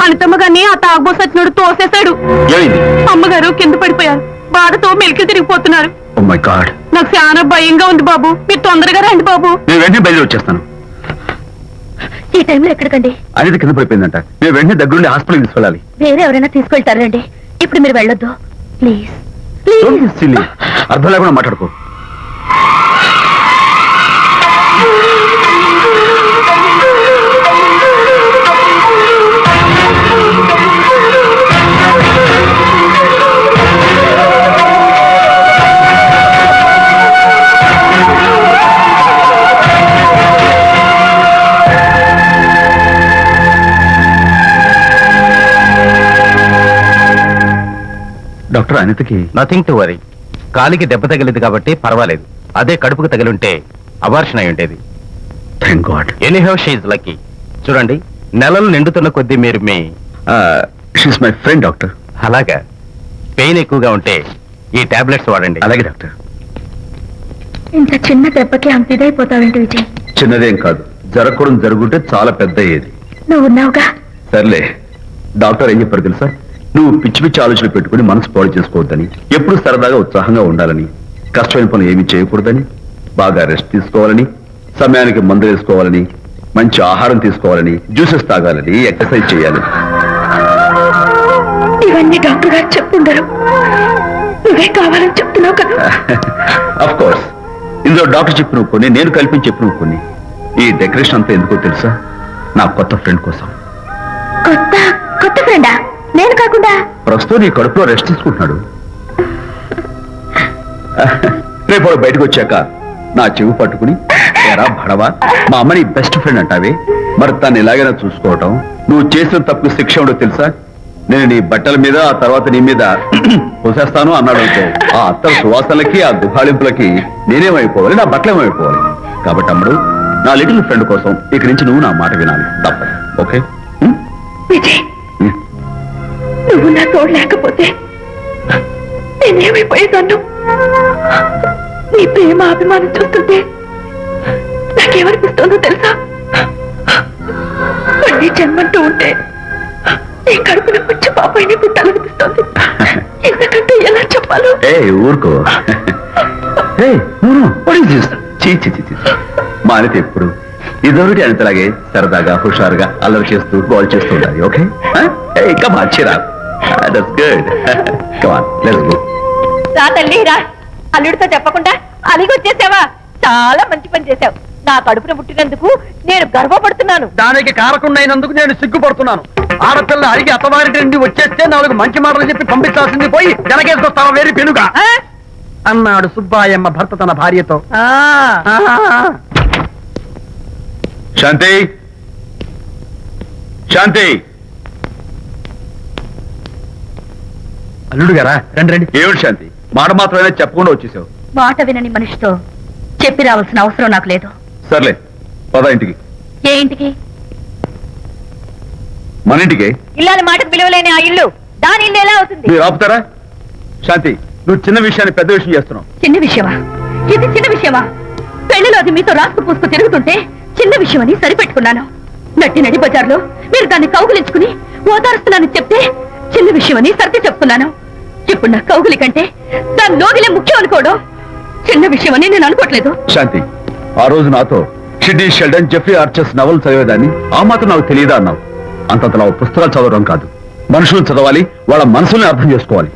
[SPEAKER 5] అనితమ్మ గారిని ఆ తాగుబోసు వచ్చినోడు తోసేశాడు.
[SPEAKER 1] ఏమైంది?
[SPEAKER 5] అమ్మగారు కింద పడిపోయారు. బాధతో మెలికి తిరిగిపోతున్నారు.
[SPEAKER 1] ఓ మై గాడ్,
[SPEAKER 5] నాకు చాలా భయంగా ఉంది బాబు. మీరు తొందరగా రండి బాబు.
[SPEAKER 1] నేను వెంటనే బయలుదేరి వచ్చేస్తాను.
[SPEAKER 5] ఈ టైంలో ఎక్కడికండి?
[SPEAKER 1] అనేది కింద పడిపోయిందంట. నేను వెంటనే దగ్గరుండి హాస్పిటల్కి తీసుకెళ్ళాలి.
[SPEAKER 5] వేరే ఎవరైనా తీసుకెళ్తారండి. ఇప్పుడు మీరు వెళ్ళొద్దు ప్లీజ్. ప్లీజ్.
[SPEAKER 1] అర్థం లేకుండా మాట్లాడుకో. డాక్టర్ అనితకి
[SPEAKER 3] నథింగ్ టు వరీ. కాలికి దెబ్బ తగిలింది కాబట్టి పర్వాలేదు. అదే కడుపుకు తగిలింటే అబార్షన్ అయి ఉండేది.
[SPEAKER 1] Thank god.
[SPEAKER 3] Anyhow she's lucky. చూడండి, నెలలు నిండుతున్న కొద్దీ మీరు మీ
[SPEAKER 1] షీస్ మై ఫ్రెండ్ డాక్టర్.
[SPEAKER 3] అలాగా పెయిన్ ఎక్కువగా ఉంటే ఈ టాబ్లెట్స్ వాడండి.
[SPEAKER 1] అలాగే డాక్టర్.
[SPEAKER 5] ఇంత చిన్న దెబ్బకి అంత ఇదైపోతావేంటి విజయ్?
[SPEAKER 1] చిన్నదేం కాదు, జరగకూడదు జరుగుంటే చాలా పెద్ద అయ్యేది.
[SPEAKER 5] నువ్వు ఉన్నావుగా.
[SPEAKER 1] సర్లే, డాక్టర్ ఏం చెప్పారు తెలుసా? నువ్వు పిచ్చి పిచ్చి ఆలోచనలు పెట్టుకుని మనసు పాడు చేసుకోవద్దని, ఎప్పుడు సరదాగా ఉత్సాహంగా ఉండాలని, కష్టమైన పనులు ఏమీ చేయకూడదని, బాగా రెస్ట్ తీసుకోవాలని, సమయానికి మందు వేసుకోవాలని, మంచి ఆహారం తీసుకోవాలని, జ్యూసెస్ తాగాలని, ఎక్సర్సైజ్ చేయాలి.
[SPEAKER 5] ఇవన్నీ డాక్టర్ గారు చెప్పుండరు, నువ్వే కావాలని చెప్తున్నావు కదా.
[SPEAKER 1] అఫ్ కోర్స్, ఇందులో డాక్టర్ చెప్పిన కొన్ని, నేను కల్పించి చెప్పిన కొన్ని. ఈ డెకరేషన్ అంతా ఎందుకో తెలుసా? నా కొత్త ఫ్రెండ్ కోసం.
[SPEAKER 5] కొత్త కొత్త ఫ్రెండా? నేను కాకుండా?
[SPEAKER 1] ప్రస్తుతం నీ కడుపులో రెస్ట్ తీసుకుంటున్నాడు. రేపు వాడు బయటకు వచ్చాక నా చెవి పట్టుకుని, ఎరా భడవా, మా అమ్మని బెస్ట్ ఫ్రెండ్ అంటావే, మరి తను ఎలాగైనా చూసుకోవటం. నువ్వు చేసిన తప్పు శిక్ష ఉండో తెలుసా? నేను నీ బట్టల మీద, ఆ తర్వాత నీ మీద పోసేస్తాను అన్నాడు అనుకో, ఆ అత్తల సువాసనలకి, ఆ గుహాళింపులకి నేనేమైపోవాలి, నా బట్టలేమైపోవాలి. కాబట్టి అమ్ముడు, నా లిటిల్ ఫ్రెండ్ కోసం ఇక్కడి నుంచి నువ్వు నా మాట వినాలి, తప్పదు. ఓకే?
[SPEAKER 5] విజయ్, నువ్వు నా తోడు లేకపోతే నేనేమైపోయేదాన్ను. నీ ప్రేమ అభిమానం చూస్తుంటే నాకేమనిపిస్తుందో తెలుసా? మళ్ళీ జన్మంటూ ఉంటే నీ కడుపున వచ్చి పాపైన పుట్టాలనిపిస్తోంది. ఎందుకంటే ఎలా చెప్పాలో.
[SPEAKER 1] ఏ ఊరుకో. మా అనిత ఎప్పుడు ఇదొకటి అనితలాగే సరదాగా, హుషారుగా, అల్లరి చేస్తూ, గోల్ చేస్తూ ఉండాలి. ఓకే? ఇంకా మార్చిరా. That's good. Come on, let's go.
[SPEAKER 5] రా తల్లి రా. అల్లుడితో చెప్పకుండా అలిగొచ్చేసావా? చాలా మంచి పని చేశావు. నా కడుపున పుట్టినందుకు నేను గర్వపడుతున్నాను.
[SPEAKER 4] దానికి కారకుండైనందుకు నేను సిగ్గుపడుతున్నాను. ఆడపిల్ల అడిగి అత్తవారి నుండి వచ్చేస్తే 4 మంచి మాటలు చెప్పి పంపించాల్సింది పోయి వెనకేసుకొస్తావా వేరే పెనుగా అన్నాడు సుబ్బాయమ్మ భర్త తన భార్యతో.
[SPEAKER 1] శాంతి, శాంతి.
[SPEAKER 4] అల్లుడు గారా, రండి రండి.
[SPEAKER 1] ఏమిటి శాంతి, మాట మాత్రమే చెప్పకుండా వచ్చేసావు?
[SPEAKER 5] మాట వినని మనిషితో చెప్పి రావాల్సిన అవసరం నాకు లేదు.
[SPEAKER 1] సర్లే, పద ఇంటికి.
[SPEAKER 5] ఏ ఇంటికి?
[SPEAKER 1] మన ఇంటికి.
[SPEAKER 5] ఇల్లాలి మాటకు విలువలేని ఆ ఇల్లు దాని ఇల్లు ఎలా అవుతుంది?
[SPEAKER 1] మీరు ఆపుతారా? శాంతి, నువ్వు చిన్న విషయాన్ని పెద్ద విషయం చేస్తున్నావు.
[SPEAKER 5] చిన్న విషయమా? ఇది చిన్న విషయమా? పెళ్లిలో అది మీతో రాసుకు పూసుకు తిరుగుతుంటే చిన్న విషయమని సరిపెట్టుకున్నాను. నడి బజార్లో మీరు దాన్ని కౌగులించుకుని ఓదారుస్తున్నానని చెప్తే చిన్న విషయమని సర్ది చెప్తున్నాను. ఇప్పుడు నా కౌగులి కంటే దాని లోగిలే ముఖ్యం అనుకోవడం చిన్న విషయమని నేను అనుకోవట్లేదు.
[SPEAKER 1] శాంతి, ఆ రోజు నాతో షిడ్నీ షెల్డన్, జెఫ్రీ ఆర్చర్స్ నవలు చదివేదాన్ని, ఆ మాత్రం నాకు తెలియదా అన్నావు. అంతంతలా పుస్తకాలు చదవడం కాదు, మనుషులను చదవాలి, వాళ్ళ మనసుల్ని అర్థం చేసుకోవాలి.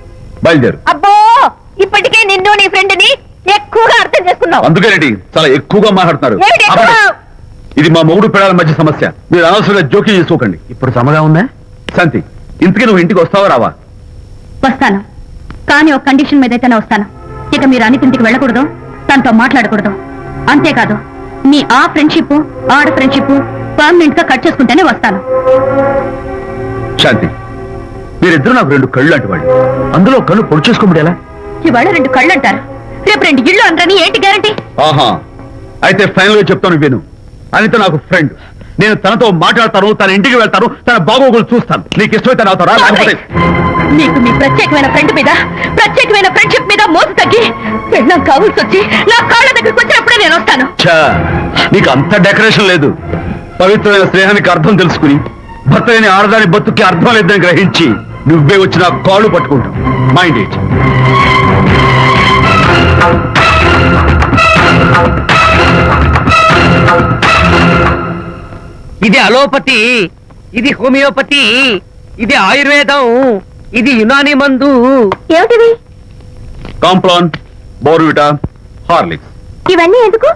[SPEAKER 1] బయలుదేరు.
[SPEAKER 5] అబ్బో, ఇప్పటికే నిన్ను నీ ఫ్రెండ్ ని ఎక్కువగా అర్థం చేసుకున్నావు.
[SPEAKER 1] అందుకేనండి చాలా ఎక్కువగా మాట్లాడుతున్నారు.
[SPEAKER 5] ఏమిటి ఎక్కువ?
[SPEAKER 1] ఇది మా మొగుడు పిల్లల మధ్య సమస్య, మీరు అనవసరంగా జోక్యం చేసుకోకండి.
[SPEAKER 4] ఇప్పుడు సమగా ఉందా?
[SPEAKER 1] శాంతి, ఇంతకీ నువ్వు ఇంటికి వస్తావా రావా?
[SPEAKER 5] వస్తాను, కానీ ఒక కండిషన్ మీద అయితేనే వస్తాను. ఇక మీరు అనితింటికి వెళ్ళకూడదు, తనతో మాట్లాడకూడదు. అంతేకాదు, మీ ఆ ఫ్రెండ్షిప్, ఆడ ఫ్రెండ్షిప్ పర్మనెంట్ గా కట్ చేసుకుంటేనే వస్తాను.
[SPEAKER 1] శాంతి, మీరిద్దరు నాకు 2 కళ్ళు లాంటి వాడు, అందులో కళ్ళు పొడి చేసుకోబడేలా?
[SPEAKER 5] ఇవాళ 2 కళ్ళు అంటారు, రేపు 2 ఇళ్ళు అంటారని ఏంటి గ్యారంటీ?
[SPEAKER 1] ఆహా, అయితే ఫైనల్ గా చెప్తాను విను. అనిత నాకు ఫ్రెండ్, నేను తనతో మాట్లాడతాను, తన ఇంటికి వెళ్తాను, తన బాగోగులు చూస్తాను. నీకు ఇష్టమైతే నాతో రా, లేకపోతే
[SPEAKER 5] మీకు మీ ప్రత్యేకమైన ఫ్రెండ్ మీద, ప్రత్యేకమైన ఫ్రెండ్షిప్ మీద మోసు తగ్గి వెళ్ళం కావాల్సి వచ్చి నా కాళ్ళ దగ్గరికి వచ్చినప్పుడే నేను వస్తాను.
[SPEAKER 1] ఛా, నీకు అంత డెకరేషన్ లేదు. పవిత్రమైన స్నేహానికి అర్థం తెలుసుకుని, భర్త లేని ఆడదాని బతుక్కి అర్థం లేదని గ్రహించి నువ్వే వచ్చి నా కాళ్ళు పట్టుకుంటావు. Mind it.
[SPEAKER 4] ఇది అలోపతి, ఇది హోమియోపతి, ఇది ఆయుర్వేదం, ఇది యునాని మందు.
[SPEAKER 5] ఏమిటివి?
[SPEAKER 1] Complan, Bournvita, Horlicks.
[SPEAKER 5] ఇవన్నీ ఎందుకు?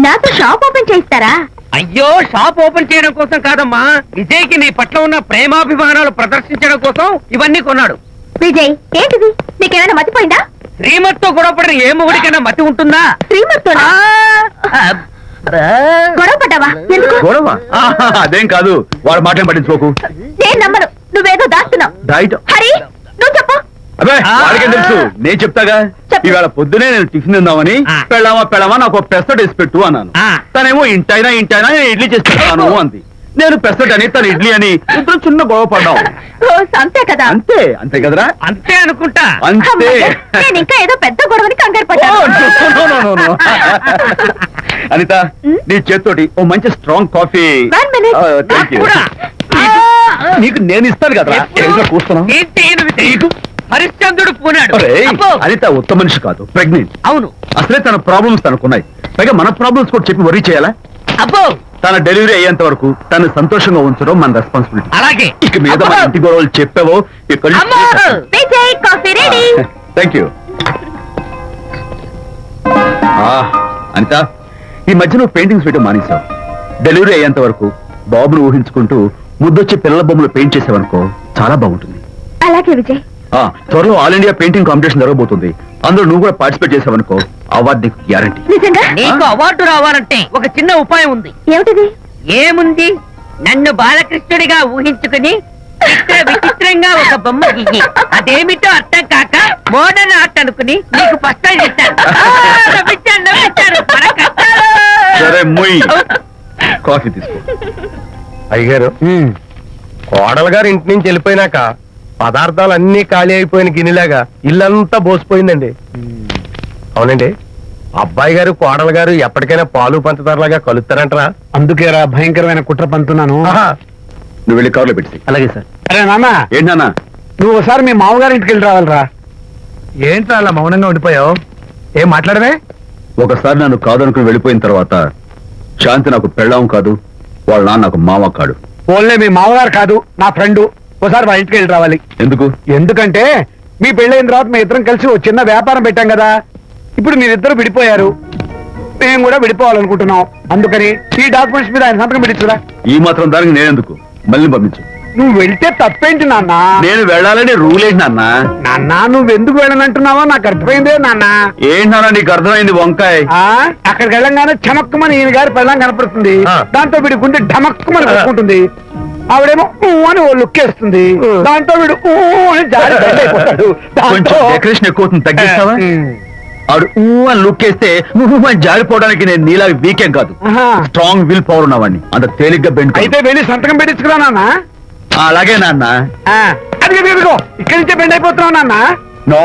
[SPEAKER 5] నాతో షాప్ ఓపెన్ చేయిస్తారా?
[SPEAKER 4] అయ్యో, షాప్ ఓపెన్ చేయడం కోసం కాదమ్మా, విజయ్కి నీ పట్ల ఉన్న ప్రేమాభిమానాలు ప్రదర్శించడం కోసం ఇవన్నీ కొన్నాడు.
[SPEAKER 5] విజయ్, ఏంటిది? నీకేమైనా మతిపోయిందా?
[SPEAKER 4] శ్రీమతితో గొడవపడిన ఏ మొగుడికైనా మతి ఉంటుందా?
[SPEAKER 5] శ్రీమతితో గొడవ పడ్డావా? ఎందుకు?
[SPEAKER 1] గొడవ? ఆహా, అదేం కాదు, వాడు మాటలు పట్టించుకోకు.
[SPEAKER 5] నేను నమ్మను, నువ్వేదో దాస్తున్నావు.
[SPEAKER 1] డైట్.
[SPEAKER 5] హరి, నువ్వు చెప్పు.
[SPEAKER 1] అబ్బే
[SPEAKER 4] ఆ.
[SPEAKER 1] వాడికేం తెలుసు నేను చెప్తాగా.
[SPEAKER 5] చెప్పు.
[SPEAKER 1] ఇవాళ పొద్దునే నేను టిఫిన్ తిందామని
[SPEAKER 4] ఆ.
[SPEAKER 1] పెళ్ళామా నాకు ఒక పెసరట్ వేసి పెట్టు అన్నాను.
[SPEAKER 4] ఆ.
[SPEAKER 1] తనేమో ఇంటైనా నేను ఇడ్లీ చేసి పెడతాను అంది. నేను పెసరట్ అని తను ఇడ్లీ అని ఇద్దరు చిన్న గొడవ పడ్డాం.
[SPEAKER 5] అంతే కదా.
[SPEAKER 1] అంతే కదరా.
[SPEAKER 4] అంతే అనుకుంటా.
[SPEAKER 1] అంతే.
[SPEAKER 5] అమ్మయ్య, నేను ఇంకా ఏదో పెద్ద గొడవని కంగారు
[SPEAKER 1] ఓ,
[SPEAKER 5] పడ్డాను.
[SPEAKER 1] no. అనిత నీ చేత్తోటి ఓ మంచి strong coffee.
[SPEAKER 5] One minute.
[SPEAKER 1] Thank you.
[SPEAKER 4] కూడా.
[SPEAKER 1] నీకు నేను ఇస్తాను కదా.
[SPEAKER 4] ఎప్పుడు?
[SPEAKER 1] కూస్తున్నావు.
[SPEAKER 4] ఏంటి ఈయన హరిశ్చంద్రుడు పూనాడు. అబ్బో.
[SPEAKER 1] అనిత ఉత్తమ మనిషి కాదు, ప్రెగ్నెంట్.
[SPEAKER 4] అవును.
[SPEAKER 1] అసలే తన ప్రాబ్లమ్స్ తనకున్నాయి. పైగా మన ప్రాబ్లమ్స్ కూడా చెప్పి వరీ చేయాలా?
[SPEAKER 4] అబ్బో
[SPEAKER 1] తన డెలివరీ అయ్యేంత వరకు తను సంతోషంగా ఉంచడం మన రెస్పాన్సిబిలిటీ.
[SPEAKER 4] అలాగే.
[SPEAKER 1] ఇక మీద మన
[SPEAKER 4] అబ్బో.
[SPEAKER 1] ఇంటి గొడవలు చెప్పావో ఇక్కడ
[SPEAKER 4] అమ్మో.
[SPEAKER 5] Vijay coffee ready.
[SPEAKER 1] Thank you. Anita ఈ మధ్య నువ్వు పెయింటింగ్స్ వేయడం మానేశావు. డెలివరీ అయ్యేంత వరకు బాబును ఊహించుకుంటూ ముద్దొచ్చి పిల్లల బొమ్మలు పెయింట్ చేసావనుకో చాలా బాగుంటుంది.
[SPEAKER 5] అలాగే విజయ్.
[SPEAKER 1] త్వరలో ఆల్ ఇండియా పెయింటింగ్ కాంపిటీషన్ జరగబోతుంది. అందులో నువ్వు కూడా పార్టిసిపేట్ చేసావనుకో అవార్డు నీకు గ్యారంటీ.
[SPEAKER 5] నిజంగా?
[SPEAKER 4] నీకు అవార్డు రావాలంటే ఒక చిన్న ఉపాయం ఉంది.
[SPEAKER 5] ఏమిటిది?
[SPEAKER 4] ఏముంది, నన్ను బాలకృష్ణుడిగా ఊహించుకుని విచిత్రంగా ఒక బొమ్మ గీయి అదేమిటో అర్థం కాక మోడర్న్ ఆర్ట్ అనుకుని నీకు ఫస్ట్ ప్రైజ్ ఇస్తాను. నవ్వించాను. మన కష్టాలు.
[SPEAKER 1] సరే ముయ్ కాఫీ తీసుకో.
[SPEAKER 8] అయ్యగారు కోడలు గారు ఇంటి నుంచి వెళ్ళిపోయినాక పదార్థాలు అన్ని ఖాళీ అయిపోయిన గిన్నెలాగా ఇల్లంతా బోసిపోయిందండి. అవునండి, అబ్బాయి గారు కోడలు గారు ఎప్పటికైనా పాలు పంచదారలాగా కలుస్తారంటరా?
[SPEAKER 6] అందుకేరా భయంకరమైన కుట్ర పంతున్నాను.
[SPEAKER 1] నువ్వు వెళ్ళి కారులో పెట్టి.
[SPEAKER 3] అలాగే సార్.
[SPEAKER 6] అరే నాన్న,
[SPEAKER 1] ఏంటన్నా?
[SPEAKER 6] నువ్వు ఒకసారి మీ మామగారి ఇంటికి వెళ్ళి రావాలిరా. ఏంట్రా అలా మౌనంగా ఉండిపోయావు? ఏం మాట్లాడవే?
[SPEAKER 1] ఒకసారి నన్ను కాదనుకుని వెళ్ళిపోయిన తర్వాత శాంతి నాకు పెళ్ళాం కాదు, వాళ్ళ నాన్న నాకు మామ కాడు.
[SPEAKER 6] ఓన్లే మీ మామగారు కాదు, నా ఫ్రెండ్. ఒకసారి మా ఇంటికి వెళ్ళి రావాలి.
[SPEAKER 1] ఎందుకు?
[SPEAKER 6] ఎందుకంటే మీ పెళ్ళైన తర్వాత మీ ఇద్దరం కలిసి ఓ చిన్న వ్యాపారం పెట్టాం కదా. ఇప్పుడు మీరిద్దరు విడిపోయారు, మేము కూడా విడిపోవాలనుకుంటున్నాం. అందుకని ఈ డాక్యుమెంట్స్ మీద ఆయన సంతకం పెట్టించురా.
[SPEAKER 1] ఈ మాత్రం దానికి నేనెందుకు? మళ్ళీ పంపించు.
[SPEAKER 6] నువ్వు వెళ్తే తప్పేంటి నాన్న?
[SPEAKER 1] నేను వెళ్ళాలని రూల్ ఏంటి నాన్న?
[SPEAKER 6] నాన్న, నువ్వు ఎందుకు వెళ్ళనంటున్నావో నాకు అర్థమైందే నాన్న.
[SPEAKER 1] ఏంటి నాన్న నీకు అర్థమైంది వంకాయ?
[SPEAKER 6] అక్కడికి వెళ్ళంగానే చమక్కుమని ఈయన గారి పెళ్ళం కనపడుతుంది.
[SPEAKER 8] ఆ.
[SPEAKER 6] దాంతో వీడి గుండె ఢమక్కుమని కొట్టుకుంటుంది. ఆవిడేమో ఊ అని ఓ లుక్ వేస్తుంది. దాంతో వీడు ఊ అని జారి బెడ్ అయిపోతాడు.
[SPEAKER 1] కొంచెం
[SPEAKER 6] దాంతో
[SPEAKER 1] డెకరేషన్ ఎక్కువ అవుతుంది, తగ్గిస్తావా?
[SPEAKER 6] ఉమ్.
[SPEAKER 1] ఆవిడ ఊ అని లుక్ వేస్తే ఊ అని జారిపోవడానికి నేను నీలా వీకేం కాదు,
[SPEAKER 6] ఆహా.
[SPEAKER 1] స్ట్రాంగ్ విల్ పవర్ ఉన్నవాడిని. అంత తేలిగ్గా బెండ్
[SPEAKER 6] అయితే వెళ్ళి సంతకం పెట్టించుకురా నాన్న.
[SPEAKER 1] అలాగే నాన్న.
[SPEAKER 6] అది ఇదిగో ఇక్కడి నుంచే బెండ్ అయిపోతున్నావు నాన్న.
[SPEAKER 1] నో,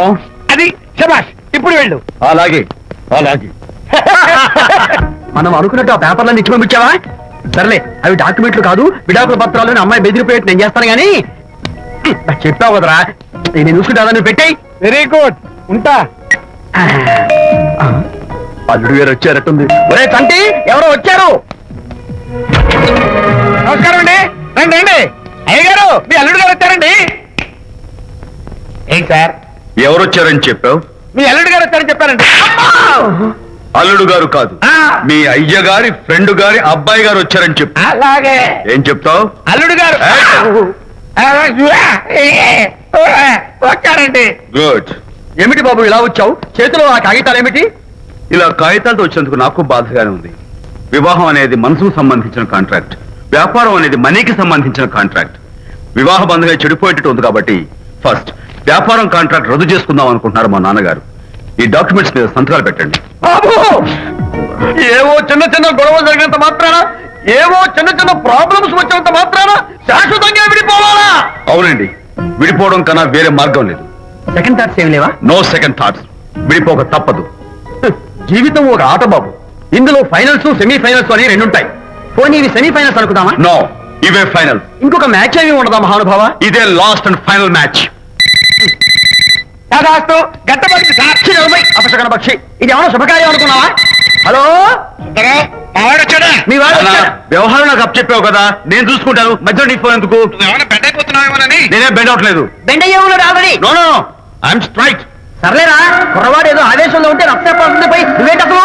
[SPEAKER 6] అది శబాష్, ఇప్పుడు వెళ్ళు.
[SPEAKER 1] అలాగే అలాగే. మనం అనుకున్నట్టు ఆ పేపర్లన్నీ ఇచ్చి పంపించావా? సర్లే, అవి డాక్యుమెంట్లు కాదు, విడాకుల పత్రాలు. అమ్మాయి బెదిరిపోయేట్టు నేను చేస్తాను గానీ నాకు చెప్పావు కదరా, నేను చూసుకుంటా. నువ్వు పెట్టాయి.
[SPEAKER 6] వెరీ గుడ్, ఉంటా.
[SPEAKER 1] అల్లుడు గారు వచ్చారట్టుంది. ఒరే తంటి, ఎవరో వచ్చారు.
[SPEAKER 6] నమస్కారం అండి. రండి రండి. అయ్యగారు, మీ అల్లుడు గారు వచ్చారండి. ఏంటి సార్,
[SPEAKER 1] ఎవరు వచ్చారని చెప్పావు?
[SPEAKER 6] మీ అల్లుడు గారు వచ్చారని చెప్పారండి.
[SPEAKER 1] అల్లుడు గారు కాదు, మీ అయ్య గారి ఫ్రెండ్ గారి అబ్బాయి గారు వచ్చారని చెప్పు.
[SPEAKER 6] అలాగే.
[SPEAKER 1] ఏం చెప్తావు?
[SPEAKER 6] అల్లుడు గారు వచ్చారండి.
[SPEAKER 1] గుడ్. ఏమిటి బాబు ఇలా వచ్చావు? చేతిలో ఆ కాగితాలు ఏమిటి? ఇలా కాగితాలతో వచ్చినందుకు నాకు బాధగానే ఉంది. వివాహం అనేది మనసుకు సంబంధించిన కాంట్రాక్ట్, వ్యాపారం అనేది మనీకి సంబంధించిన కాంట్రాక్ట్. వివాహ బంధంగా చెడిపోయేటట్టు ఉంది కాబట్టి ఫస్ట్ వ్యాపారం కాంట్రాక్ట్ రద్దు చేసుకుందాం అనుకుంటున్నారు మా నాన్నగారు. ఈ డాక్యుమెంట్స్ మీద సంతకాలు పెట్టండి.
[SPEAKER 6] బాబు,
[SPEAKER 1] ఏవో చిన్న చిన్న గొడవలు జరిగినంత మాత్రాన, ఏవో చిన్న చిన్న ప్రాబ్లమ్స్ వచ్చినంత మాత్రాన శాశ్వతంగా విడిపోవాలా? అవునండి, విడిపోవడం కన్నా వేరే మార్గం లేదు.
[SPEAKER 4] సెకండ్ థాట్స్ ఏమి లేవా?
[SPEAKER 1] No second thoughts. విడిపోక తప్పదు. జీవితం ఒక ఆట బాబు. ఇందులో ఫైనల్స్ సెమీఫైనల్స్ అని రెండుంటాయి.
[SPEAKER 4] పోనీ ఇవి సెమీఫైనల్స్ అనుకుందామా?
[SPEAKER 1] నో, ఇవే ఫైనల్.
[SPEAKER 4] ఇంకొక మ్యాచ్ ఏమి ఉండదా మహానుభావ?
[SPEAKER 1] ఇదే లాస్ట్ అండ్ ఫైనల్ మ్యాచ్.
[SPEAKER 6] కాదాస్తు గట్టబడి సాక్షి
[SPEAKER 4] అపశకన పక్షి, ఇది ఏమన్నా శుభకార్యం అనుకున్నావా? హలో,
[SPEAKER 6] వచ్చాడా?
[SPEAKER 4] మీ వాడు
[SPEAKER 1] అలా
[SPEAKER 4] వచ్చాడు.
[SPEAKER 1] వ్యవహారం నాకు అప్ చెప్పావు కదా, నేను చూసుకుంటాను. మధ్యలో నీ ఫోన్ ఎందుకు?
[SPEAKER 6] ఏమైనా బెడ్ అయిపోతున్నావేమోనని.
[SPEAKER 1] నేనే బెండ్ అవట్లేదు.
[SPEAKER 4] బెండ్ అయ్యే ఉన్నాడు already.
[SPEAKER 1] No no, I'm straight.
[SPEAKER 4] సర్లేరా, కుర్రవాడు ఏదో ఆవేశంలో ఉంటే రక్తపోతుంది పోయి నువ్వేటప్పుడు.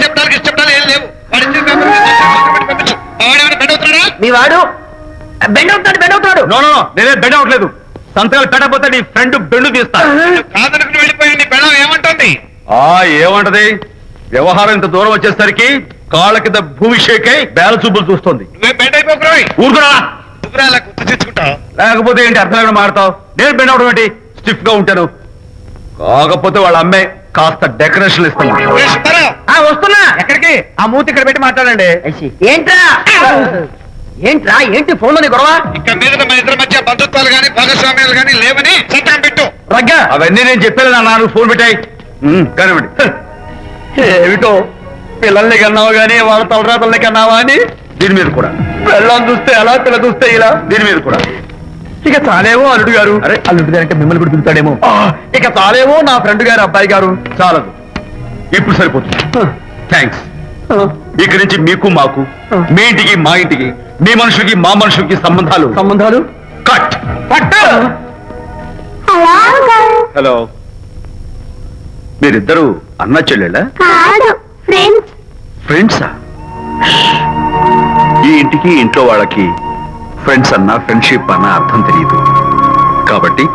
[SPEAKER 6] చెప్పడానికి ఇష్టపడాలి ఏం లేవు. వాడు ఇచ్చిన పేపర్ పంపించు. వాడేమైనా బెడ్ అవుతున్నాడా?
[SPEAKER 4] మీ వాడు బెండ్ అవుతున్నాడు.
[SPEAKER 1] నో నో, నేనే బెండ్ అవట్లేదు. సంతకాలు పెట్టకపోతే నీ ఫ్రెండ్ బెండు తీస్తా.
[SPEAKER 6] కాదనుకుని వెళ్ళిపోయి నీ బెళ్ళం ఏమంటుంది?
[SPEAKER 1] ఏమంటది? వ్యవహారం ఇంత దూరం వచ్చేసరికి కాళ్ళ కింద భూమిషేకై బేల చూపులు చూస్తుంది.
[SPEAKER 6] నువ్వే బెడ్ అయిపోకురాయి.
[SPEAKER 1] ఊరుకురా.
[SPEAKER 6] నువ్వురా అలా గుర్తు తెచ్చుకుంటావు.
[SPEAKER 1] లేకపోతే ఏంటి అర్థం లేకుండా మాడతావు? నేను బెండ్ అవడం ఏంటి? స్టిఫ్ గా ఉంటాను. కాకపోతే వాళ్ళ అమ్మాయి కాస్త డెకరేషన్ ఇస్తాను
[SPEAKER 2] వస్తున్నా. ఎక్కడికి? ఆ మూతి ఇక్కడ పెట్టి మాట్లాడండి. ఏంట్రా ఏంట్రా ఏంటి ఫోన్ లోని గొడవ?
[SPEAKER 6] ఇక మీద మన ఇద్దరి మధ్య బంధుత్వాలు గాని భాగస్వామ్యాలు గాని లేవని చట్టం పెట్టు.
[SPEAKER 1] రగ్గా అవన్నీ నేను చెప్పాను నాన్న, ఫోన్ పెట్టాయి కానివ్వండి. ఏమిటో పిల్లల్ని కన్నావు గానీ వాళ్ళ తలరాతల్ని కన్నావా అని దీని మీద కూడా, పిల్లల్ని చూస్తే అలా పిల్ల చూస్తే ఇలా దీని మీద కూడా. ఇక చాలేమో అల్లుడు గారు. అరే అల్లుడు గారు అంటే మిమ్మల్ని కూడా పిలుతాడేమో. ఇక చాలేమో నా ఫ్రెండ్ గారు అబ్బాయి గారు. చాలదు, ఇప్పుడు సరిపోతుంది. థ్యాంక్స్. ఇక్కడి నుంచి మీకు మాకు, మీ ఇంటికి మా ఇంటికి, మీ మనుషులకి మా మనుషులకి సంబంధాలు కట్. హలో, మీరిద్దరు అన్న చెల్లెళ్ళా? ఫ్రెండ్సా? ఈ ఇంటికి ఇంట్లో వాళ్ళకి ఫ్రెండ్స్ అన్న ఫ్రెండ్షిప్ అన్న అర్థం తెలియదు. కాబట్టి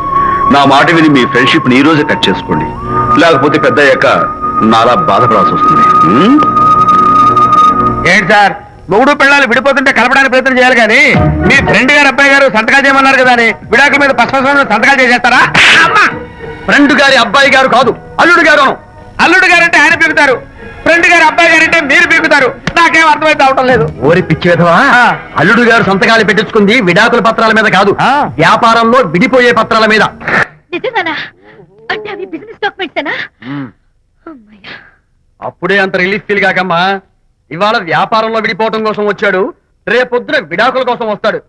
[SPEAKER 1] నా మాట విని మీ ఫ్రెండ్షిప్ ని ఈ రోజే కట్ చేసుకోండి, లేకపోతే పెద్ద అయ్యాక నాలా బాధపడాల్సి వస్తుంది.
[SPEAKER 2] ఏంటి సార్, మొగుడు పిల్లలు విడిపోతుంటే కలపడానికి ప్రయత్నం చేయాలి కానీ మీ ఫ్రెండ్ గారు అబ్బాయి గారు సంతకాలు చేయమన్నారు కదా అని విడాకుల మీద పశ్చిమ సంతకాలు చేసేస్తారా?
[SPEAKER 1] ఫ్రెండ్ గారి అబ్బాయి గారు కాదు, అల్లుడు గారు.
[SPEAKER 2] అల్లుడు గారు అంటే ఆయన పీకుతారు, ఫ్రెండ్ గారు అబ్బాయి గారు అంటే మీరు పీకుతారు. నాకేం అర్థమైతే అవటం లేదు.
[SPEAKER 1] ఓరి పిచ్చి విధవా, అల్లుడు గారు సంతకాలు పెట్టించుకుంది విడాకుల పత్రాల మీద కాదు, వ్యాపారంలో విడిపోయే పత్రాల మీద.
[SPEAKER 5] నిజంగానా? అంటే అవి బిజినెస్ డాక్యుమెంట్సేనా?
[SPEAKER 1] అప్పుడే అంత రిలీఫ్ ఫీల్ కాకమ్మా. ఇవాళ వ్యాపారంలో విడిపోవటం కోసం వచ్చాడు, రేపొద్దున విడాకుల కోసం వస్తాడు.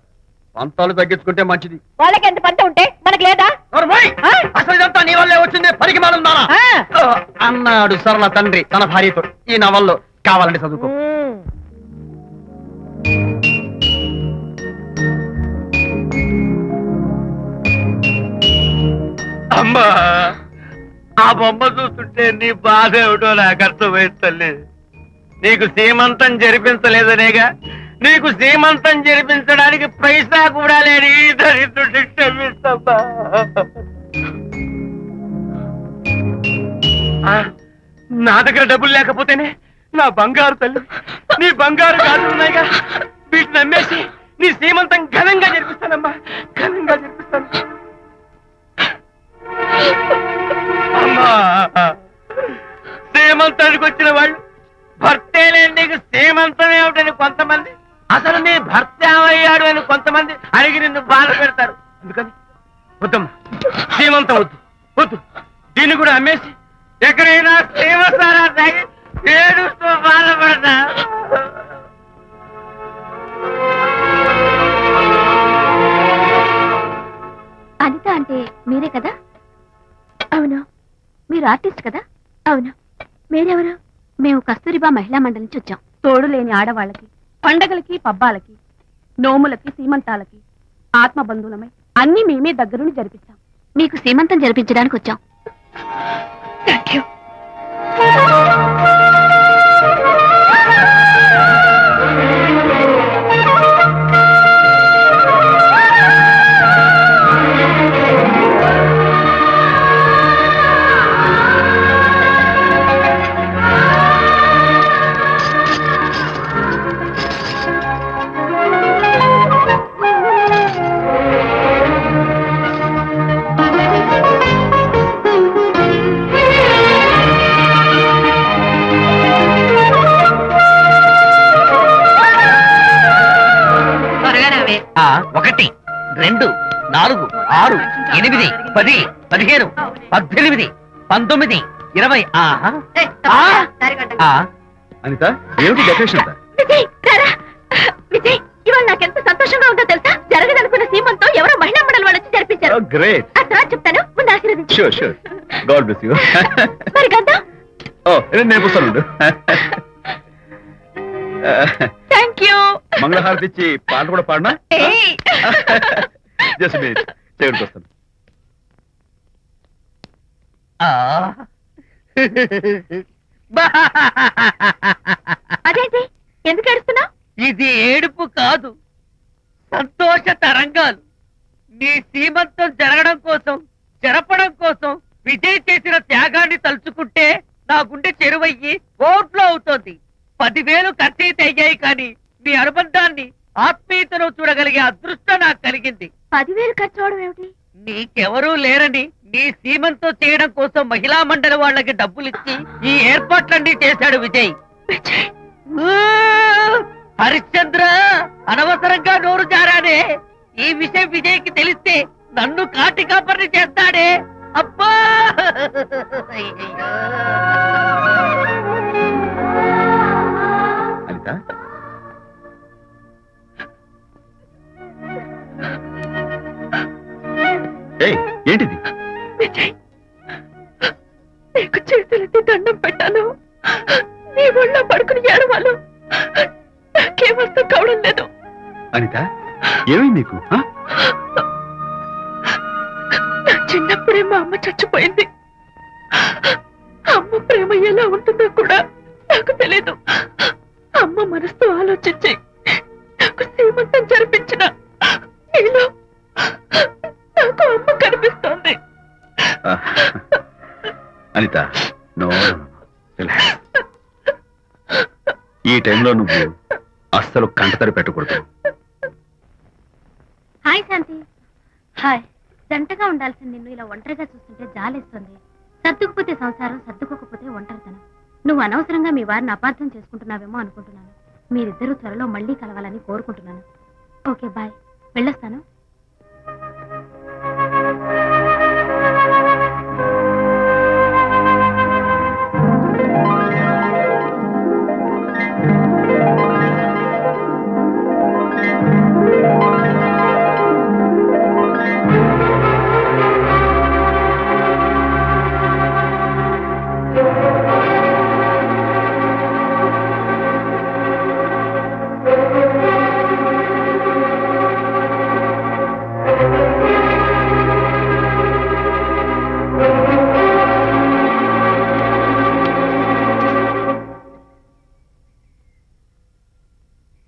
[SPEAKER 1] పంతాలు తగ్గించుకుంటే మంచిది.
[SPEAKER 5] వాళ్ళకి ఎంత పంట ఉంటే మనకి లేదా?
[SPEAKER 1] అసలు ఇదంతా నీ వల్లే వచ్చింది, పనికి మానుందానా అన్నాడు సరళ తండ్రి తన భార్యతో. ఈ నవల్లో కావాలంటే చదువుకో.
[SPEAKER 2] అమ్మా, ఆ బొమ్మ చూస్తుంటే నీ బాధ ఏమిటో నాకు అర్థమైంది తల్లి. నీకు సీమంతం జరిపించలేదనేగా, నీకు సీమంతం జరిపించడానికి పైసా కూడా లేని ఈ దరిద్రుడిని క్షమిస్తమ్మా. నా దగ్గర డబ్బులు లేకపోతేనే నా బంగారు తల్లి, నీ బంగారు గాజులు ఉన్నాయిగా, వీటిని నమ్మేసి నీ సీమంతం ఘనంగా జరిపిస్తానమ్మా, ఘనంగా జరిపిస్తాను. అమ్మా, సీమంతానికి వచ్చిన వాళ్ళు భర్తే లేని నీకు సీమంతం ఏమిటని కొంతమంది, అసలు నీ భర్త ఏమయ్యాడు అని కొంతమంది అడిగి నిన్ను బాధ పెడతారు. అందుకని వద్దమ్మా, సీమంతం వద్దు వద్దు. దీన్ని కూడా అమ్మేసి ఎక్కడైనా సీమసారా తాగి ఏడుస్తూ బాధపడతా.
[SPEAKER 5] అనిత అంటే మీరే కదా? అవును. మీరు ఆర్టిస్ట్ కదా? అవును. మీరెవరు? మేము కస్తూరిబా మహిళా మండలి నుంచి వచ్చాం. తోడు లేని ఆడవాళ్ళకి, పండగలకి, పబ్బాలకి, నోములకి, సీమంతాలకి ఆత్మ బంధువులమై అన్ని మేమే దగ్గరుండి జరిపిస్తాం. మీకు సీమంతం జరిపించడానికి వచ్చాం. Thank you.
[SPEAKER 2] ఒకటి, 2, 4, 6, 8, 10, 15, 18, 19, 20.
[SPEAKER 1] అనిత, ఏమిటి డెకరేషన్ అంతా?
[SPEAKER 5] విజయ్, రారా. విజయ్, ఇవాళ నాకెంత సంతోషంగా ఉందో తెలుసా? జరగదనుకున్న సీమంతో ఎవరో మహిళా మండలి వాళ్ళు వచ్చి జరిపించారు.
[SPEAKER 1] గ్రేట్.
[SPEAKER 5] ఆ తర్వాత చెప్తాను, ముందు ఆశీర్వదించు.
[SPEAKER 1] Sure sure. God bless you.
[SPEAKER 5] మరి గంధం?
[SPEAKER 1] నేను పుస్తాను.
[SPEAKER 5] Thank you.
[SPEAKER 1] మంగళహారతి ఇచ్చి పాట కూడా పాడనా? జస్ట్ మినిట్, చేయడానికి వస్తాను.
[SPEAKER 5] అదేంటి, ఎందుకు ఏడుస్తున్నావు?
[SPEAKER 4] ఇది ఏడుపు కాదు, సంతోష తరంగాలు. నీ సీమంతం జరగడం కోసం, జరపడం కోసం విజయ్ చేసిన త్యాగాన్ని తలుచుకుంటే నా గుండె చెరువయ్యి ఓట్లో అవుతోంది. 10,000 ఖర్చయితే అయ్యాయి కానీ మీ అనుబంధాన్ని, ఆత్మీయతను చూడగలిగే అదృష్టం నాకు కలిగింది.
[SPEAKER 5] 10,000 ఖర్చు అవడం ఏమిటి?
[SPEAKER 4] నీకెవ ఎవరూ లేరని నీ సీమంతో చేయడం కోసం మహిళా మండలి వాళ్ళకి డబ్బులిచ్చి ఈ ఏర్పాట్లన్నీ చేశాడు విజయ్. ఊ! హరిశ్చంద్ర, అనవసరంగా నోరు జారానే. ఈ విషయం విజయ్కి తెలిస్తే నన్ను కాటి కాపర్ని చేస్తాడే. అబ్బా!
[SPEAKER 1] అనిత, ఏయ్, ఏంటిది?
[SPEAKER 5] విజయ్, నీకు చేతులెత్తి దండం పెట్టాను. నీ ఒళ్ళో పడుకుని ఏడవాలు నాకేమర్థం కావడం లేదు.
[SPEAKER 1] అనిత, ఏమైంది నీకు? ఆ?
[SPEAKER 5] నా చిన్నప్పుడే మా అమ్మ చచ్చిపోయింది. అమ్మ ప్రేమ ఎలా ఉంటుందో కూడా నాకు తెలీదు. అమ్మ మనసుతో ఆలోచించి నాకు శ్రీమంతం జరిపించిన నీలో నాకు అమ్మ కనిపిస్తోంది.
[SPEAKER 1] Anitha, no, relax. ఈ టైంలో నువ్వు అస్సలు కంటతడి పెట్టకూడదు.
[SPEAKER 5] హాయ్ శాంతి. హాయ్. జంటగా ఉండాల్సిన నిన్ను ఇలా ఒంటరిగా చూస్తుంటే జాలేస్తుంది. సర్దుకుపోతే సంసారం, సర్దుకోకపోతే ఒంటరితనం. నువ్వు అనవసరంగా మీ వారిని అపార్థం చేసుకుంటున్నావేమో అనుకుంటున్నాను. మీరిద్దరూ త్వరలో మళ్ళీ కలవాలని కోరుకుంటున్నాను. Okay, bye. వెళ్ళొస్తాను.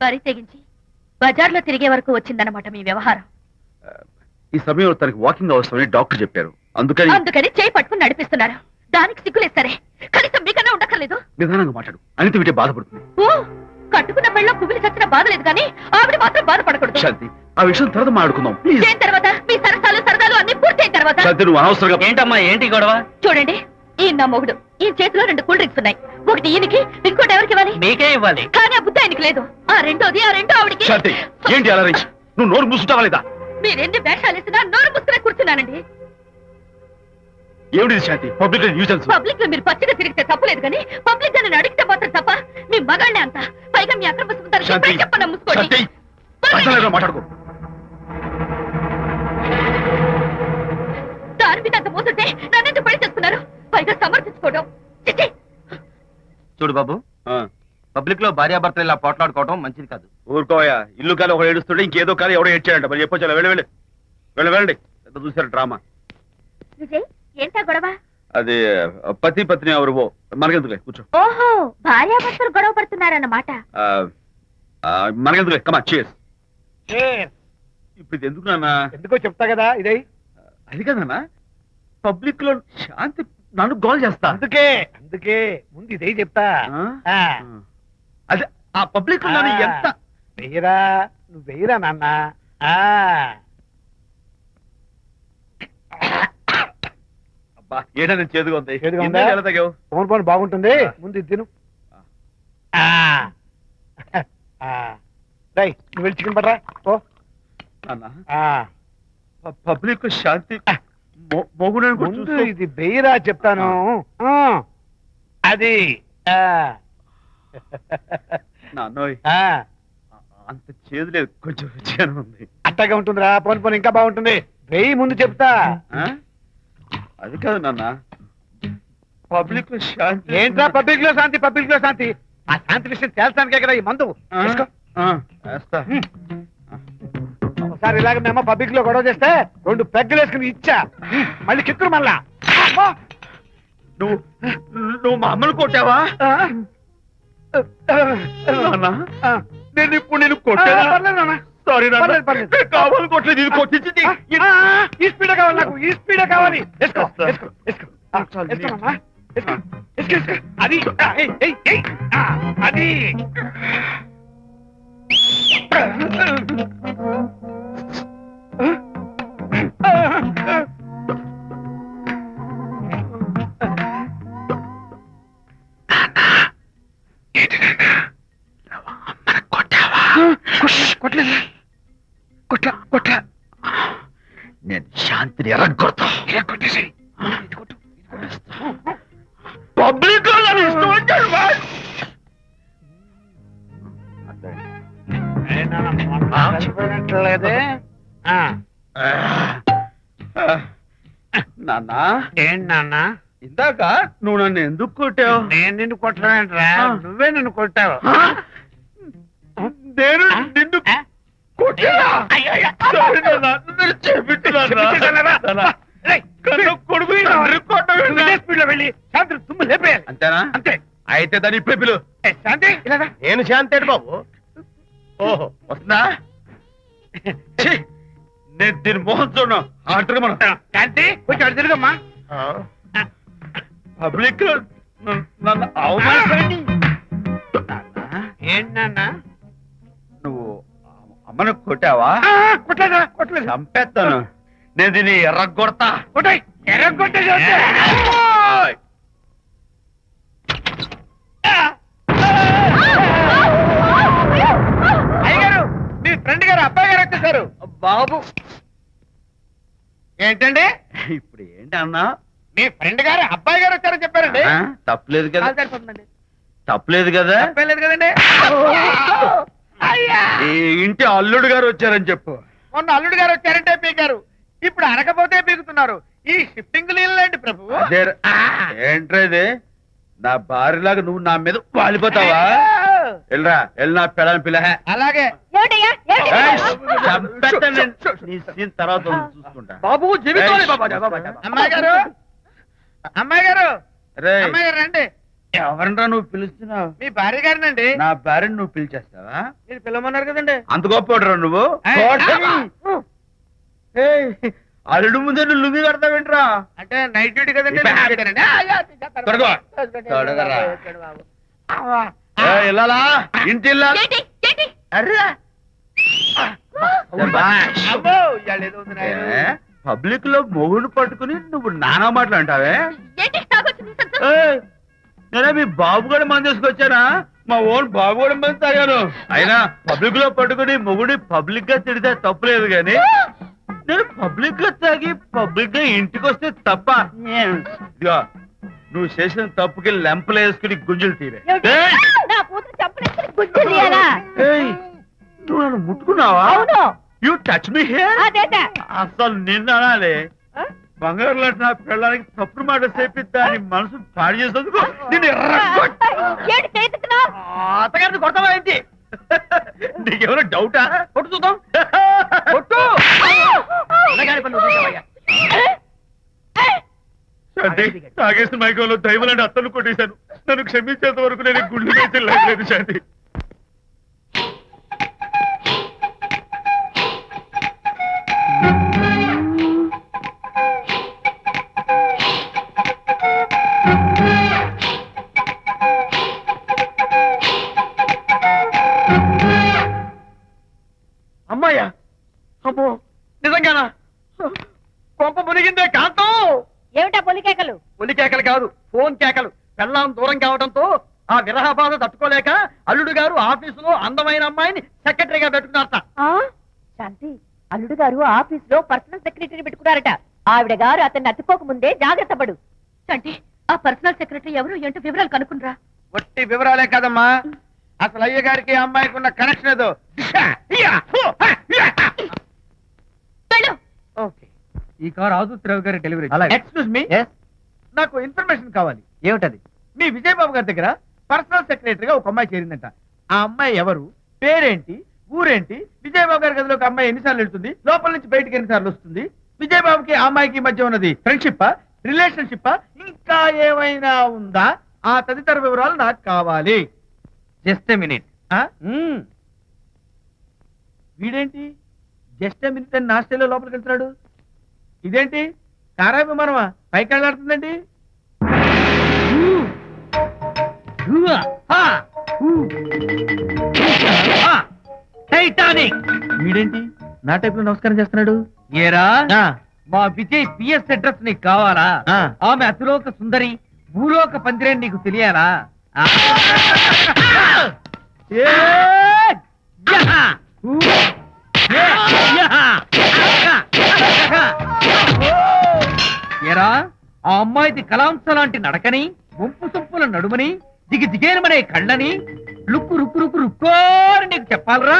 [SPEAKER 5] వరి తెగించి బజార్లో తిరిగే వరకు వచ్చిందన్నమాట మీ వ్యవహారం.
[SPEAKER 1] ఈ సమయంలో తనకి వాకింగ్ అవసరమని డాక్టర్ చెప్పారు. అందుకని
[SPEAKER 5] చేయి పట్టుకుని నడిపిస్తున్నారు. దానికి సిగ్గులేదు సరే, కనీసం మీకన్నా ఉండక్కర్లేదు.
[SPEAKER 1] నిదానంగా మాట్లాడు. అనిత వింటే బాధపడుతుంది.
[SPEAKER 5] ఓ, కట్టుకున్న పెళ్ళలో కుమిలి చచ్చిన బాధ లేదు కానీ ఆవిడ మాత్రం బాధపడకూడదు.
[SPEAKER 1] శాంతి, ఆ విషయం తర్వాత మాట్లాడుకుందాం ప్లీజ్.
[SPEAKER 5] దేని తర్వాత? మీ సరసాలు సరదాలు అన్ని పూర్తయిన తర్వాత.
[SPEAKER 1] శాంతి, నువ్వు అనవసరంగా
[SPEAKER 3] ఏంటమ్మా, ఏంటి గొడవ?
[SPEAKER 5] చూడండి, ఈ నా మొగుడు, ఈ చేతిలో 2 కూల్ డ్రింక్స్ ఉన్నాయి. ఒకటి ఈయనకి, ఇంకోటి ఎవరికి ఇవ్వాలి?
[SPEAKER 3] మీకే ఇవ్వాలి.
[SPEAKER 5] కానీ ఆ బుద్ధి ఆయనకి లేదు. ఆ రెండో ఆవిడకి.
[SPEAKER 1] శాంతి, ఏంటి అలా రేయ్? నువ్వు నోరు మూసుకుంటావా లేదా?
[SPEAKER 5] మీరెన్ని వేషాలు వేసినా నోరు పుస్తకం కూర్చున్నానండి.
[SPEAKER 1] ఏమిటి శాంతి? Public nuisance.
[SPEAKER 5] పబ్లిక్ లో మీరు పచ్చిగా తిరిగితే తప్పలేదు కానీ పబ్లిక్ గా నన్ను అడిగితే మాత్రం తప్ప. మీ మగాళ్ళే అంత. పైగా మీ అక్రమ
[SPEAKER 1] శాంతి,
[SPEAKER 5] చెప్పండి, ముసుకోండి.
[SPEAKER 1] శాంతి, అర్థంలేకుండా మాట్లాడుకో.
[SPEAKER 5] దాని మీద అంత మోసుంటే నన్నెందుకు పడి చేస్తున్నారు? పైగా సమర్థించుకోవడం. చిచ్చి.
[SPEAKER 3] చూడు బాబు, పబ్లిక్ లో భార్యాభర్తలు ఇలా పోట్లాడుకోవడం మంచిది కాదు.
[SPEAKER 1] ఊరుకోయా. ఇల్లు కాదు ఒకడు ఏడుస్తుంటే ఇంకేదో కాదు ఎవడో ఏడ్చాడంట. మరి చెప్పొచ్చు. వెళ్ళండి. పెద్ద చూసారు డ్రామా.
[SPEAKER 5] విజయ్, ఏంటా గొడవ?
[SPEAKER 1] అది పతి పత్ని ఎవరు మనకెందుకులే, కూర్చో.
[SPEAKER 5] ఓహో, భార్యాభర్తలు గొడవ పడుతున్నారన్నమాట.
[SPEAKER 1] మనకెందుకులే, కమా చేస్. ఇప్పుడు ఇది ఎందుకు నాన్న?
[SPEAKER 6] ఎందుకో చెప్తా కదా ఇదే.
[SPEAKER 1] అది కదన్నా, పబ్లిక్ లో శాంతి నన్ను గోల్ చేస్తా.
[SPEAKER 6] అందుకే ముందు ఇదే చెప్తా.
[SPEAKER 1] ఆ? అదే ఆ పబ్లిక్ లో నన్ను ఎంత
[SPEAKER 6] వెయ్యరా, నువ్వు వెయ్యరా నాన్న.
[SPEAKER 1] అబ్బా, ఏడా నేను చేదుగా ఉంది.
[SPEAKER 6] చేదుగా ఉందా?
[SPEAKER 1] ఇందాక ఎలా తాగావు?
[SPEAKER 6] పోను బాగుంటుంది. ముందు ఇది తిను. రై, నువ్వు వెళ్ళి చికెన్ పడరా. ఓ
[SPEAKER 1] నాన్న, పబ్లిక్ శాంతి మొగుడు
[SPEAKER 6] ముందు ఇది బెయ్యరా చెప్తాను. అది
[SPEAKER 1] నాన్నోయ్, అంత చేదు లేదు, కొంచెం రుచిగానే ఉంది.
[SPEAKER 6] అట్టగా ఉంటుందిరా. పోను ఇంకా బాగుంటుంది. వెయ్యి ముందు చెప్తా.
[SPEAKER 1] ఆ? అది కాదు నాన్న, పబ్లిక్ లో శాంతి.
[SPEAKER 6] ఏంట్రా పబ్లిక్ లో శాంతి? ఆ శాంతి విషయం తేల్చడానికే కదా ఈ మందు. వేసుకో.
[SPEAKER 1] వేస్తా.
[SPEAKER 6] ఒకసారి ఇలాగ మేము పబ్లిక్ లో గొడవ చేస్తే 2 పెగ్గలు వేసుకుని ఇచ్చా. మళ్ళీ కిక్కురు మళ్ళా.
[SPEAKER 1] నువ్వు మా అమ్మను కొట్టావా? నాన్న, నేను ఇప్పుడు నేను కొట్టానా?
[SPEAKER 6] పర్లేదు నాన్న.
[SPEAKER 1] సారీ నాన్న,
[SPEAKER 6] పర్లేదు.
[SPEAKER 1] నేను కావాలని కొట్టలేదు. ఇది కొట్టించింది.
[SPEAKER 6] ఈ స్పీడే కావాలి నాకు. ఈ స్పీడే కావాలి. వేసుకో. నాన్న. వేసుకో. అది అది
[SPEAKER 1] దీన్ని ఎరగొడతా. పబ్లిక్ లో నన్ను ఇష్టం వచ్చాడు బాస్. నాన్న
[SPEAKER 6] ఏంటి నాన్న
[SPEAKER 1] ఇందాక నువ్వు నన్ను ఎందుకు కొట్టావు?
[SPEAKER 6] నేను నిన్ను కొట్టలేంట్రా, నువ్వే నిన్ను కొట్టావు.
[SPEAKER 1] నేను నిన్ను కొట్టానా? Sorry నాన్న, నన్ను చేపించున్నాను నాన్న. కన్ను కొడుకు తండ్రి కొట్టవేంటి?
[SPEAKER 6] స్పీడ్ లో వెళ్ళి శాంతి తుమ్ము లేపేయాలి.
[SPEAKER 1] అంతేనా?
[SPEAKER 6] అంతే.
[SPEAKER 1] అయితే దాన్ని ఇప్పుడే పిలు.
[SPEAKER 6] శాంతి ఇలా రా.
[SPEAKER 8] నేను శాంతేడు బాబు.
[SPEAKER 1] ఓహో వస్తుందా? ఛీ, నేను దీని మోహన్ చూడను. ఆటలు మనం
[SPEAKER 6] శాంతి కొంచెం అటు తిరుగమ్మా.
[SPEAKER 1] పబ్లిక్ లో నన్ను అవమానించండి.
[SPEAKER 6] ఏంటి నాన్న?
[SPEAKER 1] నువ్వు అమ్మను కొట్టావా?
[SPEAKER 6] కొట్టలేదా? కొట్టలేదు.
[SPEAKER 1] చంపేస్తాను. నేను దీన్ని ఎర్రగొడతా.
[SPEAKER 6] కొట్టాయి ఎర్రగొట్టే అయ్యగారు, మీ ఫ్రెండ్ గారు అబ్బాయి గారు వచ్చేసారు.
[SPEAKER 1] బాబు
[SPEAKER 6] ఏంటండి
[SPEAKER 1] ఇప్పుడు ఏంటి అన్నా?
[SPEAKER 6] మీ ఫ్రెండ్ గారు అబ్బాయి గారు వచ్చారని చెప్పారండి.
[SPEAKER 1] తప్పలేదు కదా?
[SPEAKER 6] సరిపోతుందండి.
[SPEAKER 1] తప్పలేదు కదా?
[SPEAKER 6] తప్పలేదు కదండి.
[SPEAKER 1] ఈ ఇంటి అల్లుడు గారు వచ్చారని చెప్పు.
[SPEAKER 6] మొన్న అల్లుడు గారు వచ్చారంటే పీకారు, ఇప్పుడు అనకపోతే పీకుతున్నారు. ఈ షిఫ్టింగ్ లీలండి ప్రభు.
[SPEAKER 1] అదే ఏంట్రా ఇది? నా భార్యలాగా నువ్వు నా మీద వాలిపోతావా? వెళ్ళరా, వెళ్ళి నా పిల్లని పిల్ల.
[SPEAKER 6] అలాగే
[SPEAKER 5] ఏమిటయ్యా?
[SPEAKER 1] నీ సీన్ తర్వాత చూసుకుంటా.
[SPEAKER 6] బాబు జీవితం. అమ్మాయి గారు, అమ్మాయి గారు,
[SPEAKER 1] రేయ్,
[SPEAKER 6] అమ్మాయి గారు రండి.
[SPEAKER 1] ఎవరినరా నువ్వు పిలుస్తున్నావు?
[SPEAKER 6] మీ భార్య గారినండి.
[SPEAKER 1] నా భార్యను నువ్వు పిలిచేస్తావా?
[SPEAKER 6] మీరు పిల్లమన్నారు కదండి.
[SPEAKER 1] అంత గొప్ప నువ్వు? ఏయ్, అల్లుడు ముందే నువ్వు లుంగి కడతావేంట్రా?
[SPEAKER 6] అంటే నైట్ డ్యూటీ కదండి.
[SPEAKER 1] తొడగో. తొడగరా. ఇల్లాలా, ఇంటి ఇల్లాలా?
[SPEAKER 5] ఏంటి? ఏంటి?
[SPEAKER 1] అర్రా. శభాష్.
[SPEAKER 6] అబ్బో, ఇవాళ ఏదో ఉంది నాయనా.
[SPEAKER 1] పబ్లిక్ లో మొగుడు పట్టుకుని నువ్వు నానా మాటలు అంటావే?
[SPEAKER 5] ఏంటి? తాగొచ్చింది సంతోషం.
[SPEAKER 1] ఏయ్, నేనే మీ బాబు కూడా మంది తీసుకొచ్చానా? మా ఓన్ బాబు కూడా మంది తాగాను. అయినా పబ్లిక్ లో పట్టుకుని మొగుడి పబ్లిక్ గా తిడితే తప్పులేదు గాని నేను పబ్లిక్ గా తాగి పబ్లిక్ గా ఇంటికి వస్తే తప్ప. ఇదిగో నువ్వు చేసిన తప్పుకి లెంపలు వేసుకుని గుంజులు తీరే.
[SPEAKER 5] ఏమిటి? నా కూతురు చంపలేసుకుని గుజ్జు తీయాలా?
[SPEAKER 1] ఏయ్, నువ్వు నన్ను ముట్టుకున్నావా?
[SPEAKER 5] అవును.
[SPEAKER 1] You touch me here.
[SPEAKER 5] అదేట.
[SPEAKER 1] అసలు నిన్ను అనాలి. బంగారు లాంటి నా పిల్లలకి తప్పుడు మాట చేపిద్దా అని మనసు పాడు చేసేందుకు నేను
[SPEAKER 5] ఏంటి చేతుకున్నావు?
[SPEAKER 1] అత్తగారిని కొడతావా ఏంటి? నీకేమైనా డౌటా? కొట్టు చూద్దాం. కొట్టు. శాంతి, తాగేసిన మైకంలో దైవలాంటి అత్తలు కొట్టేశాను. నన్ను క్షమించేంత వరకు నేను గుళ్ళు వేసి లేదు శాంతి.
[SPEAKER 6] అమ్మాయ్యా, అమ్మో నిజంగానా? కొంప మునిగిందే కాంతం.
[SPEAKER 5] ఏమిటా పొలికేకలు?
[SPEAKER 6] ఒలి కేకలు కాదు, ఫోన్ కేకలు. పెళ్ళాం దూరం కావడంతో ఆ విరహ బాధ తట్టుకోలేక అల్లుడు గారు ఆఫీసులో అందమైన అమ్మాయిని సెక్రటరీగా పెట్టుకున్నారట.
[SPEAKER 5] శాంతి, అల్లుడు గారు ఆఫీస్ లో పర్సనల్ సెక్రటరీ పెట్టుకున్నారట. ఆవిడ గారు అతన్ని అతుక్కోక ముందే జాగ్రత్త పడు. శాంతి, ఆ పర్సనల్ సెక్రటరీ ఎవరు ఏంటో వివరాలు కనుక్కునరా.
[SPEAKER 6] వట్టి వివరాలే కదమ్మా, అసలు అయ్య గారికి అమ్మాయికి ఉన్న కనెక్షన్ ఏదో. ఓకే,
[SPEAKER 4] ఈ కార్ ఆదుత్రావు గారి డెలివరీ.
[SPEAKER 6] ఎక్స్క్యూజ్ మీ, నాకు ఇన్ఫర్మేషన్ కావాలి.
[SPEAKER 4] ఏమిటది?
[SPEAKER 6] మీ విజయబాబు గారి దగ్గర పర్సనల్ సెక్రటరీగా ఒక అమ్మాయి చేరిందంట. ఆ అమ్మాయి ఎవరు, పేరేంటి, ఊరేంటి, విజయబాబు గారి గదిలోకి అమ్మాయి ఎన్నిసార్లు వెళ్తుంది, లోపల నుంచి బయటికి ఎన్నిసార్లు వస్తుంది, విజయబాబుకి ఆ అమ్మాయికి మధ్య ఉన్నది ఫ్రెండ్షిప్, రిలేషన్షిప్, ఇంకా ఏమైనా ఉందా? ఆ తదితర వివరాలు నాకు కావాలి.
[SPEAKER 4] Just a minute.
[SPEAKER 6] వీడేంటి జస్ట్ ఏ మినిట్ అని నాస్టేలో లోపలికి వెళ్తున్నాడు? ఇదేంటి కారా విమానమా పైకి వెళ్ళాడుతుందండి?
[SPEAKER 4] టైటానిక్.
[SPEAKER 6] వీడేంటి నా టైప్ లో నమస్కారం చేస్తున్నాడు?
[SPEAKER 4] ఏరా,
[SPEAKER 6] ఆ,
[SPEAKER 4] మా విజయ్ పిఎస్ అడ్రస్ నీకు కావాలా?
[SPEAKER 6] ఆ.
[SPEAKER 4] ఆమె అతిలోక సుందరి, భూలోక పందిరేని నీకు తెలియాలా?
[SPEAKER 6] ఏ,
[SPEAKER 4] యహా! ఊ! యహా! యహా! యహా! ఏరా ఆ అమ్మాయిది కలాంస లాంటి నడకని వంపు సొంపుల నడుమని దిగి దిగేనమనే కళ్ళని లుక్కు రుక్కు రుక్కు రుక్కోని నీకు చెప్పాలరా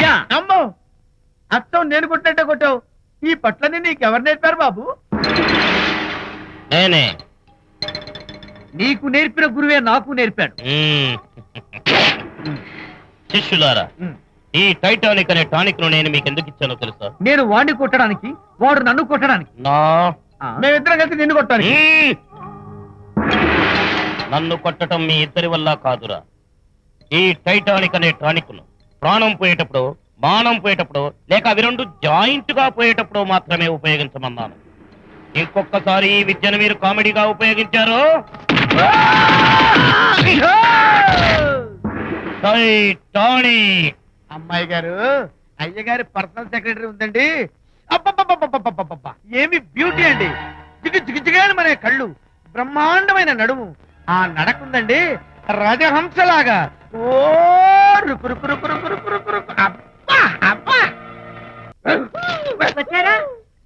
[SPEAKER 4] యా.
[SPEAKER 2] అమ్మో అత్తం నేను కొట్టినట్టే కొట్టావు. ఈ పట్లని నీకెవరు నేర్పారు బాబు?
[SPEAKER 9] నేనే.
[SPEAKER 4] నీకు నేర్పిన గురువే నాకు నేర్పాడు.
[SPEAKER 9] శిష్యులారా, ఈ టైటానిక్ అనే టానిక్ ను నేను మీకు ఎందుకు ఇచ్చానో తెలుసా?
[SPEAKER 4] నేను వాడిని కొట్టడానికి, వాడు నన్ను కొట్టడానికి.
[SPEAKER 9] నా
[SPEAKER 2] మేమిద్దరం కలిసి నిన్ను కొట్టాలి.
[SPEAKER 9] నన్ను కొట్టడం మీ ఇద్దరి వల్ల కాదురా. ఈ టైటానిక్ అనే టానిక్ ను ప్రాణం పోయేటప్పుడు, మానం పోయేటప్పుడు, లేక అవి రెండు జాయింట్ గా పోయేటప్పుడు మాత్రమే ఉపయోగించమన్నాను. ఇంకొకసారి ఈ విద్యను మీరు కామెడీగా ఉపయోగించారు, టైటానిక్.
[SPEAKER 2] అమ్మాయి గారు, అయ్య గారి పర్సనల్ సెక్రటరీ ఉందండి. అబ్బబ్బబ్బబ్బబ్బబ్బబ్బబ్బ! ఏమి బ్యూటీ అండి. జిగు జిగు జిగాని మన కళ్ళు, బ్రహ్మాండమైన నడుము, ఆ నడకుందండి రాజహంసలాగా. ఓ రుకు రుకు రుకు రుకు రుకు రుకు రుకు. అబ్బా అబ్బా!
[SPEAKER 5] వచ్చారా?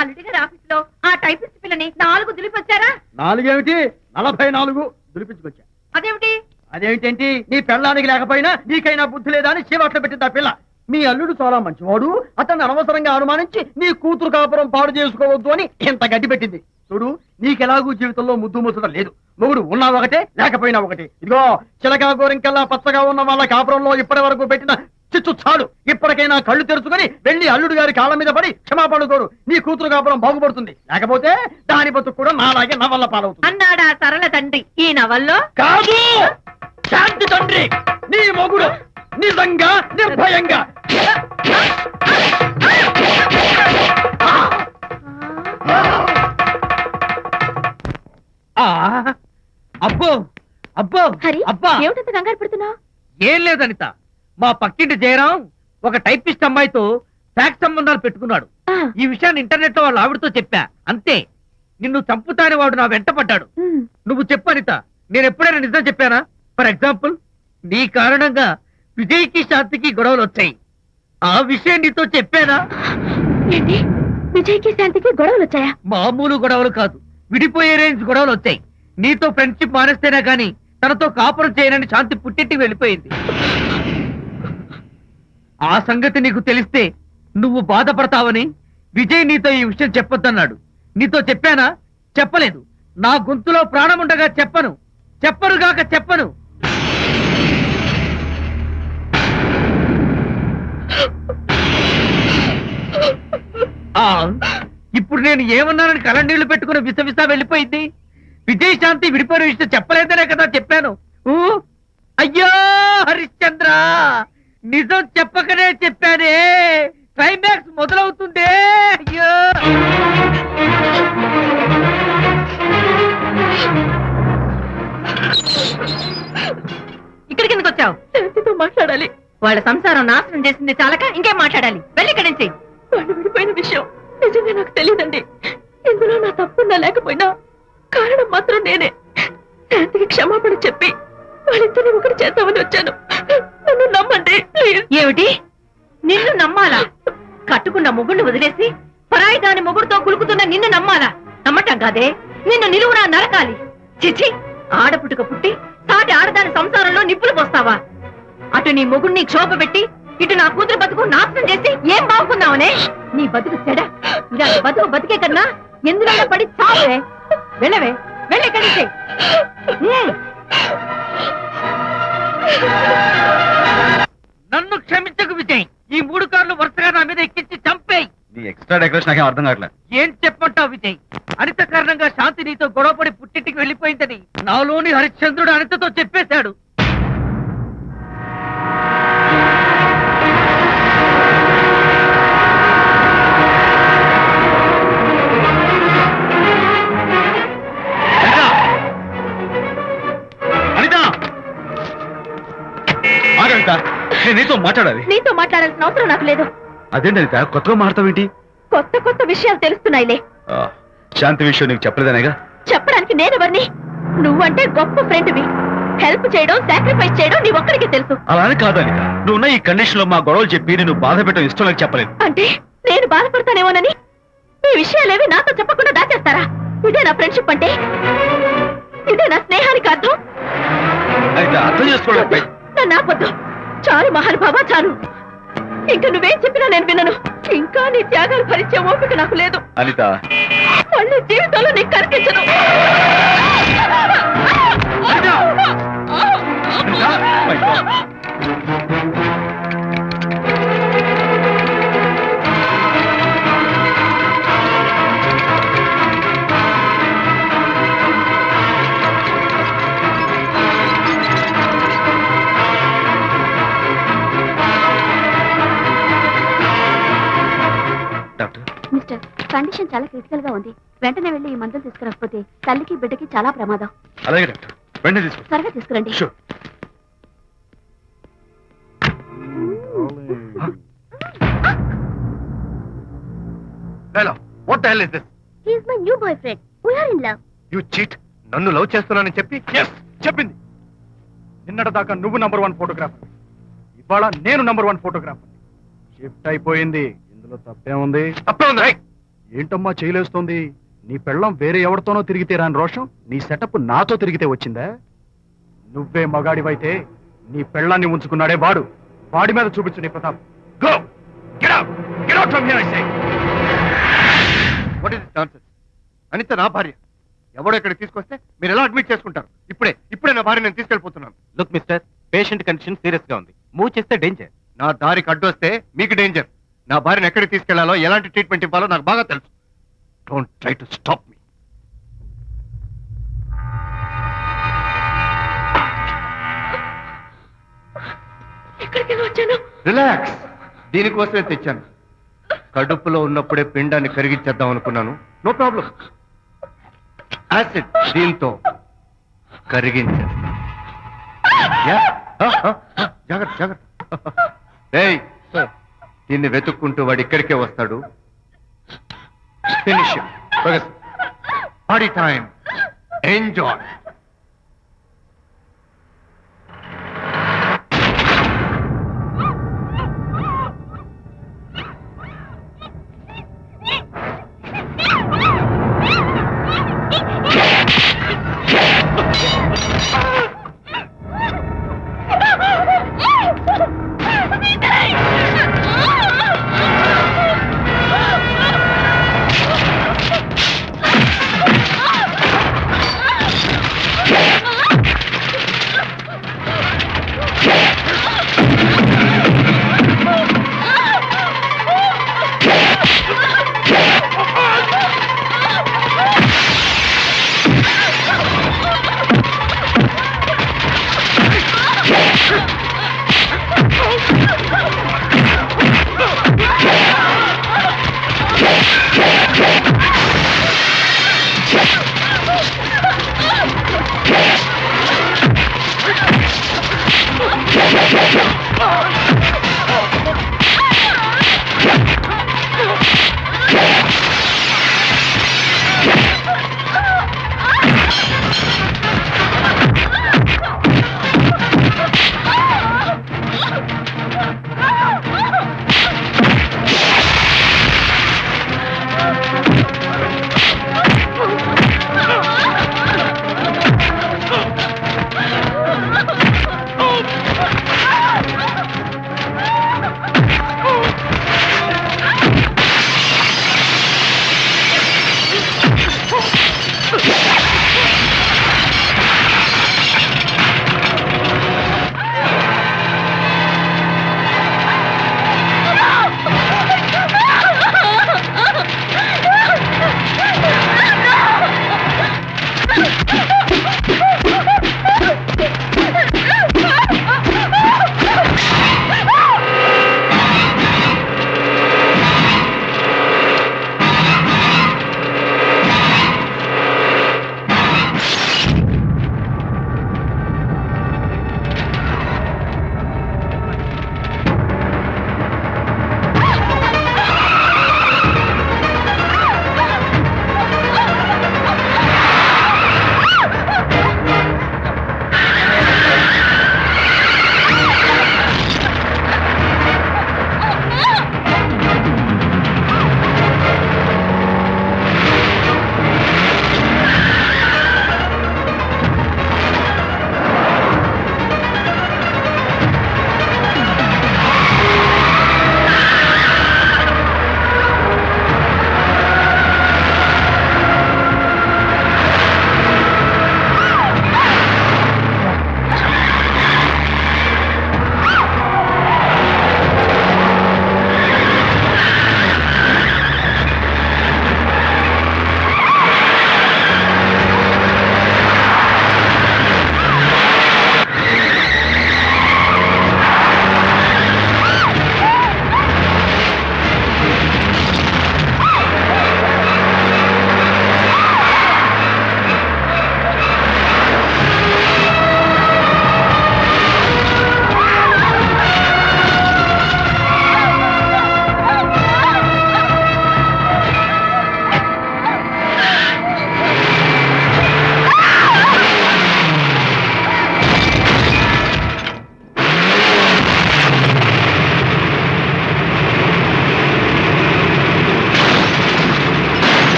[SPEAKER 5] అల్లుడి గారి ఆఫీస్ లో ఆ టైపిస్ట్ పిల్లని 4 దులిపొచ్చారా?
[SPEAKER 1] 4 ఏమిటి 44 దులిపించుకొచ్చా.
[SPEAKER 5] అదేమిటి?
[SPEAKER 1] అదేమిటేంటి, నీ పెళ్ళానికి లేకపోయినా నీకైనా బుద్ధి లేదా అని చీవాట్లు పెట్టింది ఆ పిల్ల. మీ అల్లుడు చాలా మంచివాడు, అతన్ని అనవసరంగా అనుమానించి నీ కూతురు కాపురం పాడు చేసుకోవద్దు అని ఇంత గడ్డి పెట్టింది. చూడు, నీకెలాగూ జీవితంలో ముద్దు ముచ్చడం లేదు. మొగుడు ఉన్నా ఒకటే, లేకపోయినా ఒకటే. ఇదిగో చిలకా గోరింకల్లా పచ్చగా ఉన్న వాళ్ళ కాపురంలో ఇప్పటి వరకు పెట్టిన చిచ్చు చాలు. ఇప్పటికైనా కళ్ళు తెరుచుకొని వెళ్ళి అల్లుడు గారి కాళ్ళ మీద పడి క్షమాపణ కోరు. నీ కూతురు కాపురం బాగుపడుతుంది. లేకపోతే దాని బతుకు కూడా నాలాగే నవల్ల పాలవుతుంది.
[SPEAKER 5] అన్నాడా సరళ తండ్రి ఈ నవల్లో?
[SPEAKER 1] కాదు, శాంతి తండ్రి, నీ మొగుడు నిజంగా నిర్భయంగా.
[SPEAKER 4] ఆ అబ్బో అబ్బో
[SPEAKER 5] హరి,
[SPEAKER 4] అబ్బా!
[SPEAKER 5] ఏమిటంత కంగారు పడుతున్నావు?
[SPEAKER 4] ఏం లేదు అనిత, మా పక్కింటి జయరాం ఒక టైపిస్ట్ అమ్మాయితో ఫ్యాక్స్ సంబంధాలు పెట్టుకున్నాడు. ఈ విషయాన్ని ఇంటర్నెట్ లో వాళ్ళ ఆవిడతో చెప్పా. అంతే, నిన్ను చంపుతాని వాడు నా వెంట పడ్డాడు. నువ్వు చెప్పు అనిత, నేను ఎప్పుడైనా నిజం చెప్పానా? ఫర్ ఎగ్జాంపుల్, నీ కారణంగా విజయ్కి శాంతికి గొడవలు వచ్చాయి. ఆ విషయం నీతో చెప్పానా?
[SPEAKER 5] ఏంటి, విజయ్కి శాంతికి గొడవలు వచ్చాయా?
[SPEAKER 4] మామూలు గొడవలు కాదు, విడిపోయే రేంజ్ గొడవలు వచ్చాయి. నీతో ఫ్రెండ్షిప్ మానేస్తేనే గాని తనతో కాపురం చేయనని శాంతి పుట్టింటికి వెళ్ళిపోయింది. ఆ సంగతి నీకు తెలిస్తే నువ్వు బాధపడతావని విజయ్ నీతో ఈ విషయం చెప్పొద్దన్నాడు. నీతో చెప్పానా? చెప్పలేదు. నా గొంతులో ప్రాణం ఉండగా చెప్పను, చెప్పనుగాక చెప్పను. ఇప్పుడు నేను ఏమన్నానని కళ్ళనీళ్లు పెట్టుకుని విసవిసా వెళ్ళిపోయింది. విజయ్ శాంతి విడిపోయిన విషయం చెప్పలేదనే కదా చెప్పాను. అయ్యో హరిశ్చంద్ర, నిజం చెప్పకనే చెప్పానే. క్లైమాక్స్ మొదలవుతుందే. అయ్యో,
[SPEAKER 5] ఇక్కడికి ఎందుకు వచ్చావు? శాంతితో మాట్లాడాలి. వాళ్ళ సంసారం నాశనం చేసింది చాలక ఇంకేం మాట్లాడాలి? వెళ్ళి ఇక్కడి నుంచి. వాళ్ళు విడిపోయిన విషయం నిజంగా నాకు తెలియదండి. ఇందులో నా తప్పున్నా లేకపోయినా కారణం మాత్రం నేనే. శాంతికి క్షమాపణ చెప్పి వాళ్ళిద్దరిని ఒకటి చేద్దామని వచ్చాను. నన్ను నమ్మండి ప్లీజ్. ఏమిటి, నిన్ను నమ్మాలా? కట్టుకున్న మొగుడిని వదిలేసి పరాయి దాని మొగుడుతో కులుకుతున్న నిన్ను నమ్మాలా? నమ్మటం కాదే, నిన్ను నిలువునా నరకాలి. చిచి, ఆడపుట్టుక పుట్టి సాటి ఆడదాని సంసారంలో నిప్పులు పోస్తావా? అటు నీ మొగుడిని క్షోభ పెట్టి ఇటు నా కూతురు బతుకు నాశనం చేసి ఏం బాగుకుందామనే? నీ బతుకు చెడ. ఇలాంటి బతుకు బతికే కన్నా ఎందులో పడి చావే. వెళ్ళవే, వెళ్ళే కలిసే.
[SPEAKER 4] నన్ను క్షమించకు విజయ్. ఈ 3 కార్లు వరుసగా నా మీద ఎక్కించి చంపేయి.
[SPEAKER 1] నీ ఎక్స్ట్రా డెకరేషన్ నాకేం అర్థం కావట్లేదు.
[SPEAKER 4] ఏం చెప్పంటావు విజయ్? అనిత కారణంగా శాంతి నీతో గొడవపడి పుట్టింటికి వెళ్ళిపోయిందని నాలోని హరిశ్చంద్రుడు అనితతో చెప్పేశాడు.
[SPEAKER 1] నేను నీతో మాట్లాడాలి.
[SPEAKER 5] నీతో మాట్లాడాల్సిన అవసరం నాకు లేదు.
[SPEAKER 1] అదేంటి అనిత, కొత్తగా మాట్లాడతావేంటి?
[SPEAKER 5] కొత్త కొత్త విషయాలు తెలుస్తున్నాయిలే.
[SPEAKER 1] శాంతి విషయం నీకు చెప్పలేదనేగా?
[SPEAKER 5] చెప్పడానికి నేనెవరిని? నువ్వంటే గొప్ప ఫ్రెండ్వి. హెల్ప్ చేయడం, సాక్రిఫైస్ చేయడం నీ ఒక్కడికే తెలుసు.
[SPEAKER 1] అలానే కాదు అనిత, నువ్వున్న ఈ కండిషన్ లో మా గొడవలు చెప్పి నేను బాధ పెట్టడం ఇష్టం లేక చెప్పలేదు.
[SPEAKER 5] అంటే నేను బాధపడతానేమోనని మీ విషయాలేవి నాతో చెప్పకుండా దాచేస్తారా? ఇదే నా ఫ్రెండ్షిప్ అంటే? ఇదే నా స్నేహానికి అర్థం?
[SPEAKER 1] అయితే అర్థం చేసుకోవడం
[SPEAKER 5] నన్ను ఆపొద్దు. చాలు మహానుభావా, చాలు. ఇంకా నువ్వేం చెప్పినా నేను వినను. ఇంకా నీ త్యాగాలు భరించే ఓపిక నాకు లేదు.
[SPEAKER 1] అనిత,
[SPEAKER 5] మళ్ళీ జీవితంలో నీకు కనిపించను.
[SPEAKER 1] డాక్టర్,
[SPEAKER 5] మిస్టర్, కండిషన్ చాలా క్రిటికల్ గా ఉంది. వెంటనే వెళ్ళి ఈ మందులు తీసుకురాకపోతే తల్లికి బిడ్డకి చాలా ప్రమాదం.
[SPEAKER 1] అలాగే డాక్టర్, వెంటనే తీసుకో.
[SPEAKER 5] త్వరగా తీసుకురండి.
[SPEAKER 1] Sure.
[SPEAKER 8] Hello, what the hell is this?
[SPEAKER 5] He is my new boyfriend. We are in love.
[SPEAKER 8] You cheat. నన్ను లవ్ చేస్తున్నానని చెప్పి చెప్పింది. నిన్నటి దాకా నువ్వు నంబర్ 1 ఫోటోగ్రాఫర్, ఇవాళ నేను నంబర్ 1 ఫోటోగ్రాఫర్. షిఫ్ట్ అయిపోయింది. ఇందులో తప్పేముంది? తప్పేముంది? ఏంటమ్మా చేయలేస్తుంది? నీ పెళ్ళం వేరే ఎవరితోనో తిరిగితే రాని రోషం నీ సెటప్ నాతో తిరిగితే వచ్చిందా? నువ్వే మగాడివైతే నీ పెళ్ళాన్ని ఉంచుకున్నాడే వాడు. వాడి మీద చూపించు నీ ప్రతాప్. Go, get out, get out from here I say. What is this nonsense? Anitha నా భార్య. ఎవడో ఇక్కడికి తీసుకొస్తే మీరు ఎలా అడ్మిట్ చేసుకుంటారు? ఇప్పుడే నా భార్య నేను తీసుకెళ్ళిపోతున్నాను.
[SPEAKER 3] Look mister, patient condition serious గా ఉంది. మూవ్ చేస్తే డేంజర్.
[SPEAKER 8] నా దారికి అడ్డు వస్తే మీకు డేంజర్. నా భార్యను ఎక్కడికి తీసుకెళ్లాలో, ఎలాంటి ట్రీట్మెంట్ ఇవ్వాలో నాకు బాగా తెలుసు. Don't try to stop me.
[SPEAKER 5] ఎక్కడికి వచ్చాను?
[SPEAKER 8] రిలాక్స్. దీనికోసమే తెచ్చాను. కడుపులో ఉన్నప్పుడే పిండాన్ని కరిగించేద్దాం అనుకున్నాను. No problem. యాసిడ్ దీంతో కరిగించేస్తాను. జాగ్రత్త జాగ్రత్త. ఏయ్, దీన్ని వెతుక్కుంటూ వాడు ఇక్కడికే వస్తాడు. Finish party time. Enjoy.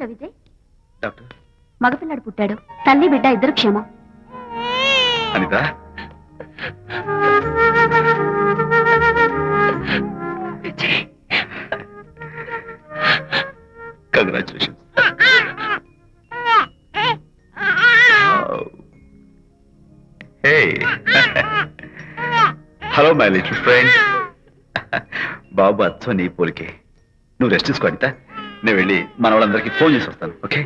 [SPEAKER 5] Mister Vijay,
[SPEAKER 1] doctor
[SPEAKER 5] మగపిల్లాడు పుట్టాడు. తల్లి బిడ్డ ఇద్దరు క్షేమం.
[SPEAKER 1] Anita, congratulations. Hey, hello my little friend. బాబు అచ్చో నీ పోలికే. నువ్వు రెస్ట్ తీసుకో అనిత, నేను వెళ్ళి మన వాళ్ళందరికీ ఫోన్ చేసి వస్తాను. ఓకే?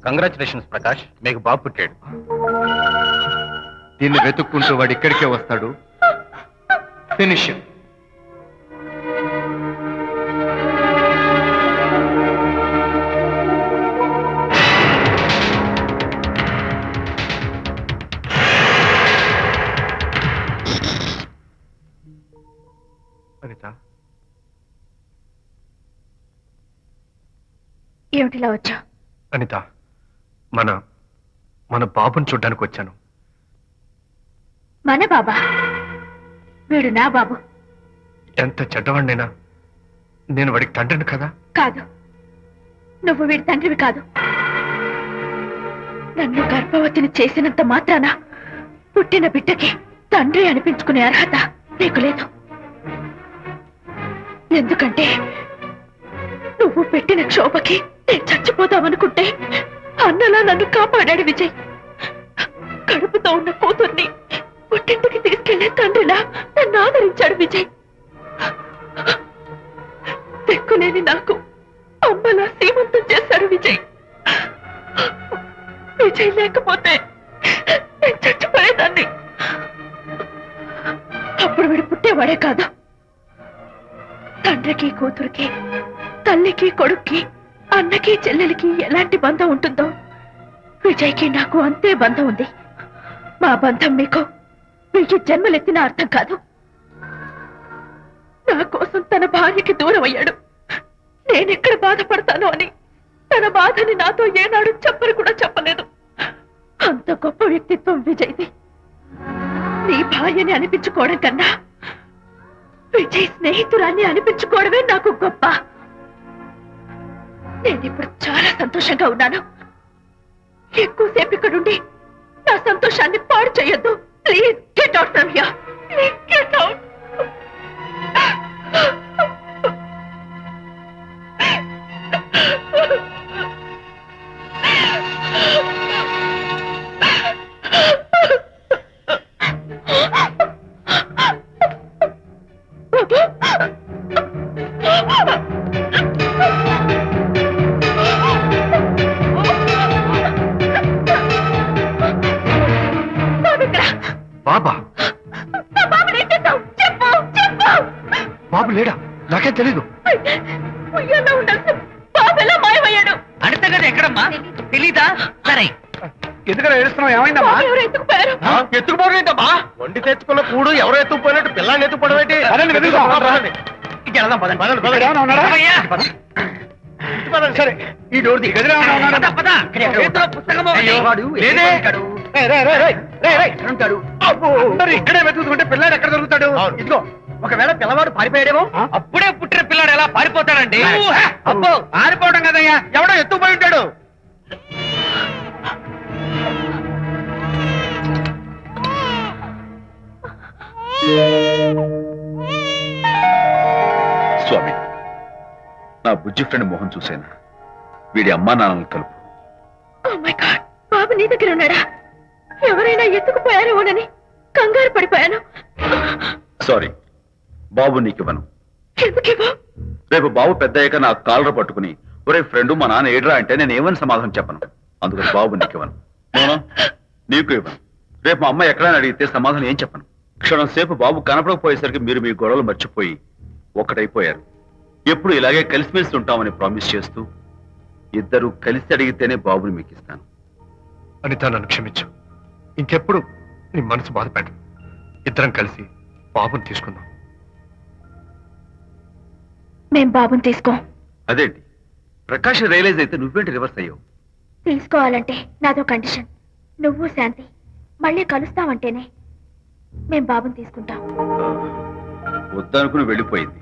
[SPEAKER 8] కంగ్రాచులేషన్స్ ప్రకాష్, మీకు బాబు పుట్టాడు. దీన్ని వెతుక్కుంటూ వాడు ఇక్కడికే వస్తాడు. ఫినిష్. అనిత,
[SPEAKER 5] ఏమిటిలా వచ్చా?
[SPEAKER 8] అనిత, మన బాబుని చూడ్డానికి వచ్చాను.
[SPEAKER 5] మన బాబా? వీడు నా బాబు.
[SPEAKER 8] ఎంత చెడ్డవాడినైనా నేను వాడికి తండ్రిని కదా.
[SPEAKER 5] కాదు, నువ్వు వీడి తండ్రివి కాదు. నన్ను గర్భవతిని చేసినంత మాత్రాన పుట్టిన బిడ్డకి తండ్రి అనిపించుకునే అర్హత నీకు లేదు. ఎందుకంటే నువ్వు పెట్టిన క్షోభకి నేను చచ్చిపోతామనుకుంటే అన్నలా నన్ను కాపాడాడు విజయ్. కడుపుతో ఉన్న కూతుర్ని పుట్టింటికి తీసుకెళ్లే తండ్రిలా నన్ను ఆదరించాడు విజయ్. దిక్కులేని నాకు అమ్మలా సీమంతం చేశాడు విజయ్. విజయ్ లేకపోతే నేను చచ్చిపోయేదాన్ని. అప్పుడు వీడు పుట్టేవాడే కాదు. తండ్రికి కూతురికి, తల్లికి కొడుక్కి, అన్నకి చెల్లెలికి ఎలాంటి బంధం ఉంటుందో విజయ్కి నాకు అంతే బంధం ఉంది. మా బంధం మీకు 1000 జన్మలెత్తిన అర్థం కాదు. నా కోసం తన భార్యకి దూరం అయ్యాడు. నేనెక్కడ బాధపడతానో అని తన బాధని నాతో ఏనాడు చెప్పని కూడా చెప్పలేదు. అంత గొప్ప వ్యక్తిత్వం విజయ్ది. నీ భార్యని అనిపించుకోవడం కన్నా విజయ్ స్నేహితురాన్ని అనిపించుకోవడమే నాకు గొప్ప. నేనిప్పుడు చాలా సంతోషంగా ఉన్నాను. ఎక్కువసేపు ఇక్కడుండి నా సంతోషాన్ని పాడు చేయొద్దు. Please get out from here. Please get out.
[SPEAKER 8] బాబా?
[SPEAKER 5] చెప్పు చెప్పు.
[SPEAKER 8] బాబు లేడా? నాకేం తెలీదు.
[SPEAKER 5] ఉయ్యాల్లో ఉండాల్సిన బాబు ఎలా మాయమయ్యాడు?
[SPEAKER 4] అడితే కదా ఎక్కడమ్మా? తెలీదా? సరే,
[SPEAKER 6] ఎందుకలా ఏడుస్తున్నావు? ఏమైందమ్మా?
[SPEAKER 5] బాబు ఎవరు ఎత్తుకుపోయారు?
[SPEAKER 8] ఎత్తుకుపోవడం వండి తెచ్చుకున్న కూడు ఎవరో ఎత్తుకుపోయినట్టు పిల్లాన్ని ఎత్తుకుపోవడం ఏంటి?
[SPEAKER 6] అదండి, వెతుకుదాం.
[SPEAKER 8] రండి.
[SPEAKER 6] వెళ్దాం, పదండి.
[SPEAKER 8] పదండి,
[SPEAKER 6] ఇక్కడ ఏమైనా ఉన్నాడా?
[SPEAKER 4] అయ్యా.
[SPEAKER 6] ఇటు పదండి. సరే, ఈ డోర్ ది గదిలో ఏమైనా ఉన్నాడా?
[SPEAKER 4] పద, పద. చేతిలో పుస్తకము ఉంది.
[SPEAKER 6] వాడు
[SPEAKER 4] లేదే.
[SPEAKER 6] ఉంటాడు. అబ్బో, అందరూ ఇక్కడే వెతుకుతుంటే పిల్లాడు ఎక్కడ దొరుకుతాడు? ఇదిగో, ఒకవేళ పిల్లవాడు పారిపోయాడేమో.
[SPEAKER 4] అప్పుడే పుట్టిన పిల్లాడు ఎలా పారిపోతాడండి?
[SPEAKER 6] అబ్బో, పారిపోవడం కదయ్యా, ఎవడో ఎత్తుకుపోయి ఉంటాడు.
[SPEAKER 1] స్వామి, నా బుజ్జి ఫ్రెండ్ మోహన్ చూసేనా? వీడి అమ్మా నాన్నలు కలుపు.
[SPEAKER 5] Oh my God, బాబు నీ దగ్గర ఉన్నాడా? ఎవరైనా ఎత్తుకుపోయారేమోనని కంగారు పడిపోయాను.
[SPEAKER 1] సారీ, బాబు నీకివ్వను.
[SPEAKER 5] ఎందుకేవో?
[SPEAKER 1] రేపు బాబు పెద్దయ్యాక నా కాలర్ పట్టుకుని ఒరే ఫ్రెండ్ మా నాన్న ఏడ్రా అంటే నేను ఏమని సమాధానం చెప్పను. అందుకని బాబు నీకివ్వను. మోనా, నీకు ఇవ్వను. రేపు మా అమ్మ ఎక్కడైనా అడిగితే సమాధానం ఏం చెప్పను. క్షణం సేపు బాబు కనపడకపోయేసరికి మీరు మీ గొడవలు మర్చిపోయి ఒక్కటైపోయారు. ఎప్పుడు ఇలాగే కలిసిమెలిసి ఉంటామని ప్రామిస్ చేస్తూ ఇద్దరు కలిసి అడిగితేనే బాబుని మీకు ఇస్తాను.
[SPEAKER 8] అనిత, నన్ను క్షమించు. ఇంకెప్పుడు నీ మనసు బాధపెట్టు. ఇద్దరం కలిసి బాబుని తీసుకుందాం.
[SPEAKER 5] మేం బాబుని తీసుకోం.
[SPEAKER 1] అదేంటి, ప్రకాష్ రియలైజ్ అయితే నువ్వేంటి రివర్స్ అయ్యావు?
[SPEAKER 5] తీసుకోవాలంటే నాదో కండిషన్. నువ్వు శాంతి మళ్ళీ కలుస్తావంటేనే. మేం బాబుని తీసుకుంటాం.
[SPEAKER 1] వద్దనుకుని వెళ్ళిపోయింది.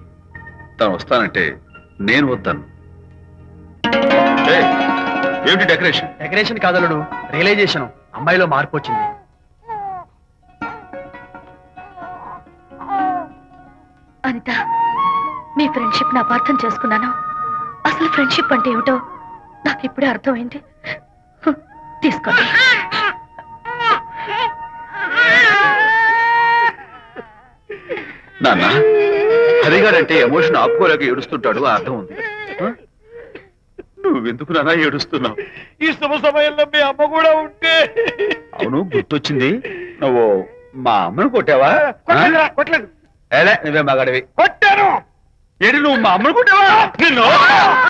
[SPEAKER 1] తను వస్తానంటే నేను వద్దాను. ఏయ్, ఏమిటి డెకరేషన్?
[SPEAKER 6] Decoration కాదలుడు, realisation. అమ్మాయిలో మార్పు వచ్చింది.
[SPEAKER 5] అనిత, మీ ఫ్రెండ్షిప్ ని అపార్థం చేసుకున్నాను. అసలు ఫ్రెండ్షిప్ అంటే ఏమిటో నాకు ఇప్పుడే అర్థమైంది. తీసుకోండి.
[SPEAKER 1] నాన్న, హరిగారంటే ఎమోషన్ ఆపుకోలేక ఏడుస్తుంటాడు, ఆ అర్థం ఉంది. ఆ? నువ్వెందుకు నాన్న ఏడుస్తున్నావు?
[SPEAKER 6] ఈ శుభ సమయంలో మీ అమ్మ కూడా ఉంటే.
[SPEAKER 1] అవును, గుర్తొచ్చింది. నువ్వు మా అమ్మను కొట్టావా?
[SPEAKER 6] కొట్టలేదు.
[SPEAKER 1] ఏలే, నువ్వే మగాడివి.
[SPEAKER 6] కొట్టాను.
[SPEAKER 1] ఏంటి, నువ్వు మా అమ్మను కొట్టావా? నిన్ను